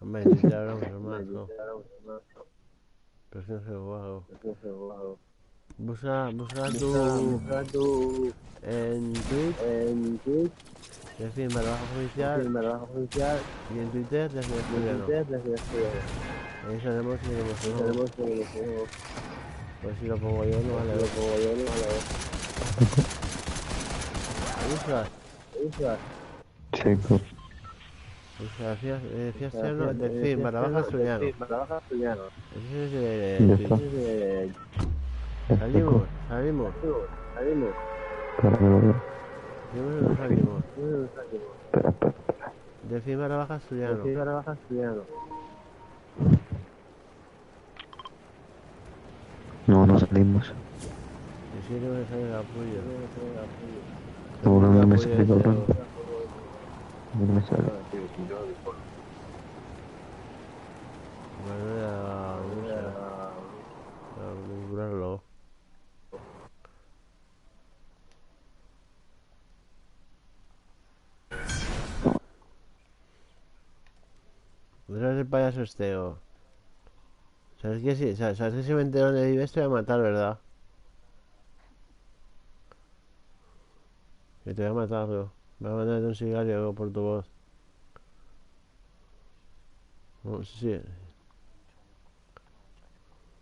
Hombre, si te hablamos más, no. Pero si no se lo hago. Busca tu en Twitch, decir barra oficial y en Twitter desde estudiano. Ahí sabemos si tenemos pues si lo pongo yo no vale. ¿Usas? Chico. Decías serlo, decir barra baja estudiano. Ese es de Salimos. Espera, me lo veo. Salimos. Espera. Decir barra baja estudiano. No salimos. Y si no me sale la puya. No me sale, cabrón. No me sale. Bueno, a configurarlo. ¿Dónde es el payaso Esteo? ¿Sabes que sí? ¿Sabes que si me entero dónde vives te voy a matar, verdad? Que te voy a matar, bro. Me voy a mandar un cigarro por tu voz. No, sí.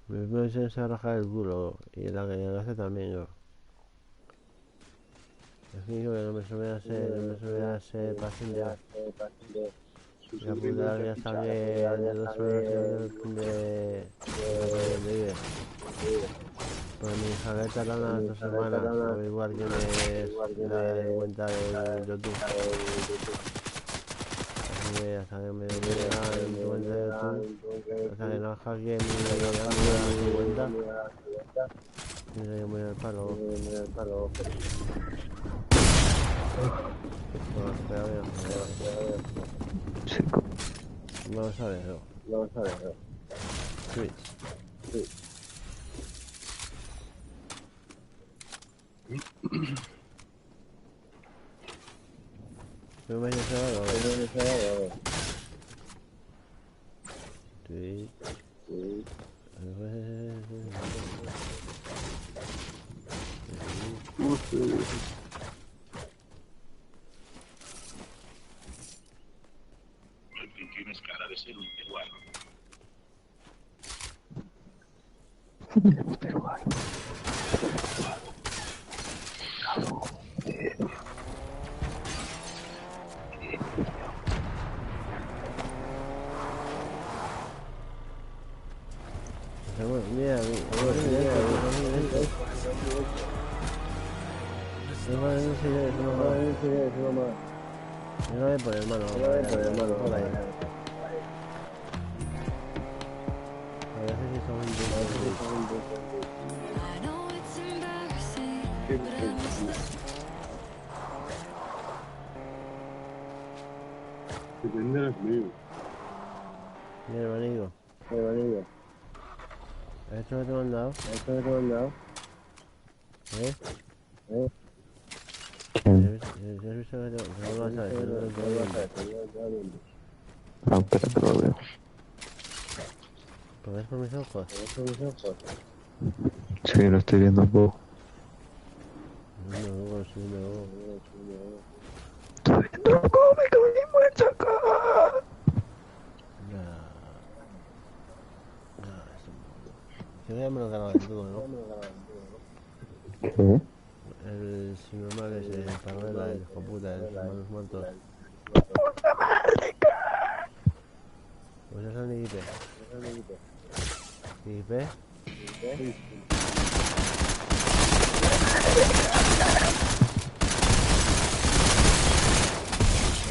Me enseñas a rajar el culo y la que hace también yo. Es que no me suele hacer pasilla. Y apuntar ya está bien de 2 horas de vive. Pues mi hija le tardan unas 2 semanas, igual que me da cuenta de YouTube. Así que hasta que me llega en tu cuenta de YouTube, hasta que no hackeen mi cuenta, tendré que morir al palo. Bueno, espera bien. Chico. Vamos a verlo. Twitch. No me hayas dado. Twitch. Tienes cara de ser un peruano. Peruano. Mira, no voy por el mano, por ahí. A ver si son Mira, hermanito. ¿Esto que te he mandado? ¿Eh? No, espérate, lo veo. ¿Lo ves por mis ojos? Sí, lo estoy viendo un poco. No. ¡Come, muerto acá! Yo ya me lo ganaba en todo, ¿no? ¿Qué? El normal ese, el Parrela, el hijo puta, el manos muertos. ¡Puta madre! Pues eso ni IP. ¿IP?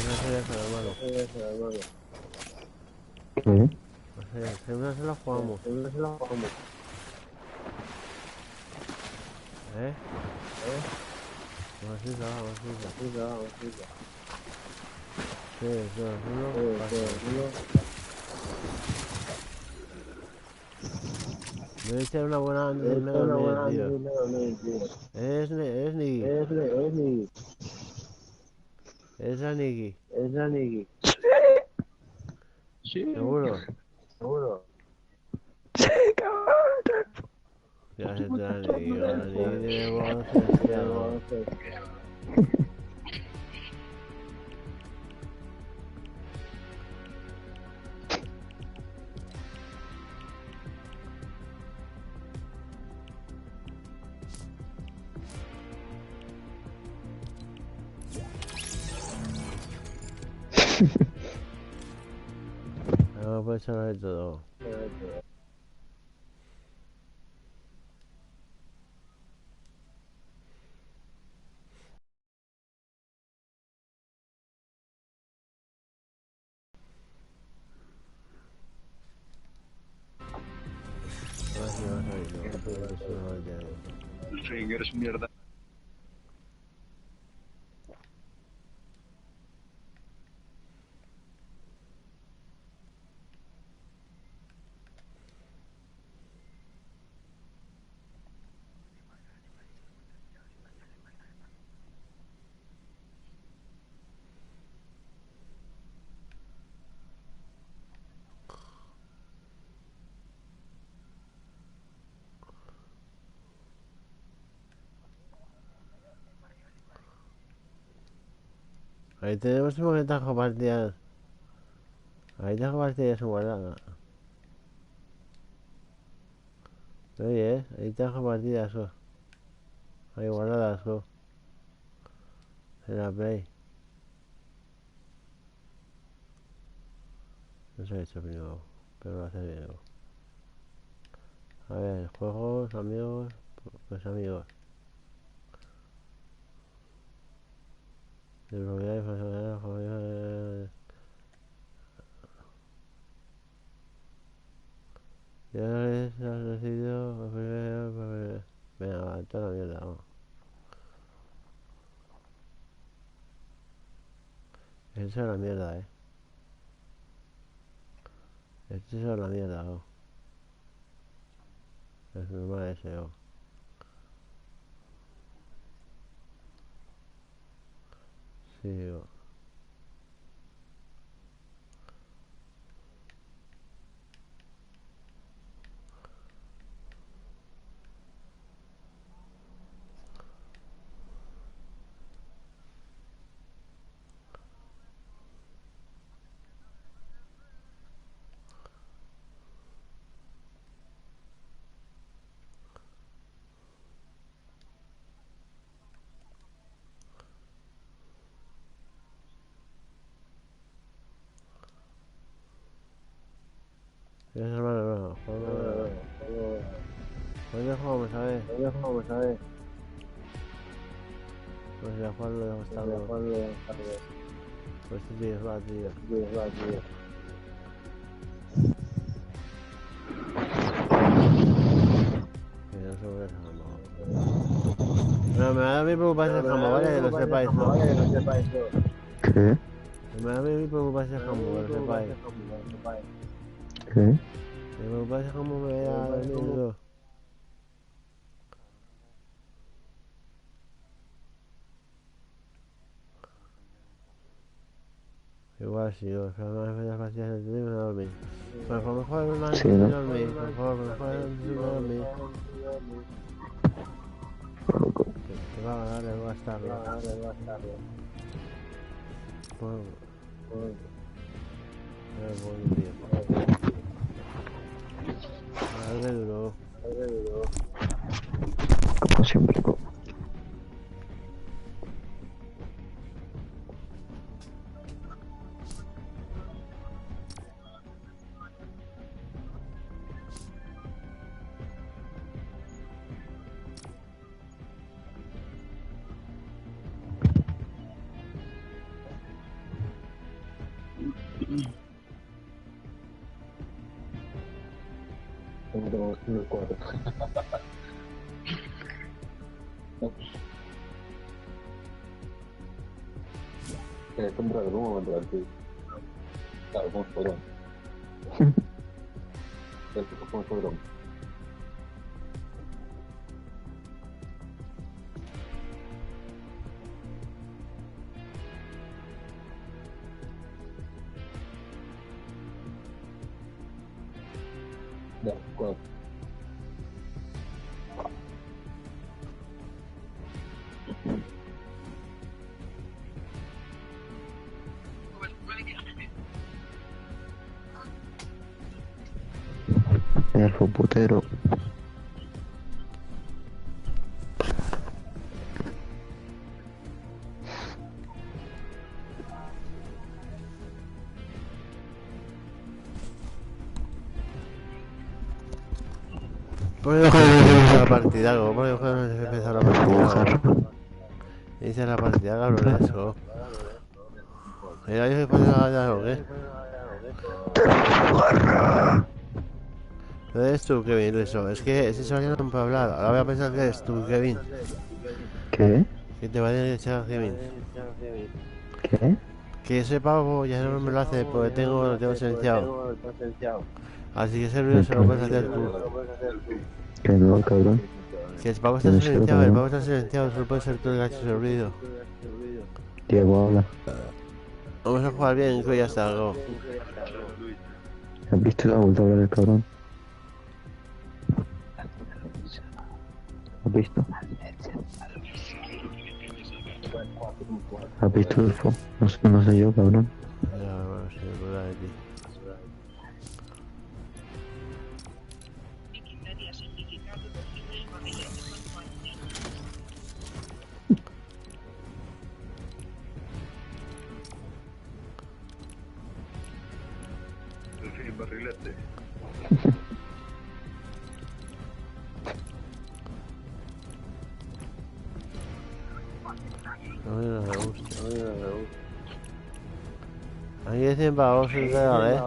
No sé eso, hermano. ¿Qué? Seguro se la jugamos. ¿Eh? Vamos a ir. Sí, 2, 1, me voy a echar una buena antes de menos, tío. Es Niki. Es la Niki. Sí. ¿Seguro? Sí, cabrón. Ya se te la Niki tiene voz especial. No puede ser de todo. Sí, eres mierda. Ahí tenemos un ventaja partidas. Ahí tengo partidas igualadas. Oye, ahí tengo partidas. Ahí igualadas. En la Play. No sé hecho primero, pero lo hace bien. A ver, juegos, amigos, pues amigos. De propiedades, pues ya has decidido. Venga, va, toda la mierda, vamos. Eso es la mierda, Esto es la mierda, Es normal ese, Sí, Pues ya Juan lo dejo estar. Pues sí, es va, tío. No, me da mi preocupación el jamón, vale, que lo sepáis, ¿no? ¿Qué? Me da mi preocupación el jamón, que lo sepáis. ¿Qué? Mi preocupación el jamón me da miedo. Igual sí, o sea, no me das pastillas de teléfono y me voy a dormir. Por favor, mejor no antes de dormir, por favor, mejor antes de dormir. Que va a ganar el bastardo. Alrededor. Como siempre, Tengo 4. Tendrá que un momento aquí. Claro, con podrán. Con podrán. De acuerdo. Elfo putero. ¿Por qué no empezar la partida? ¿Por qué no empezar la partida? Dice la partida, cabrón, eso. Mira, yo se pone la galla o qué. ¿No eres tú, Kevin? Eso, es que ese sonido no puede hablar. Ahora voy a pensar que eres tú, Kevin. ¿Qué? Que te vaya a echar, Kevin. ¿Qué? Que ese pavo ya no me lo hace porque lo tengo silenciado. Así que ese ruido se lo puedes hacer tú. Que no, cabrón. Que el pavo está silenciado, solo puede ser tú el que haces el ruido. Diego, habla. Vamos a jugar bien, que ya está, algo. ¿Has visto la vuelta a hablar del cabrón? ¿Has visto? ¿Has visto el fo? No sé yo, cabrón. Ya, bueno, sí, es verdad de ti. El fin, barrilete. A mí no me gusta. Aquí es 100 pavos, es real, ¿eh?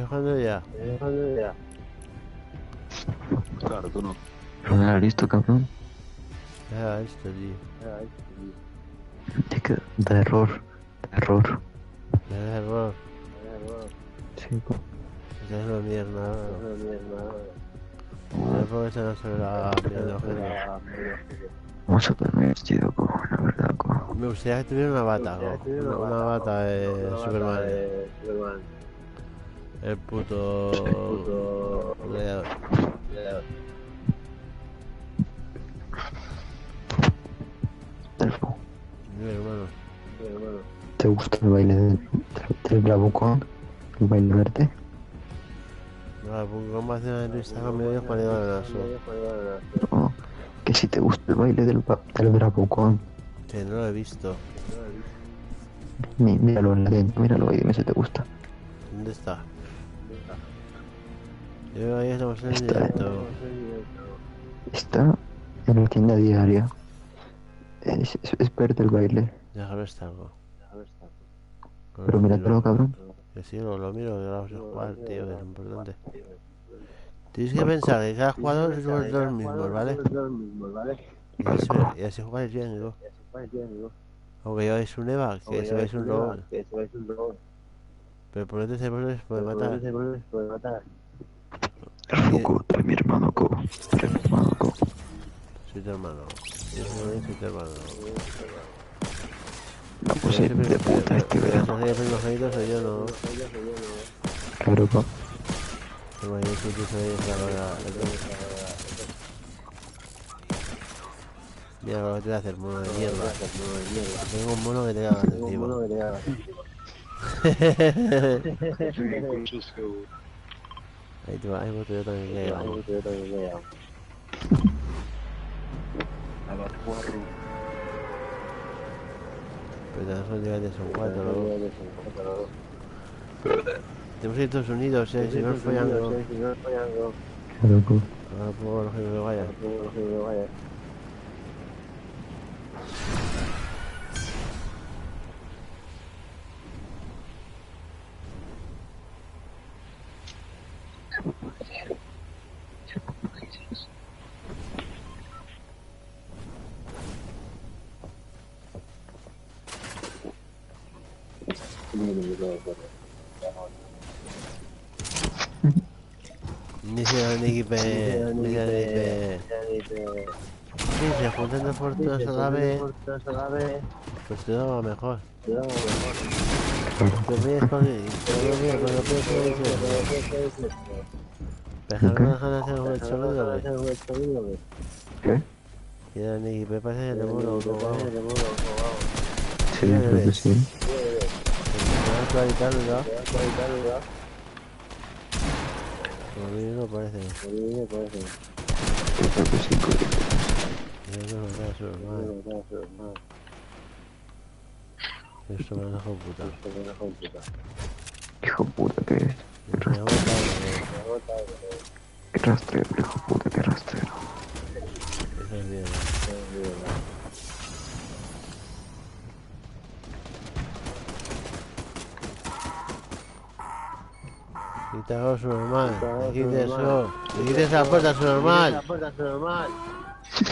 ¿Cuándo ya? Claro, tú no. ¿No era listo, cabrón? Ya, esto, tío. Da error. Da error. Sí, po. Ya es una mierda. No es porque se nos sobre la mierda objetivo. Vamos a poner vestido, co, la verdad, co. Me gustaría que tuviera una bata, una bata de Superman. El puto leador. Elfo. Dime, hermano. ¿Te gusta el baile del bravucón? ¿El baile verde? No, ¿cómo hace una entrevista conmigo y Juan Ananaso? No, que si te gusta el baile del bravucón. Que no lo he visto. Míralo en la tienda, míralo y dime si te gusta. ¿Dónde está? Yo creo que ahí estamos en el directo. Está en la tienda diaria. Es verde el baile. Déjalo estar, algo. Pero míratelo, cabrón. Que sí, lo miro, que vamos a jugar, tío, que es importante. Tienes que pensar que cada jugador es los dos mismos, ¿vale? Y así jugáis bien, digo. Aunque lleváis un Eva, que lleváis un robot. Pero por dentro se puede matar. Ruco, trae mi hermano Co. Trae mi hermano Co. Soy tu hermano. Yo soy tu hermano. No, pues de puta este verano. Soy el primogénito, soy yo, ¿no? Claro, Co. Como yo soy la mira lo que te voy a hacer, mono de mierda. Tengo un mono que te cagas encima. Ahí te va, ahí voy yo también que he pero ya son llegados, son 4, ¿no? Tenemos que ir a Estados Unidos, si no es follando. Claro, Co. Ahora puedo lo que me vaya. Dice Nikipe. Sí, se juntan dos fortunas a la vez. Pues te daba mejor. Te ríes con él. Dejar una generación de sonido. ¿Qué? Y era Nikipe, parece que te muero. Sí, creo que sí. A mí no parece. Yo creo que sí, Co. Yo no me su hermano. Esto me lo dejó puta. Hijo puta que es. Qué rastrero, hijo puta, qué rastrero. Eso es bien. Quita a su normal. Quita eso. Quita esa puerta a su normal. Si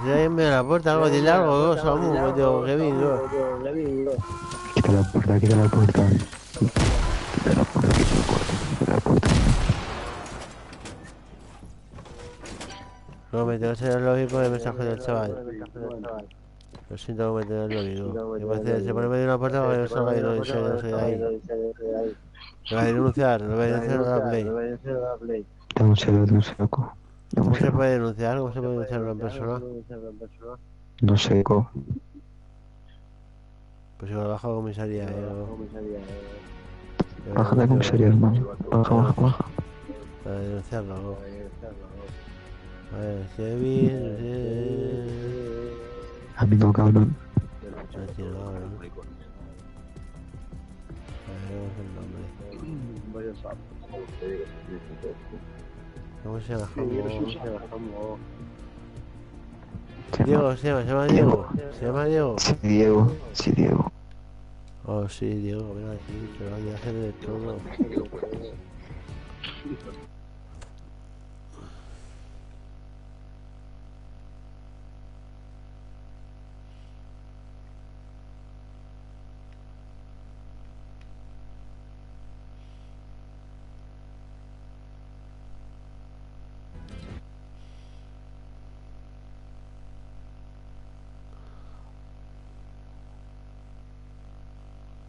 se hay en medio de la puerta, algo, dile algo, Samu, tío, Kevin, Quita la puerta, quita la puerta. Quita la puerta, quita la puerta. No, me tengo que hacer el lobby por el mensaje del chaval. Lo siento, me tengo el lobby, ¿no? Que parece, se pone medio de una puerta para que no salga y no se de ahí. Lo voy a denunciar, lo voy a denunciar a la Play. Denuncia, Co. ¿Cómo se puede denunciar? ¿Cómo se puede denunciar a una persona? No sé, Co. Pues si me lo bajo a comisaría, Baja de comisaría, hermano. Baja. Para denunciarlo, ¿no? A ver, Kevin... Amigo cabrón. No tiene cabrón. A ver, vamos el nombre. ¿Cómo se llama? Diego, se llama Diego. ¿Se llama Diego? Sí, Diego. Oh, sí, Diego, ven aquí, pero hay que hacer de todo.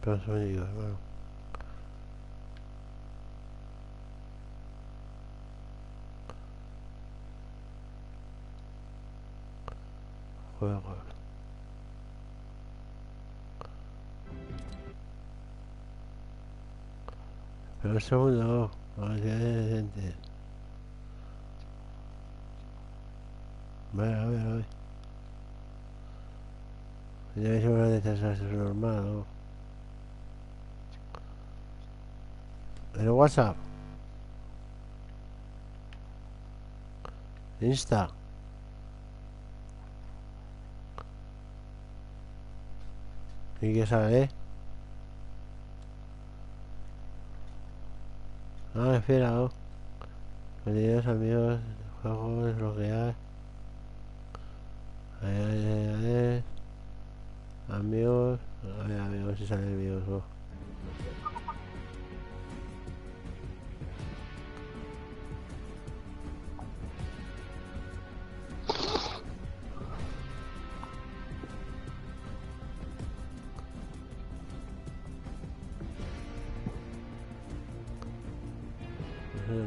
Pero eso me digo, hermano. Juego. Pero un segundo, a ver si es decente. Vale, a ver. Debe ser una de estas normal, ¿no? ¿En WhatsApp? Insta. ¿Y qué sale? Ah, espera, ¿no? Queridos amigos, juegos, lo que hay. Amigos, a ver, amigos, si sale amigos, ¿no?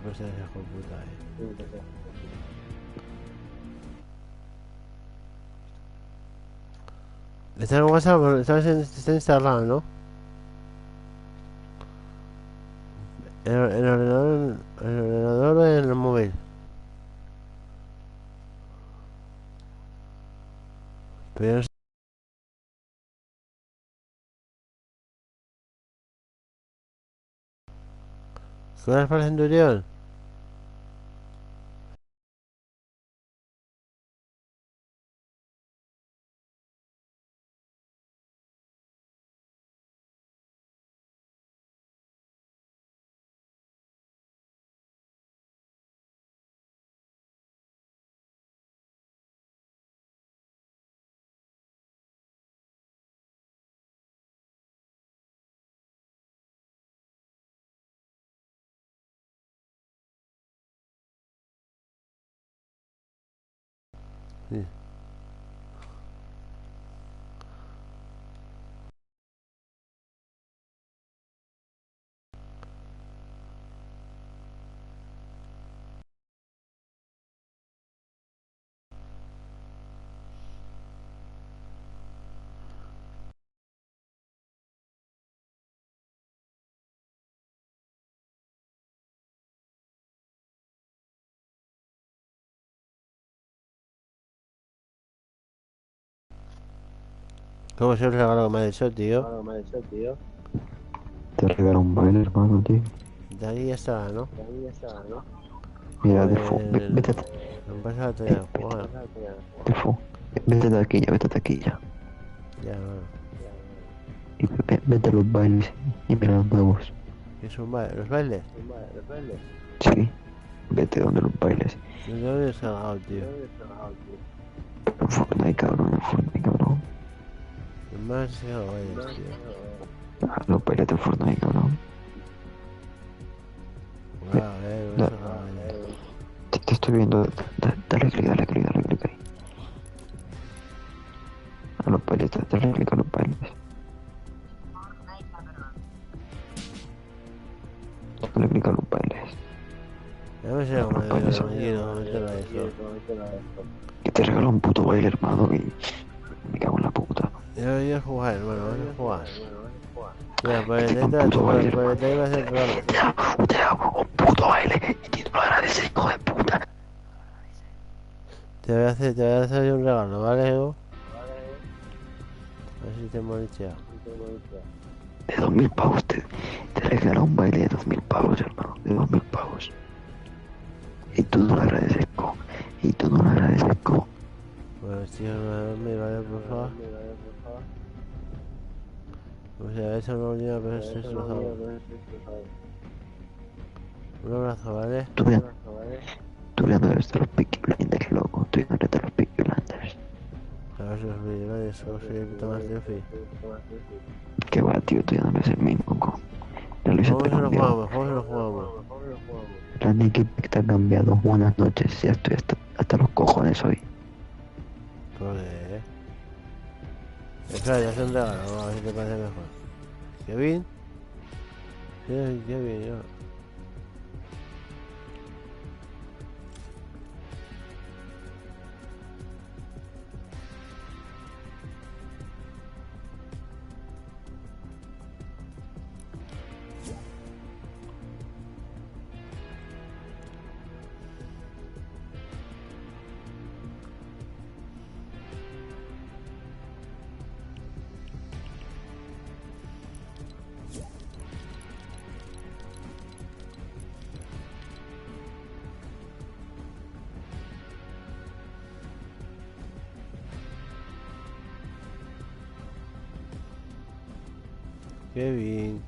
No sé qué esa computa, Está en WhatsApp, está instalado, ¿no? En el ordenador o en el móvil. Pero yo no sé. ¿Qué horas para el Centurión? Sí. ¿Cómo se el regalo que me ha dicho, tío? Te regalo un baile, hermano, tío. De ahí ya está, ¿no? Mira, vete. No pasa la tarea, juega. Vete de aquí ya, vete de aquí ya. Ya, bueno. Y vete a los bailes y mira los nuevos. ¿Qué es un baile? ¿Los bailes? Sí, vete donde los bailes. No te había descargado, tío. En Fortnite, cabrón. No me has descargado bailes, tío. Los bailes de Fortnite, cabrón. Wow, no me has descargado bailes. Te estoy viendo. Dale clic ahí. A los bailes, dale clic a los bailes. Dale clic a los bailes. Ya me sé cómo me eso. Que te regalo un puto baile, hermano, y me cago en la puta. Yo voy a jugar, hermano, voy a jugar. Mira, por el detalle va a ser raro. Te hago un puto baile y tú lo agradeces, hijo de puta. Te voy a hacer un regalo, ¿vale, Ego? A ver si te molichea. De 2000 pavos, te regalo un baile de 2000 pavos, hermano, de 2000 pavos. Y tú no lo agradeces, Bueno, tío, me vale, por favor. O sea, eso no olvida, pero estoy destrozado. Un abrazo, ¿vale? Tú ya no eres de los Peaky Blinders, loco. Tú ya no eres de los Peaky Blinders. A ver si os olvido, ¿vale? Soy el puto más de Fi. Qué va, tío, tú ya no eres el mismo, loco. La Luisa te ha cambiado. ¿Cómo se lo jugamos? La Nicky te ha cambiado. Buenas noches, ya estoy hasta los cojones hoy. ¿Por qué? Espera, ya se han regalado, a ver si te parece mejor. ¿Kevin? Sí, Kevin, yo. Kevin.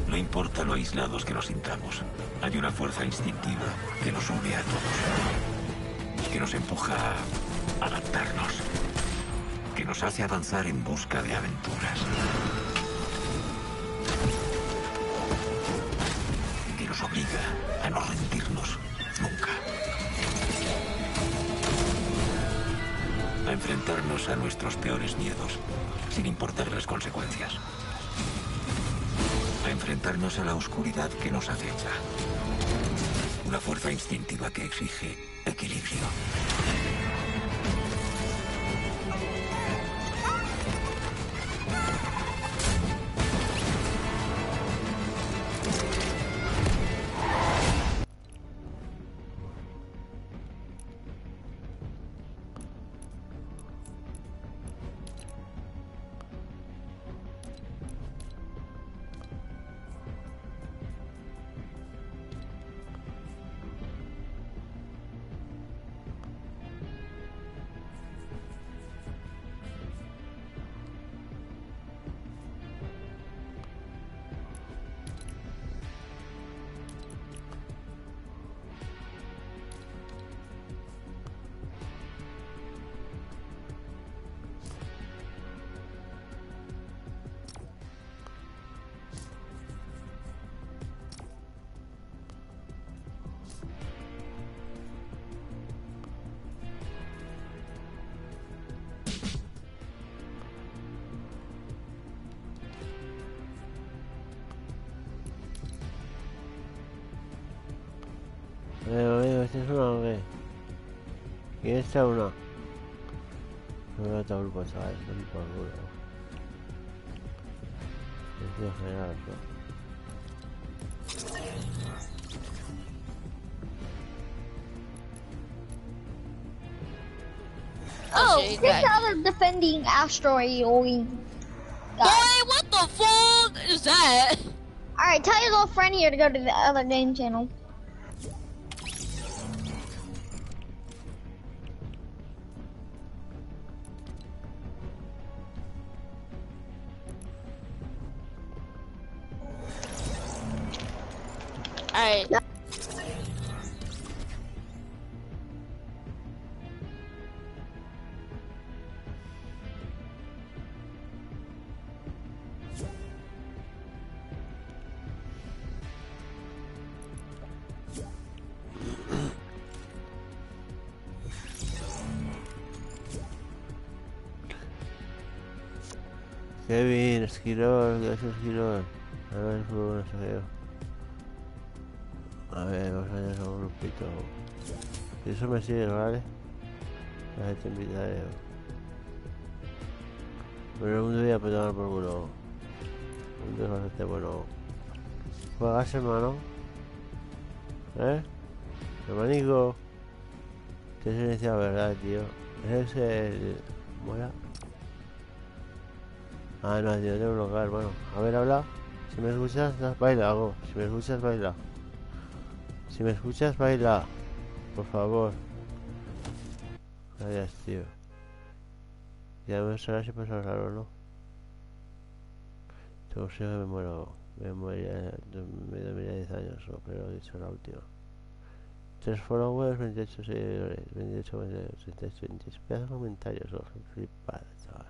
No importa lo aislados que nos sintamos, hay una fuerza instintiva que nos une a todos, que nos empuja a adaptarnos, que nos hace avanzar en busca de aventuras, que nos obliga a no rendirnos nunca, a enfrentarnos a nuestros peores miedos, sin importar las consecuencias. A enfrentarnos a la oscuridad que nos acecha. Una fuerza instintiva que exige equilibrio. ¿Este es uno o qué? ¿Quién está uno? No veo otro grupo, chavales, no por culo. Sentido general, Oh, this other defending asteroid. Boy, what the fuck is that? Alright, tell your little friend here to go to the other game channel. Alright. Kevin, Esquirol, gracias Esquirol. A ver, no sé yo. A ver, vamos a ir a un grupito. Si eso me sigue, ¿vale? Ya te invitaré. Pero un día puedo tomar por culo. Un día bastante bueno. ¿Juegas, hermano? ¿Eh? Hermanico. Te has iniciado, ¿verdad, tío? Es el... ¿Mola? Ah, no, tío, tengo un local, bueno. A ver, habla. Si me escuchas, baila algo. Si me escuchas, baila. Si me escuchas, baila. Por favor. Gracias, tío. Ya me sabrás si puedes hablar o no. Te consigo que me muero. Me moriría de 10 años, pero he dicho la última. 3 followers, 28 seguidores, 28, 28, 28. Pedazo de comentarios, flipada, chaval.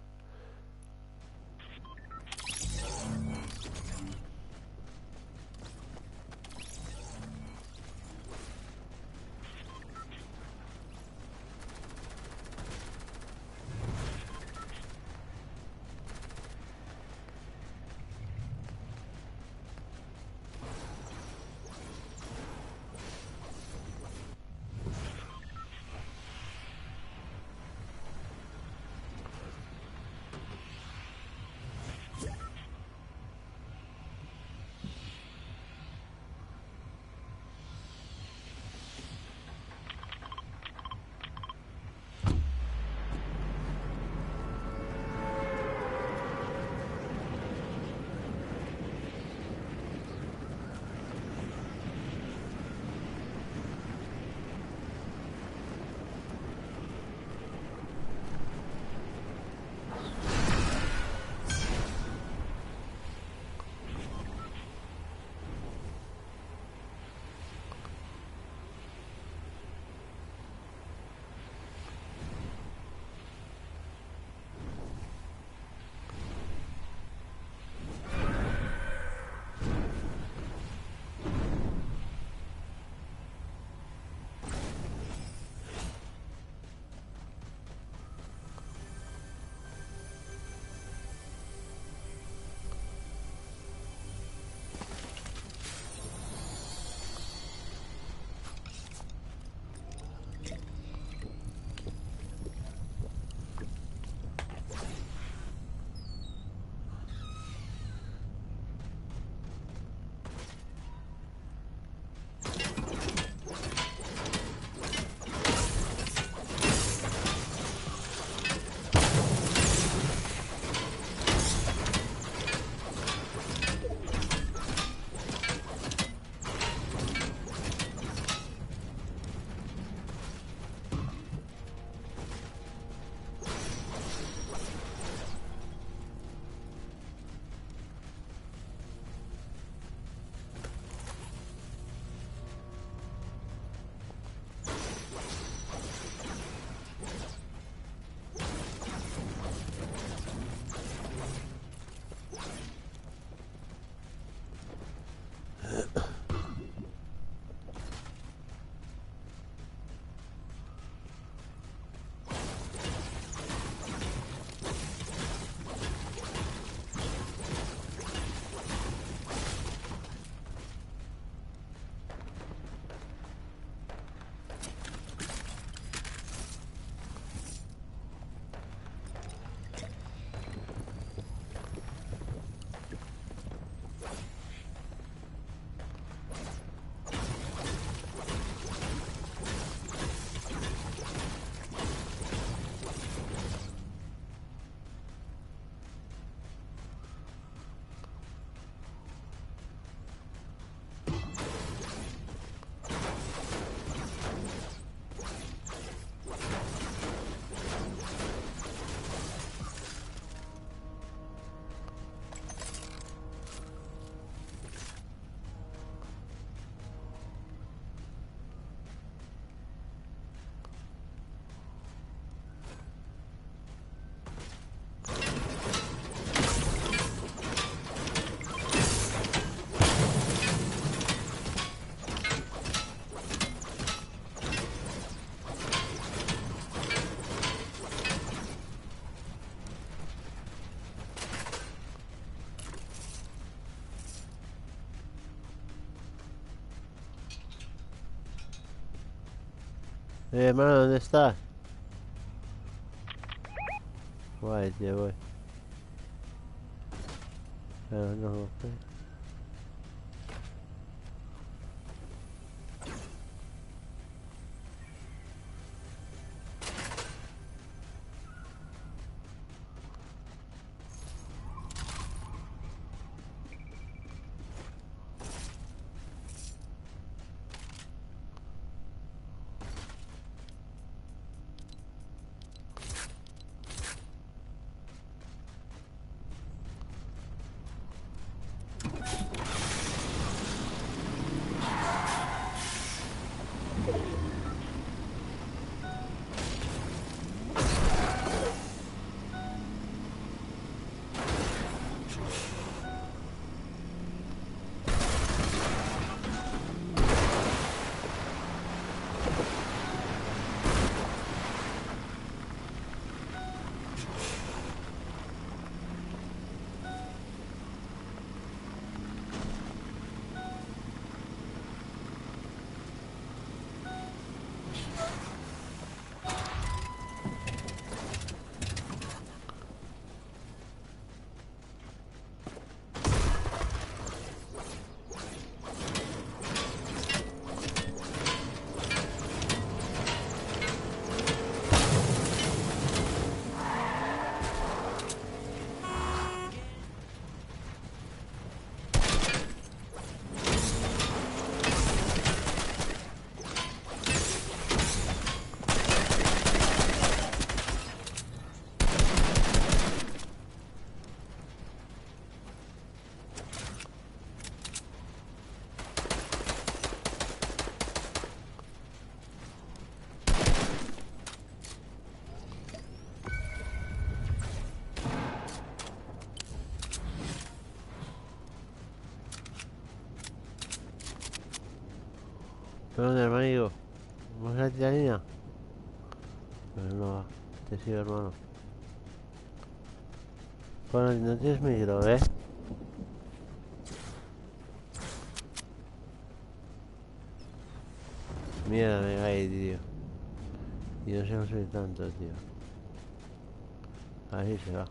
Hermano, ¿dónde estás? Guay, tío, voy. Pero no lo sé. ¿Dónde, hermano? ¿Vamos a la tiranina? Pero no va. Te sigo, hermano. Bueno, no tienes micro, ¿eh? Mierda, me caí, tío. Y no sé no soy tanto, tío. Ahí se va.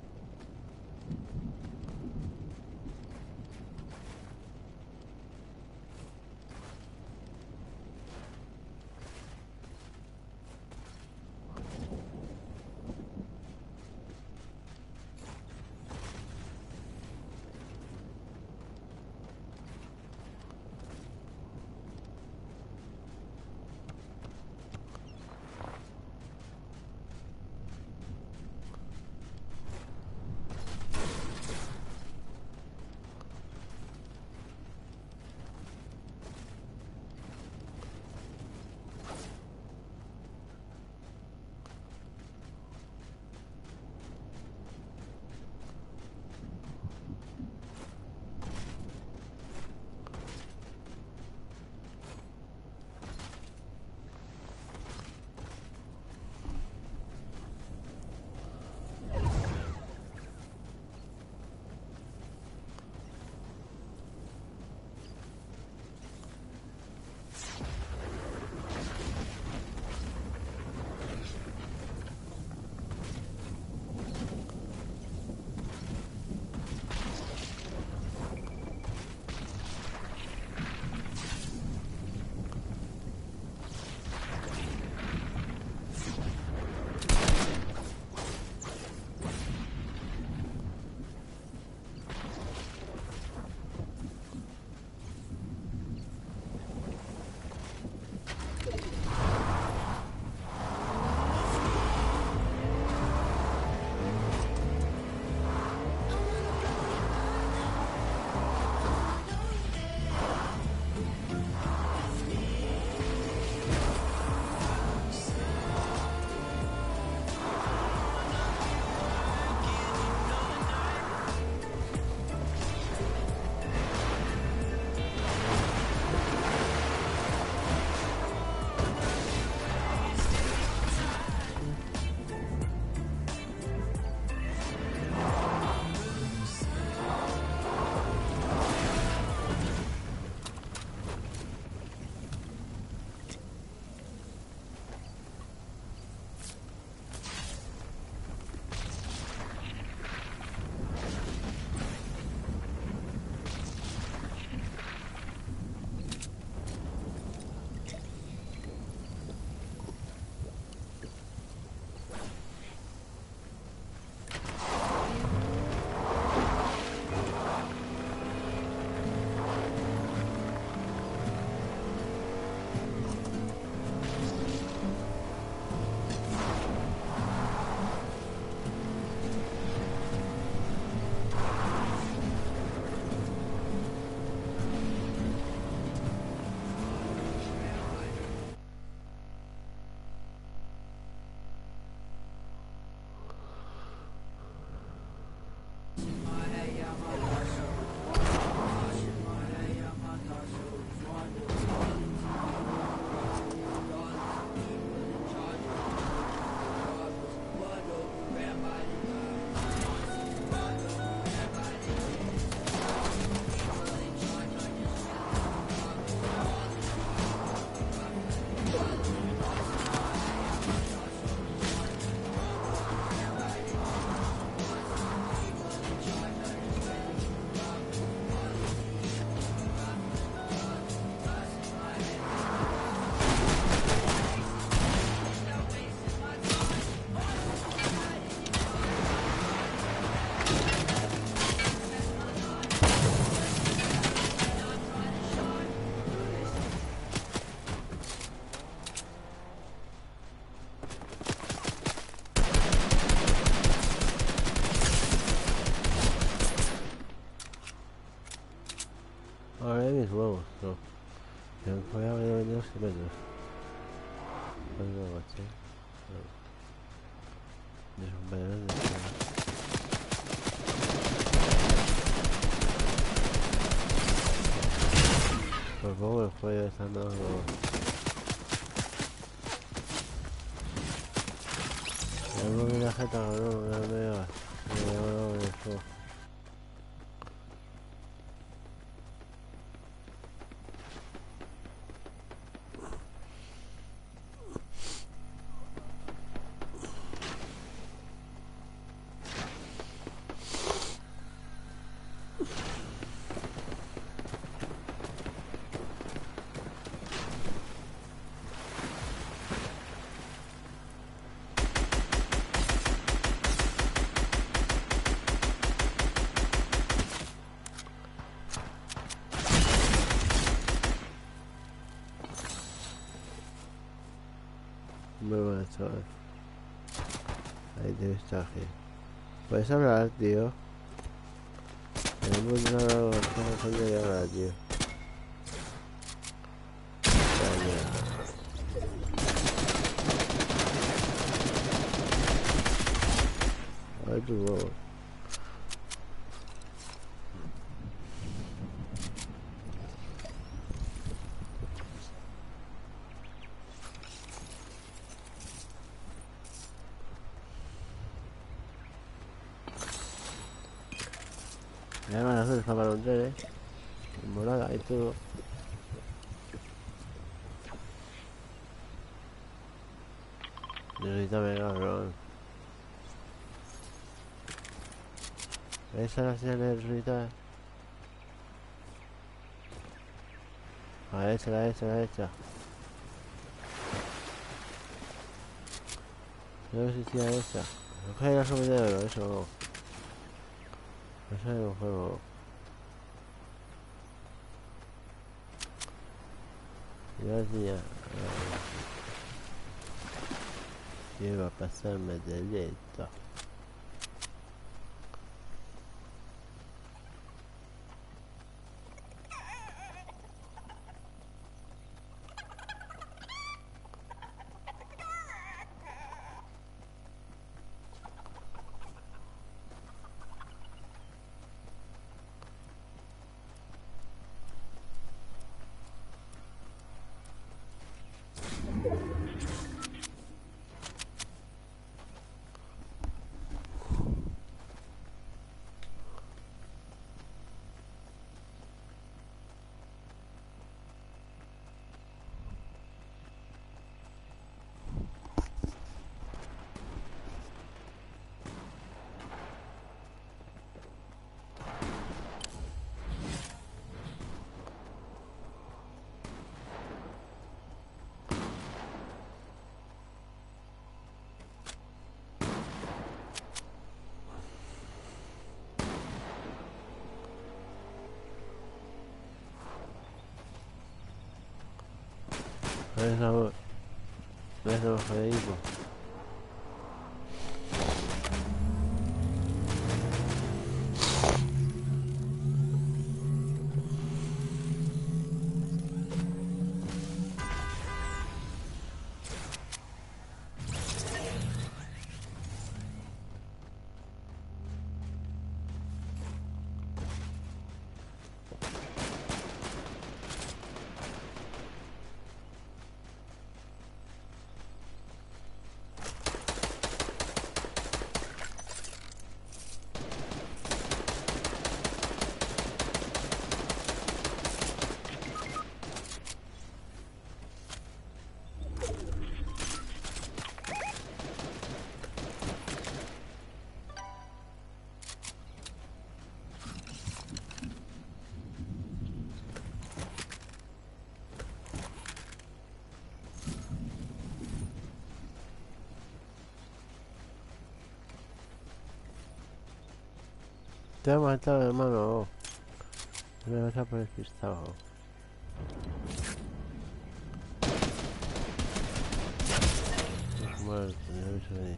Ahora hay mis huevos, no. Yo voy a vender 2 metros. No, macho. No. Es un veneno de espada. Por poco el juego está andando. No me la jeta, cabrón, no me hagas. No, eso. Muy buenas, chaval. Ahí tienes traje. ¿Puedes hablar, tío? Tenemos una conversación de hablar, tío. A ver tu huevo. Me van a hacer para un tren, morada y todo. Necesitame, cabrón. Esa es la señal de necesitar. A la derecha, la derecha. No existía esa. Coge la subida de oro, eso no. Eso es un juego. Ya decía. ¿Qué va a pasarme de esto? ¿Ves los Federico? Te he matado, hermano. Me vas a poner despistado. Muerto, ya me suena.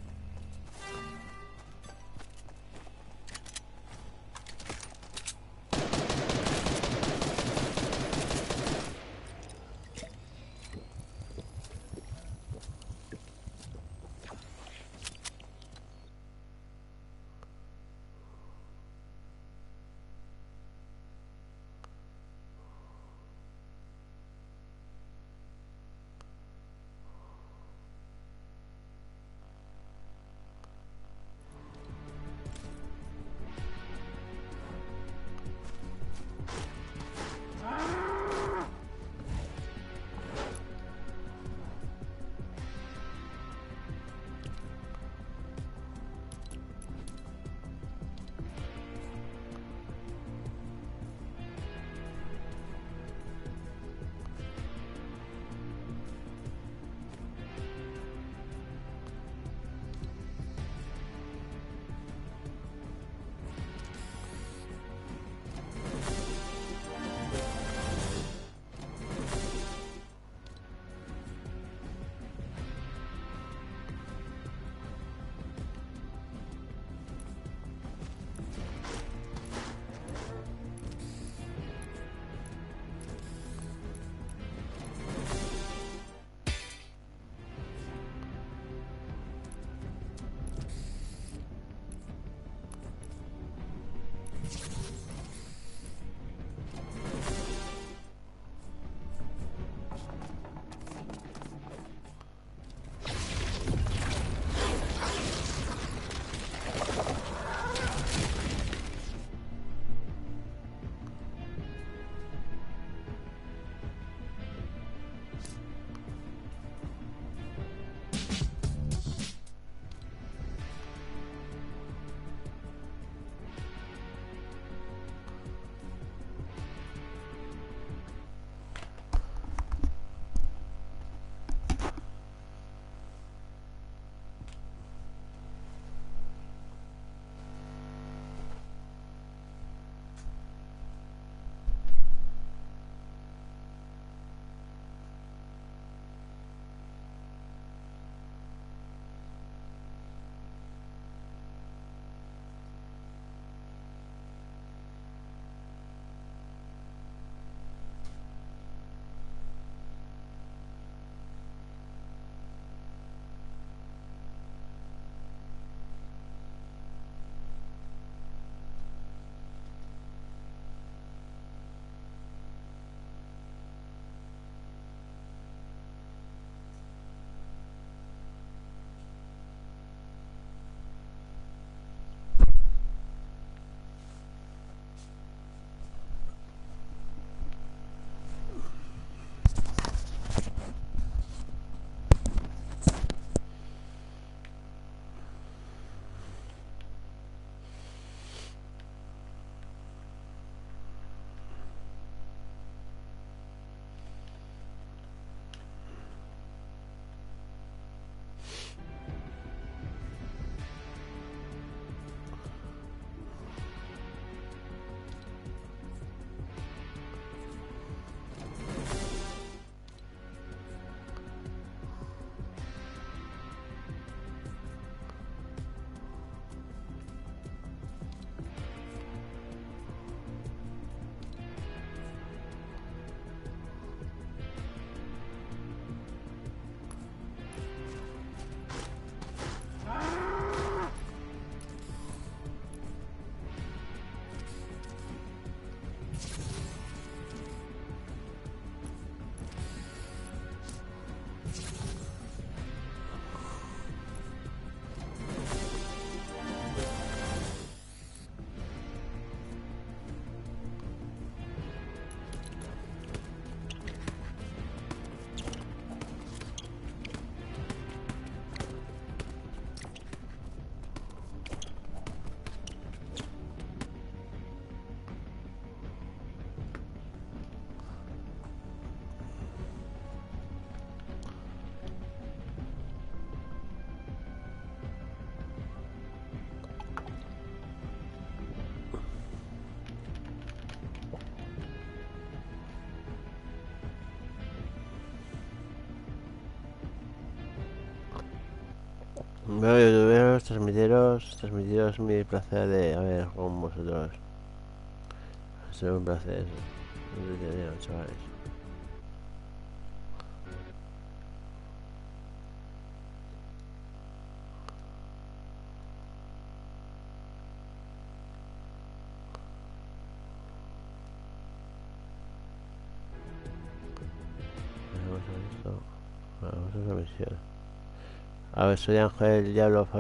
Veo youtuberos, transmitiros mi placer de a ver con vosotros. Es un placer. Entretenido, chavales. Vamos a ver, soy Ángel Diablo.